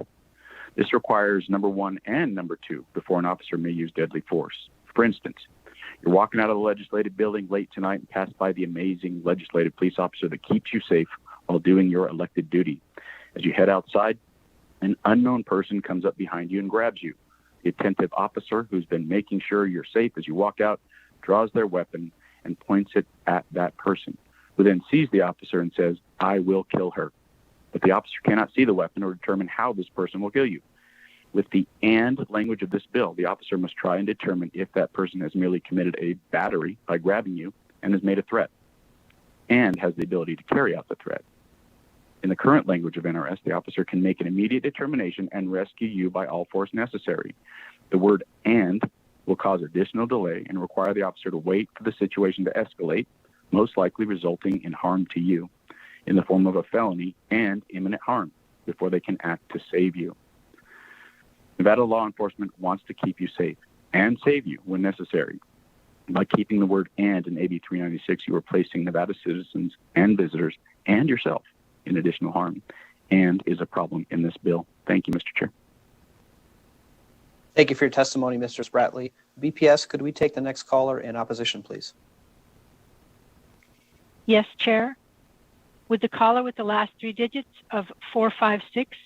This requires number 1 and number 2 before an officer may use deadly force. For instance, you're walking out of the legislative building late tonight and pass by the amazing legislative police officer that keeps you safe while doing your elected duty. As you head outside, an unknown person comes up behind you and grabs you. The attentive officer who's been making sure you're safe as you walk out draws their weapon and points it at that person, who then sees the officer and says, "I will kill her." But the officer cannot see the weapon or determine how this person will kill you. With the "and" language of this bill, the officer must try and determine if that person has merely committed a battery by grabbing you and has made a threat, and has the ability to carry out the threat. In the current language of NRS, the officer can make an immediate determination and rescue you by all force necessary. The word "and" will cause additional delay and require the officer to wait for the situation to escalate, most likely resulting in harm to you in the form of a felony and imminent harm before they can act to save you. Nevada law enforcement wants to keep you safe and save you when necessary. By keeping the word "and" in AB 396, you are placing Nevada citizens and visitors and yourself in additional harm, and is a problem in this bill. Thank you, Mr. Chair. Thank you for your testimony, Mr. Spratley. BPS, could we take the next caller in opposition, please? Yes, Chair. Would the caller with the last three digits of 456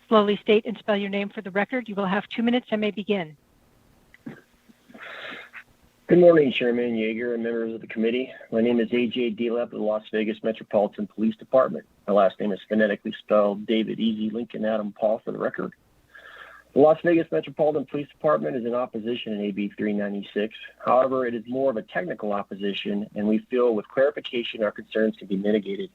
slowly state and spell your name for the record? You will have 2 minutes and may begin. Good morning, Chairman Yeager and members of the committee. My name is A.J. Delep of the Las Vegas Metropolitan Police Department. My last name is phonetically spelled David Easy Lincoln Adam Paul for the record. The Las Vegas Metropolitan Police Department is in opposition in AB 396. However, it is more of a technical opposition, and we feel with clarification our concerns can be mitigated.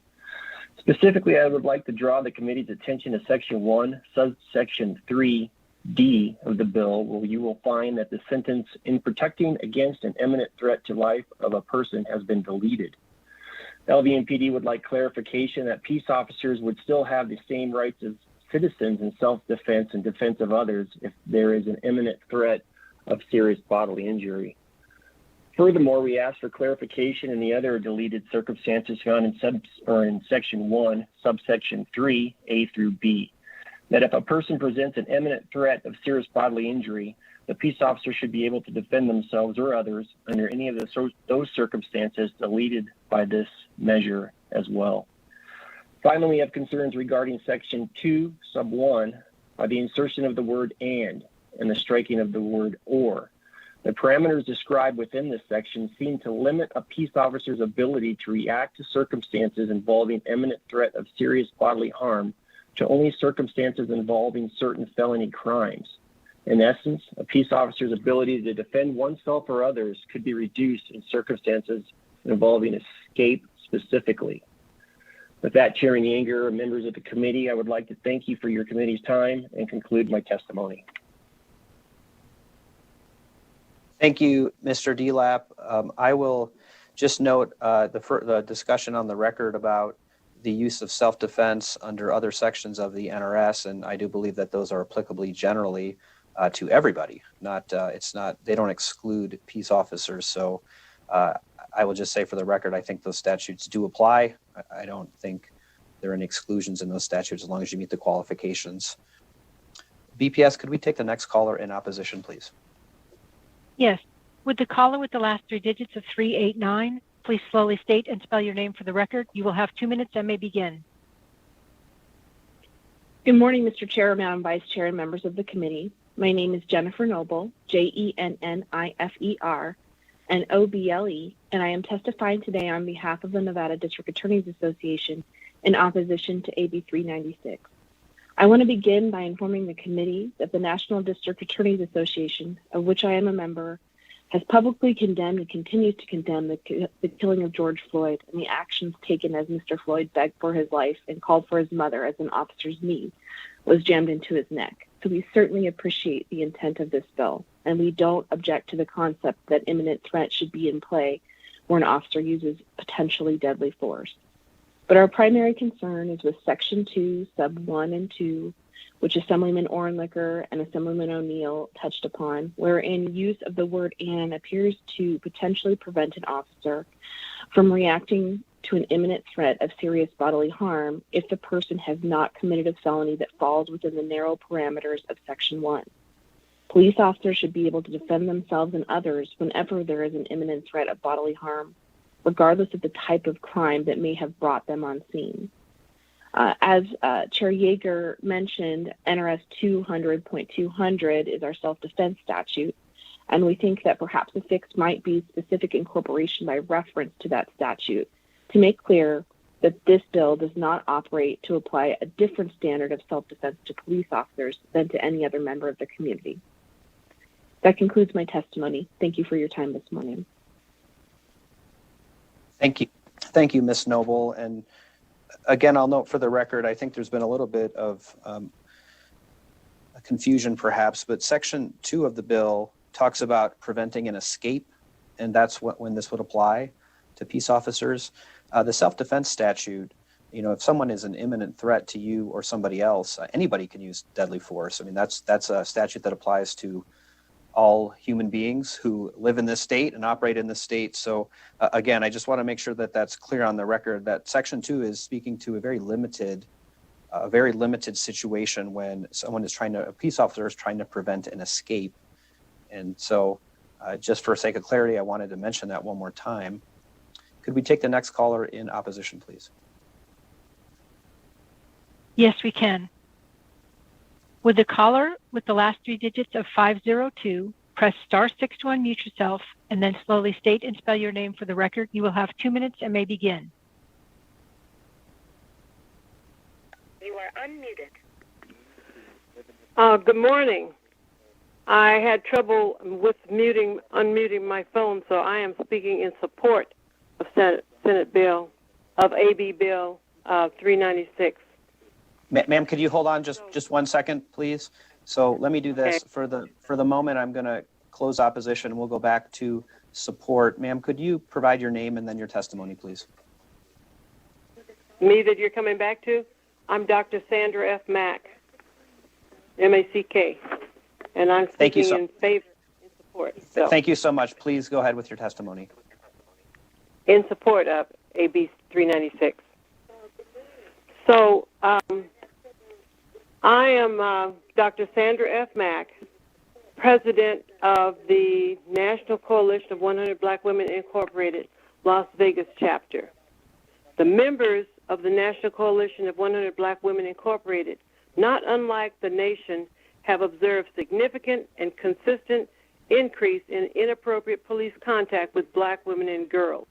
Specifically, I would like to draw the committee's attention to Section 1, subsection 3D of the bill, where you will find that the sentence "in protecting against an imminent threat to life of a person" has been deleted. LVMPD would like clarification that peace officers would still have the same rights as citizens in self-defense and defense of others if there is an imminent threat of serious bodily injury. Furthermore, we ask for clarification in the other deleted circumstances found in Section 1, subsection 3, A through B, that if a person presents an imminent threat of serious bodily injury, the peace officer should be able to defend themselves or others under any of those circumstances deleted by this measure as well. Finally, we have concerns regarding Section 2, sub 1, by the insertion of the word "and" the striking of the word "or." The parameters described within this section seem to limit a peace officer's ability to react to circumstances involving imminent threat of serious bodily harm to only circumstances involving certain felony crimes. In essence, a peace officer's ability to defend oneself or others could be reduced in circumstances involving escape specifically. With that, Chairman Yeager and members of the committee, I would like to thank you for your committee's time and conclude my testimony. Thank you, Mr. Delap. I will just note the discussion on the record about the use of self-defense under other sections of the NRS, and I do believe that those are applicably generally to everybody. They don't exclude peace officers. So I will just say for the record, I think those statutes do apply. I don't think there are any exclusions in those statutes as long as you meet the qualifications. BPS, could we take the next caller in opposition, please? Yes. Would the caller with the last three digits of 389 please slowly state and spell your name for the record? You will have 2 minutes and may begin. Good morning, Mr. Chair, Madam Vice Chair, and members of the committee. My name is Jennifer Noble, Jennifer and OBLE, and I am testifying today on behalf of the Nevada District Attorneys Association in opposition to AB 396. I want to begin by informing the committee that the National District Attorneys Association, of which I am a member, has publicly condemned and continues to condemn the killing of George Floyd and the actions taken as Mr. Floyd begged for his life and called for his mother as an officer's knee was jammed into his neck. So we certainly appreciate the intent of this bill, and we don't object to the concept that imminent threat should be in play where an officer uses potentially deadly force. But our primary concern is with Section 2, Sub 1 and 2, which Assemblyman Ornlicker and Assemblyman O'Neill touched upon, wherein use of the word "and" appears to potentially prevent an officer from reacting to an imminent threat of serious bodily harm if the person has not committed a felony that falls within the narrow parameters of Section 1. Police officers should be able to defend themselves and others whenever there is an imminent threat of bodily harm, regardless of the type of crime that may have brought them on scene. As Chair Yeager mentioned, NRS 200.200 is our self-defense statute, and we think that perhaps a fix might be specific incorporation by reference to that statute to make clear that this bill does not operate to apply a different standard of self-defense to police officers than to any other member of the community. That concludes my testimony. Thank you for your time this morning. Thank you. Thank you, Ms. Noble. And again, I'll note for the record, I think there's been a little bit of a confusion perhaps, but Section 2 of the bill talks about preventing an escape, and that's when this would apply to peace officers. The self-defense statute, you know, if someone is an imminent threat to you or somebody else, anybody can use deadly force. I mean, that's a statute that applies to all human beings who live in this state and operate in this state. So again, I just want to make sure that that's clear on the record that Section 2 is speaking to a very limited situation when a peace officer is trying to prevent an escape. And so just for sake of clarity, I wanted to mention that one more time. Could we take the next caller in opposition, please? Yes, we can. Would the caller with the last three digits of 502 press *6 to unmute yourself and then slowly state and spell your name for the record? You will have 2 minutes and may begin. You are unmuted. Good morning. I had trouble with unmuting my phone, so I am speaking in support of Senate Bill, of AB Bill 396. Ma'am, could you hold on just 1 second, please? So let me do this. Okay. For the moment, I'm going to close opposition. We'll go back to support. Ma'am, could you provide your name and then your testimony, please? Me that you're coming back to? I'm Dr. Sandra F. Mack, M-A-C-K, and I'm speaking in favor, in support. So. Thank you so much. Please go ahead with your testimony. In support of AB 396. So I am Dr. Sandra F. Mack, president of the National Coalition of 100 Black Women Incorporated, Las Vegas chapter. The members of the National Coalition of 100 Black Women Incorporated, not unlike the nation, have observed significant and consistent increase in inappropriate police contact with black women and girls.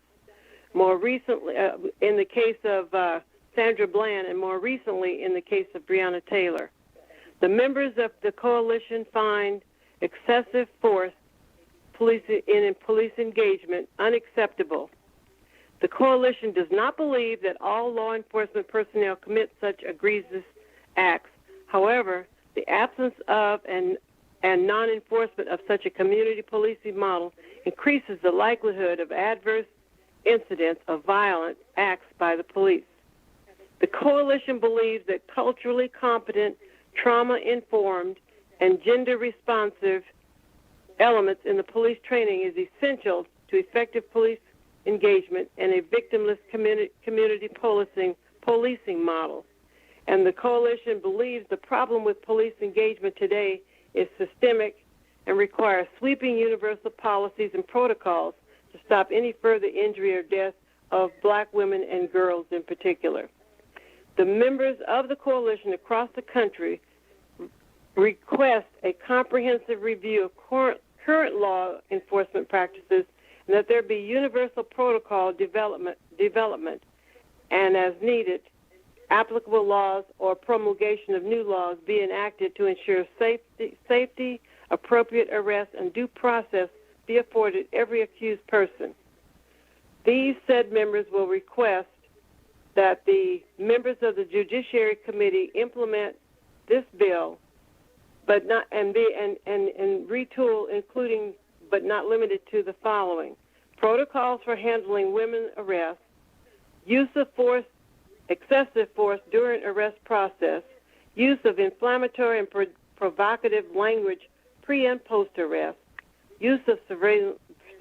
More recently, in the case of Sandra Bland, and more recently in the case of Breonna Taylor. The members of the coalition find excessive force in police engagement unacceptable. The coalition does not believe that all law enforcement personnel commit such egregious acts. However, the absence of and non-enforcement of such a community policing model increases the likelihood of adverse incidents of violent acts by the police. The coalition believes that culturally competent, trauma-informed, and gender-responsive elements in the police training is essential to effective police engagement and a victimless community policing model. And the coalition believes the problem with police engagement today is systemic and requires sweeping universal policies and protocols to stop any further injury or death of black women and girls in particular. The members of the coalition across the country request a comprehensive review of current law enforcement practices and that there be universal protocol development and, as needed, applicable laws or promulgation of new laws be enacted to ensure safety, appropriate arrest, and due process be afforded every accused person. These said members will request that the members of the Judiciary Committee implement this bill, but not and retool, including but not limited to the following: protocols for handling women arrests, use of force, excessive force during arrest process, use of inflammatory and provocative language pre and post arrest, use of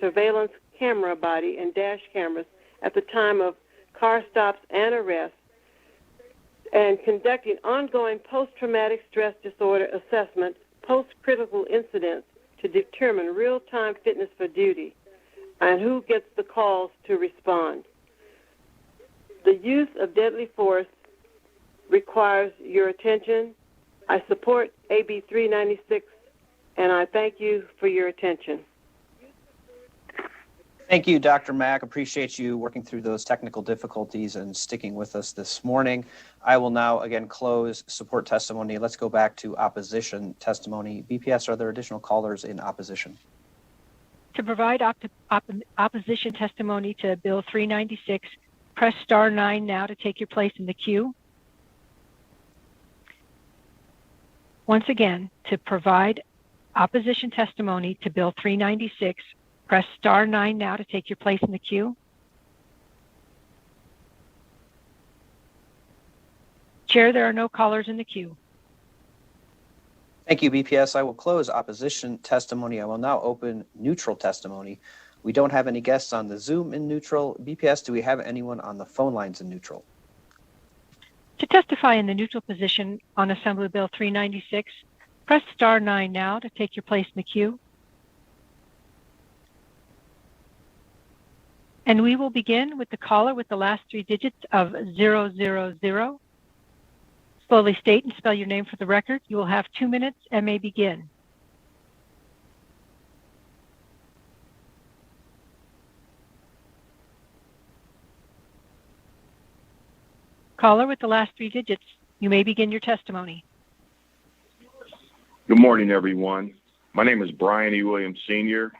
surveillance camera body and dash cameras at the time of car stops and arrests, and conducting ongoing post-traumatic stress disorder assessment post-critical incidents to determine real-time fitness for duty and who gets the calls to respond. The use of deadly force requires your attention. I support AB 396, and I thank you for your attention. Thank you, Dr. Mack. Appreciate you working through those technical difficulties and sticking with us this morning. I will now again close support testimony. Let's go back to opposition testimony. BPS, are there additional callers in opposition? To provide opposition testimony to Bill 396, press star 9 now to take your place in the queue. Once again, to provide opposition testimony to Bill 396, press star 9 now to take your place in the queue. Chair, there are no callers in the queue. Thank you, BPS. I will close opposition testimony. I will now open neutral testimony. We don't have any guests on the Zoom in neutral. BPS, do we have anyone on the phone lines in neutral? To testify in the neutral position on Assembly Bill 396, press star 9 now to take your place in the queue. And we will begin with the caller with the last 3 digits of 000. Slowly state and spell your name for the record. You will have 2 minutes and may begin. Caller with the last 3 digits, you may begin your testimony. Good morning, everyone. My name is Brian E. Williams, Sr.,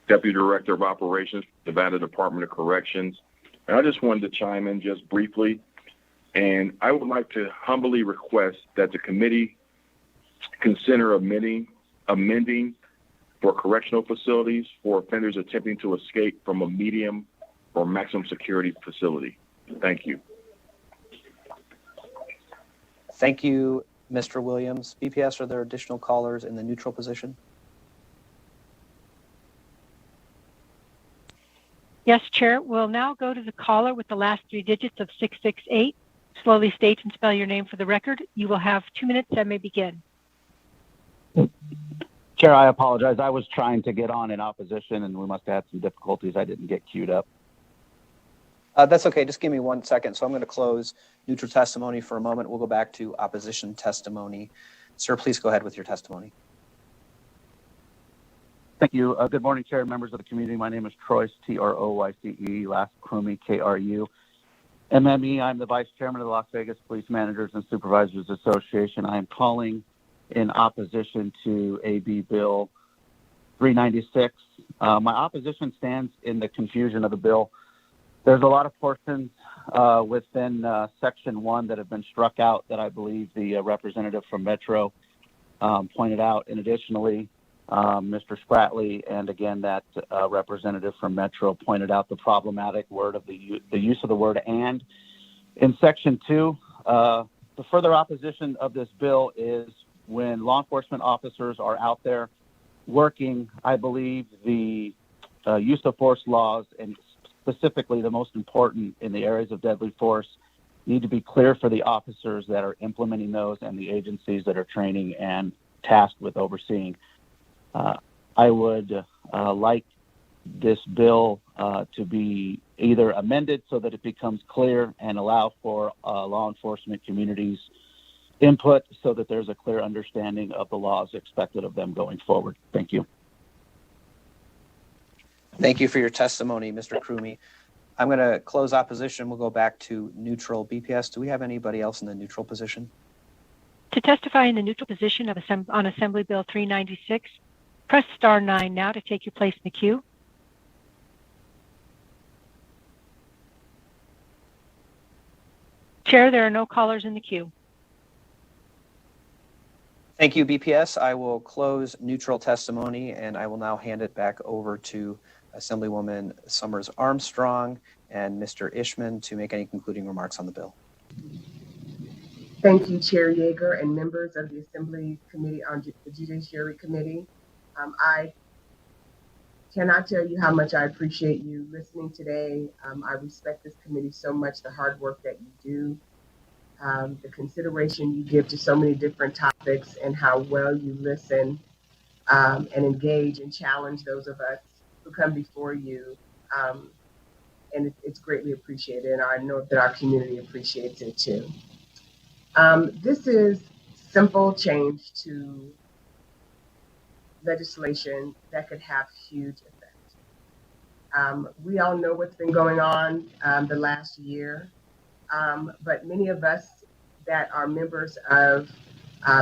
Deputy Director of Operations, Nevada Department of Corrections. And I just wanted to chime in just briefly. And I would like to humbly request that the committee consider amending for correctional facilities for offenders attempting to escape from a medium or maximum security facility. Thank you. Thank you, Mr. Williams. BPS, are there additional callers in the neutral position? Yes, Chair. We'll now go to the caller with the last 3 digits of 668. Slowly state and spell your name for the record. You will have 2 minutes and may begin. Chair, I apologize. I was trying to get on in opposition and we must have had some difficulties. I didn't get queued up. That's okay. Just give me 1 second. So I'm going to close neutral testimony for a moment. We'll go back to opposition testimony. Sir, please go ahead with your testimony. Thank you. Good morning, Chair, members of the community. My name is Troyce, Troyce, last Krumie, KRU. MME, I'm the Vice Chairman of the Las Vegas Police Managers and Supervisors Association. I am calling in opposition to AB Bill 396. My opposition stands in the confusion of the bill. There's a lot of portions within Section 1 that have been struck out that I believe the representative from Metro pointed out. And additionally, Mr. Spratley and again that representative from Metro pointed out the problematic word of the use of the word "and" in Section 2. The further opposition of this bill is when law enforcement officers are out there working. I believe the use of force laws, and specifically the most important in the areas of deadly force, need to be clear for the officers that are implementing those and the agencies that are training and tasked with overseeing. I would like this bill to be either amended so that it becomes clear and allow for law enforcement communities' input so that there's a clear understanding of the laws expected of them going forward. Thank you. Thank you for your testimony, Mr. Krumie. I'm going to close opposition. We'll go back to neutral. BPS, do we have anybody else in the neutral position? To testify in the neutral position of on Assembly Bill 396, press star 9 now to take your place in the queue. Chair, there are no callers in the queue. Thank you, BPS. I will close neutral testimony, and I will now hand it back over to Assemblywoman Summers Armstrong and Mr. Ishman to make any concluding remarks on the bill. Thank you, Chair Yeager and members of the Assembly Committee on the Judiciary Committee. I cannot tell you how much I appreciate you listening today. I respect this committee so much, the hard work that you do. the consideration you give to so many different topics, and how well you listen and engage and challenge those of us who come before you. And it's greatly appreciated, and I know that our community appreciates it too. This is simple change to legislation that could have huge effect. We all know what's been going on the last year, but many of us that are members of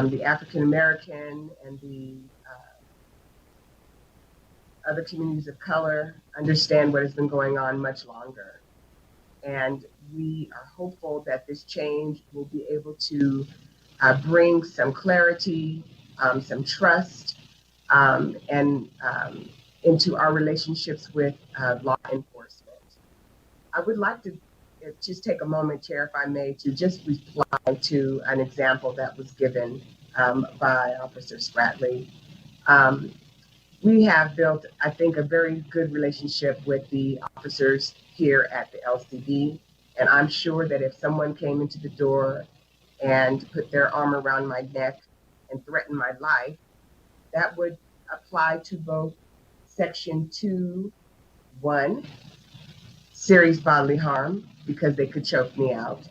the African American and the other communities of color understand what has been going on much longer. And we are hopeful that this change will be able to bring some clarity, some trust, and into our relationships with law enforcement. I would like to just take a moment, Chair, if I may, to just reply to an example that was given by Officer Spratley. We have built, I think, a very good relationship with the officers here at the LCD, and I'm sure that if someone came into the door and put their arm around my neck and threatened my life, that would apply to both Section 2(1), serious bodily harm, because they could choke me out,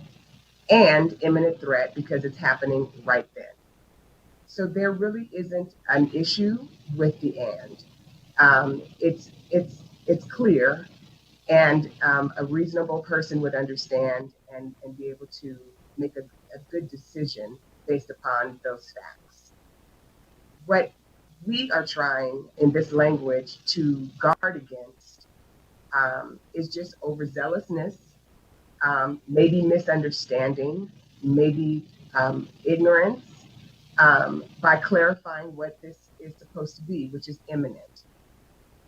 and imminent threat, because it's happening right then. So there really isn't an issue with the and. It's clear, and a reasonable person would understand and be able to make a good decision based upon those facts. What we are trying in this language to guard against is just overzealousness, maybe misunderstanding, maybe ignorance, by clarifying what this is supposed to be, which is imminent.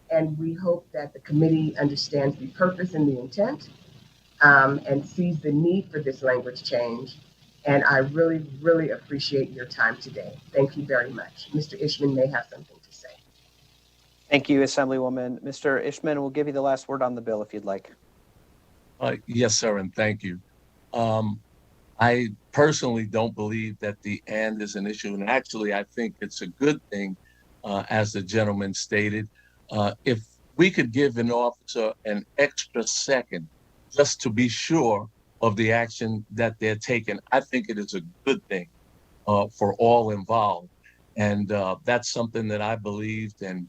And we hope that the committee understands the purpose and the intent, and sees the need for this language change. And I really, really appreciate your time today. Thank you very much. Mr. Ishman may have something to say. Thank you, Assemblywoman. Mr. Ishman, we'll give you the last word on the bill if you'd like. Yes, sir, and thank you. I personally don't believe that the and is an issue, and actually I think it's a good thing, as the gentleman stated. If we could give an officer an extra second just to be sure of the action that they're taking, I think it is a good thing for all involved. And that's something that I believed, and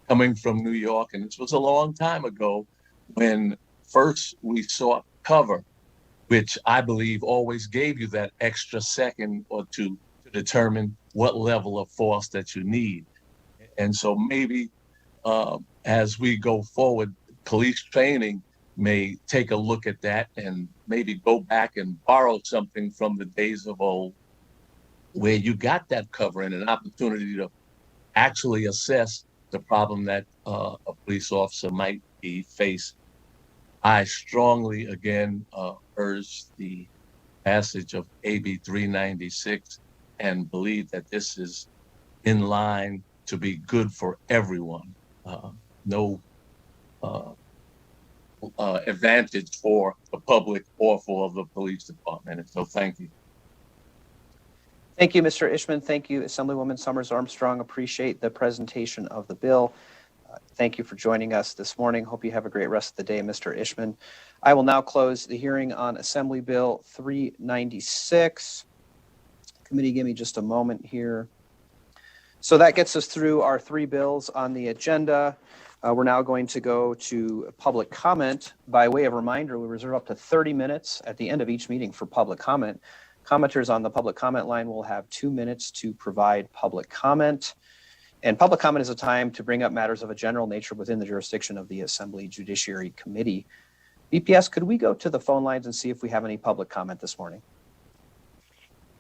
coming from New York, and this was a long time ago, when first we sought cover, which I believe always gave you that extra second or two to determine what level of force that you need. And so maybe as we go forward, police training may take a look at that and maybe go back and borrow something from the days of old, where you got that cover and an opportunity to actually assess the problem that a police officer might be facing. I strongly, again, urge the passage of AB 396 and believe that this is in line to be good for everyone. No advantage for the public or for the police department. And so thank you. Thank you, Mr. Ishman. Thank you, Assemblywoman Summers Armstrong. Appreciate the presentation of the bill. Thank you for joining us this morning. Hope you have a great rest of the day, Mr. Ishman. I will now close the hearing on Assembly Bill 396. Committee, give me just a moment here. So that gets us through our three bills on the agenda. We're now going to go to public comment. By way of reminder, we reserve up to 30 minutes at the end of each meeting for public comment. Commenters on the public comment line will have 2 minutes to provide public comment. And public comment is a time to bring up matters of a general nature within the jurisdiction of the Assembly Judiciary Committee. BPS, could we go to the phone lines and see if we have any public comment this morning?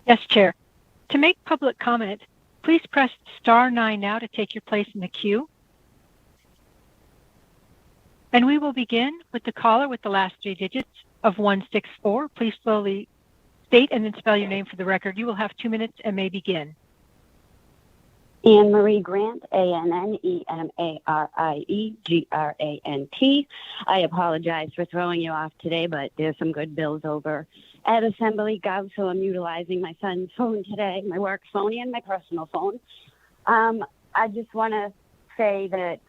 Yes, Chair. To make public comment, please press *9 now to take your place in the queue. And we will begin with the caller with the last three digits of 164. Please slowly state and then spell your name for the record. You will have 2 minutes and may begin. Anne Marie Grant, ANNEMARIE GRANT. I apologize for throwing you off today, but there's some good bills over at Assembly Gov, so I'm utilizing my son's phone today, my work phone and my personal phone. I just want to say that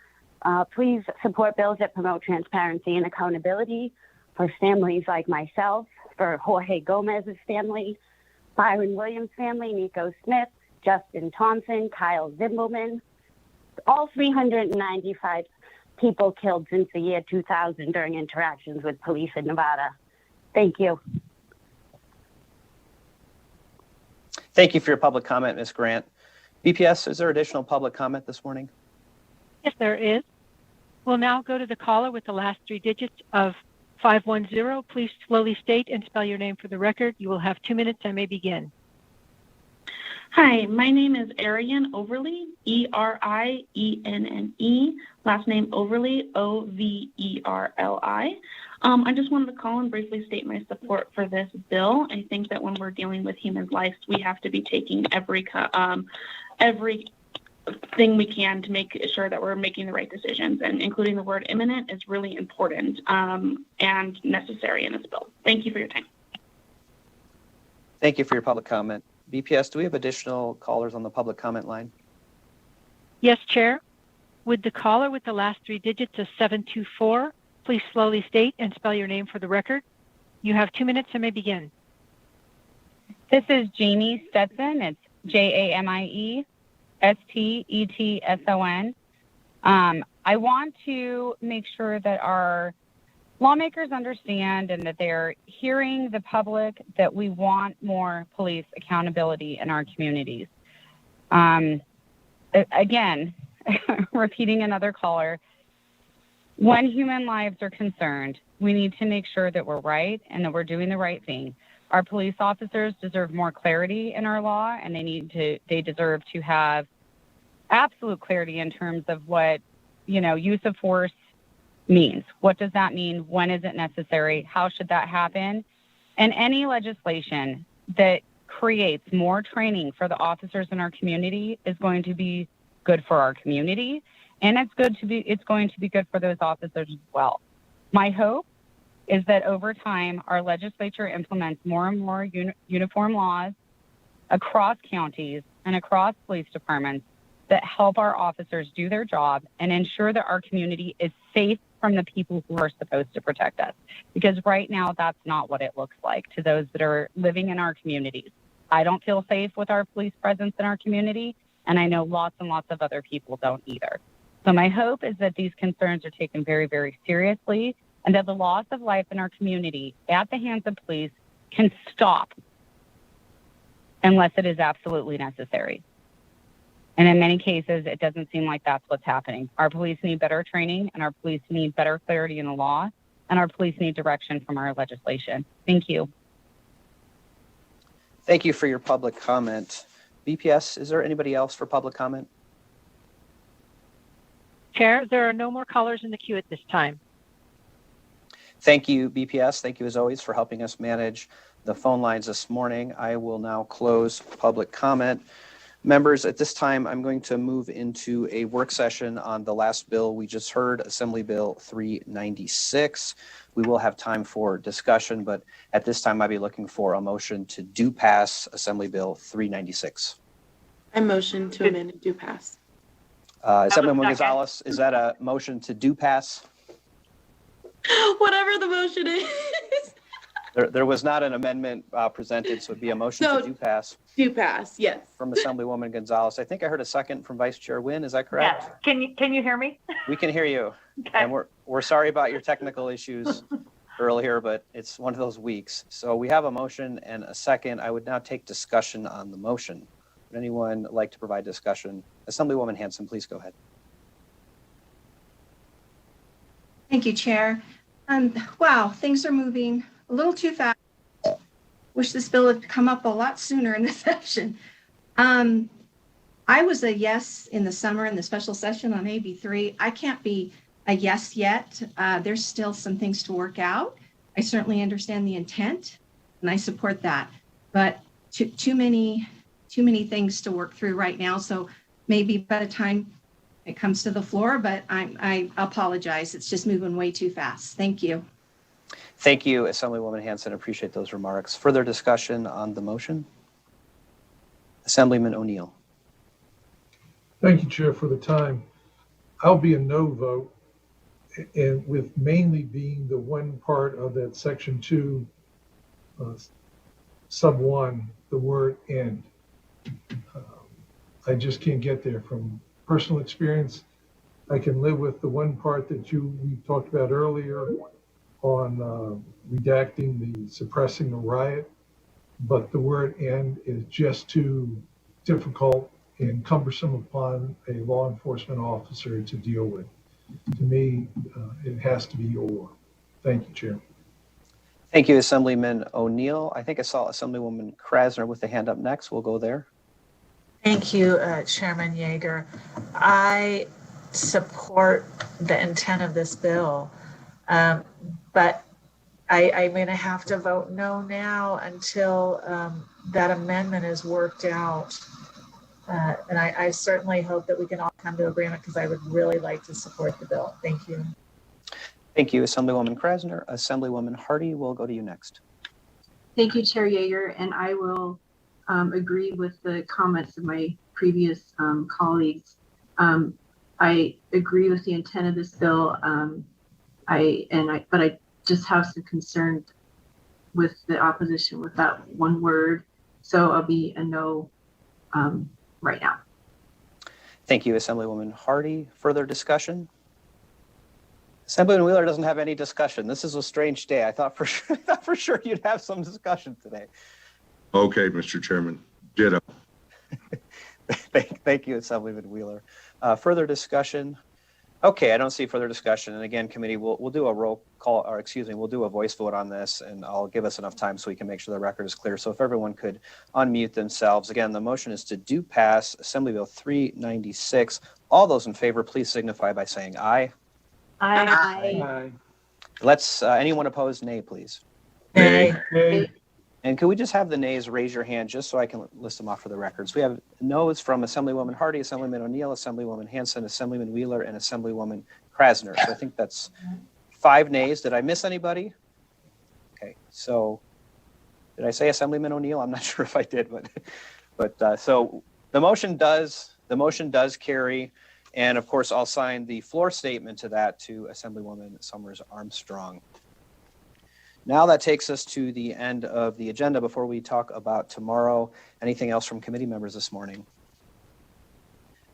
please support bills that promote transparency and accountability for families like myself, for Jorge Gomez's family, Byron Williams' family, Nico Smith, Justin Thompson, Kyle Zimbelman, all 395 people killed since the year 2000 during interactions with police in Nevada. Thank you. Thank you for your public comment, Ms. Grant. BPS, is there additional public comment this morning? Yes, there is. We'll now go to the caller with the last three digits of 510. Please slowly state and spell your name for the record. You will have 2 minutes and may begin. Hi, my name is Ariane Overly, Erienne. Last name Overly, Overli. I just wanted to call and briefly state my support for this bill. I think that when we're dealing with human lives, we have to be taking everything we can to make sure that we're making the right decisions, and including the word imminent is really important and necessary in this bill. Thank you for your time. Thank you for your public comment. BPS, do we have additional callers on the public comment line? Yes, Chair. Would the caller with the last three digits of 724 please slowly state and spell your name for the record? You have 2 minutes and may begin. This is Jamie Stetson. It's JamieStetson. I want to make sure that our lawmakers understand and that they're hearing the public that we want more police accountability in our communities. Again, repeating another caller, when human lives are concerned, we need to make sure that we're right and that we're doing the right thing. Our police officers deserve more clarity in our law, and they deserve to have absolute clarity in terms of what, use of force means. What does that mean? When is it necessary? How should that happen? And any legislation that creates more training for the officers in our community is going to be good for our community, and it's going to be good for those officers as well. My hope is that over time, our legislature implements more and more uniform laws across counties and across police departments that help our officers do their job and ensure that our community is safe from the people who are supposed to protect us. Because right now, that's not what it looks like to those that are living in our communities. I don't feel safe with our police presence in our community, and I know lots and lots of other people don't either. So my hope is that these concerns are taken very, very seriously, and that the loss of life in our community at the hands of police can stop unless it is absolutely necessary. And in many cases, it doesn't seem like that's what's happening. Our police need better training, and our police need better clarity in the law, and our police need direction from our legislation. Thank you. Thank you for your public comment. BPS, is there anybody else for public comment? Chair, there are no more callers in the queue at this time. Thank you, BPS. Thank you, as always, for helping us manage the phone lines this morning. I will now close public comment. Members, at this time, I'm going to move into a work session on the last bill we just heard, Assembly Bill 396. We will have time for discussion, but at this time, I'd be looking for a motion to do pass Assembly Bill 396. I motion to amend and do pass. Assemblywoman Gonzalez, is that a motion to do pass? Whatever the motion is. There was not an amendment presented, so it'd be a motion to do pass. Do pass, yes. From Assemblywoman Gonzalez. I think I heard a second from Vice Chair Wynn. Is that correct? Yes. Can you hear me? We can hear you. Okay. And we're sorry about your technical issues earlier, but it's one of those weeks. So we have a motion and a second. I would now take discussion on the motion. Would anyone like to provide discussion? Assemblywoman Hanson, please go ahead. Thank you, Chair. Wow, things are moving a little too fast. Wish this bill had come up a lot sooner in the session. I was a yes in the summer in the special session on AB3. I can't be a yes yet. There's still some things to work out. I certainly understand the intent, and I support that. But too many things to work through right now. So maybe by the time it comes to the floor, but I apologize. It's just moving way too fast. Thank you. Thank you, Assemblywoman Hanson. Appreciate those remarks. Further discussion on the motion? Assemblyman O'Neill. Thank you, Chair, for the time. I'll be a no vote, and with mainly being the one part of that Section 2, sub 1, the word "and." I just can't get there from personal experience. I can live with the one part that we talked about earlier on redacting the suppressing a riot, but the word "and" is just too difficult and cumbersome upon a law enforcement officer to deal with. To me, it has to be "or." Thank you, Chair. Thank you, Assemblyman O'Neill. I think I saw Assemblywoman Krasner with the hand up next. We'll go there. Thank you, Chairman Yeager. I support the intent of this bill, but I'm going to have to vote no now until that amendment is worked out. And I certainly hope that we can all come to agreement because I would really like to support the bill. Thank you. Thank you, Assemblywoman Krasner. Assemblywoman Hardy, we'll go to you next. Thank you, Chair Yeager, and I will agree with the comments of my previous colleagues. I agree with the intent of this bill, but I just have some concern with the opposition with that one word, so I'll be a no right now. Thank you, Assemblywoman Hardy. Further discussion? Assemblyman Wheeler doesn't have any discussion. This is a strange day. I thought for sure you'd have some discussion today. Okay, Mr. Chairman. Ditto. Thank you, Assemblyman Wheeler. Further discussion? Okay, I don't see further discussion. And again, committee, we'll do a roll call, or excuse me, we'll do a voice vote on this, and I'll give us enough time so we can make sure the record is clear. So if everyone could unmute themselves. Again, the motion is to do pass Assembly Bill 396. All those in favor, please signify by saying aye. Aye. Aye. Let's, anyone opposed, nay, please. Nay. And could we just have the nays raise your hand just so I can list them off for the records? We have noes from Assemblywoman Hardy, Assemblyman O'Neill, Assemblywoman Hanson, Assemblyman Wheeler, and Assemblywoman Krasner. So I think that's 5 nays. Did I miss anybody? Okay, so did I say Assemblyman O'Neill? I'm not sure if I did, but so the motion does carry. And of course, I'll sign the floor statement to that to Assemblywoman Summers Armstrong. Now that takes us to the end of the agenda before we talk about tomorrow. Anything else from committee members this morning?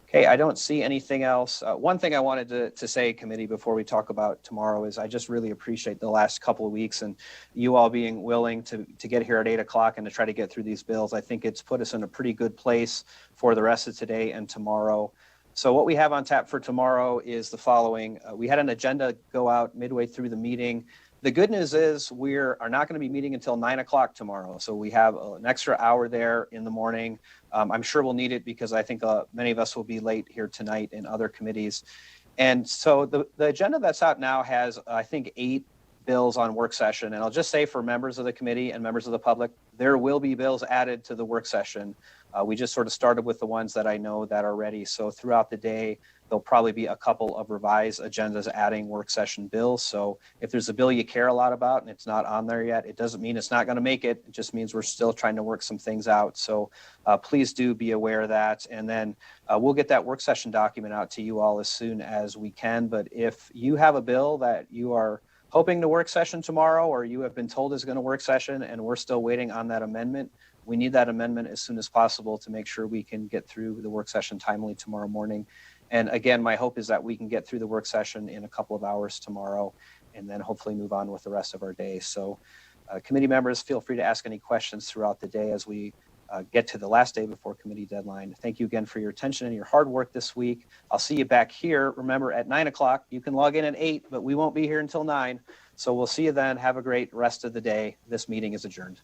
Okay, I don't see anything else. One thing I wanted to say, committee, before we talk about tomorrow is I just really appreciate the last couple of weeks and you all being willing to get here at 8 o'clock and to try to get through these bills. I think it's put us in a pretty good place for the rest of today and tomorrow. So what we have on tap for tomorrow is the following. We had an agenda go out midway through the meeting. The good news is we are not going to be meeting until 9 o'clock tomorrow. So we have an extra hour there in the morning. I'm sure we'll need it because I think many of us will be late here tonight in other committees. And so the agenda that's out now has, I think, 8 bills on work session. And I'll just say for members of the committee and members of the public, there will be bills added to the work session. We just sort of started with the ones that I know that are ready. So throughout the day, there'll probably be a couple of revised agendas adding work session bills. So if there's a bill you care a lot about and it's not on there yet, it doesn't mean it's not going to make it. It just means we're still trying to work some things out. So please do be aware of that. And then we'll get that work session document out to you all as soon as we can. But if you have a bill that you are hoping to work session tomorrow, or you have been told is going to work session and we're still waiting on that amendment, we need that amendment as soon as possible to make sure we can get through the work session timely tomorrow morning. And again, my hope is that we can get through the work session in a couple of hours tomorrow and then hopefully move on with the rest of our day. So committee members, feel free to ask any questions throughout the day as we get to the last day before committee deadline. Thank you again for your attention and your hard work this week. I'll see you back here. Remember, at 9 o'clock, you can log in at 8, but we won't be here until 9. So we'll see you then. Have a great rest of the day. This meeting is adjourned.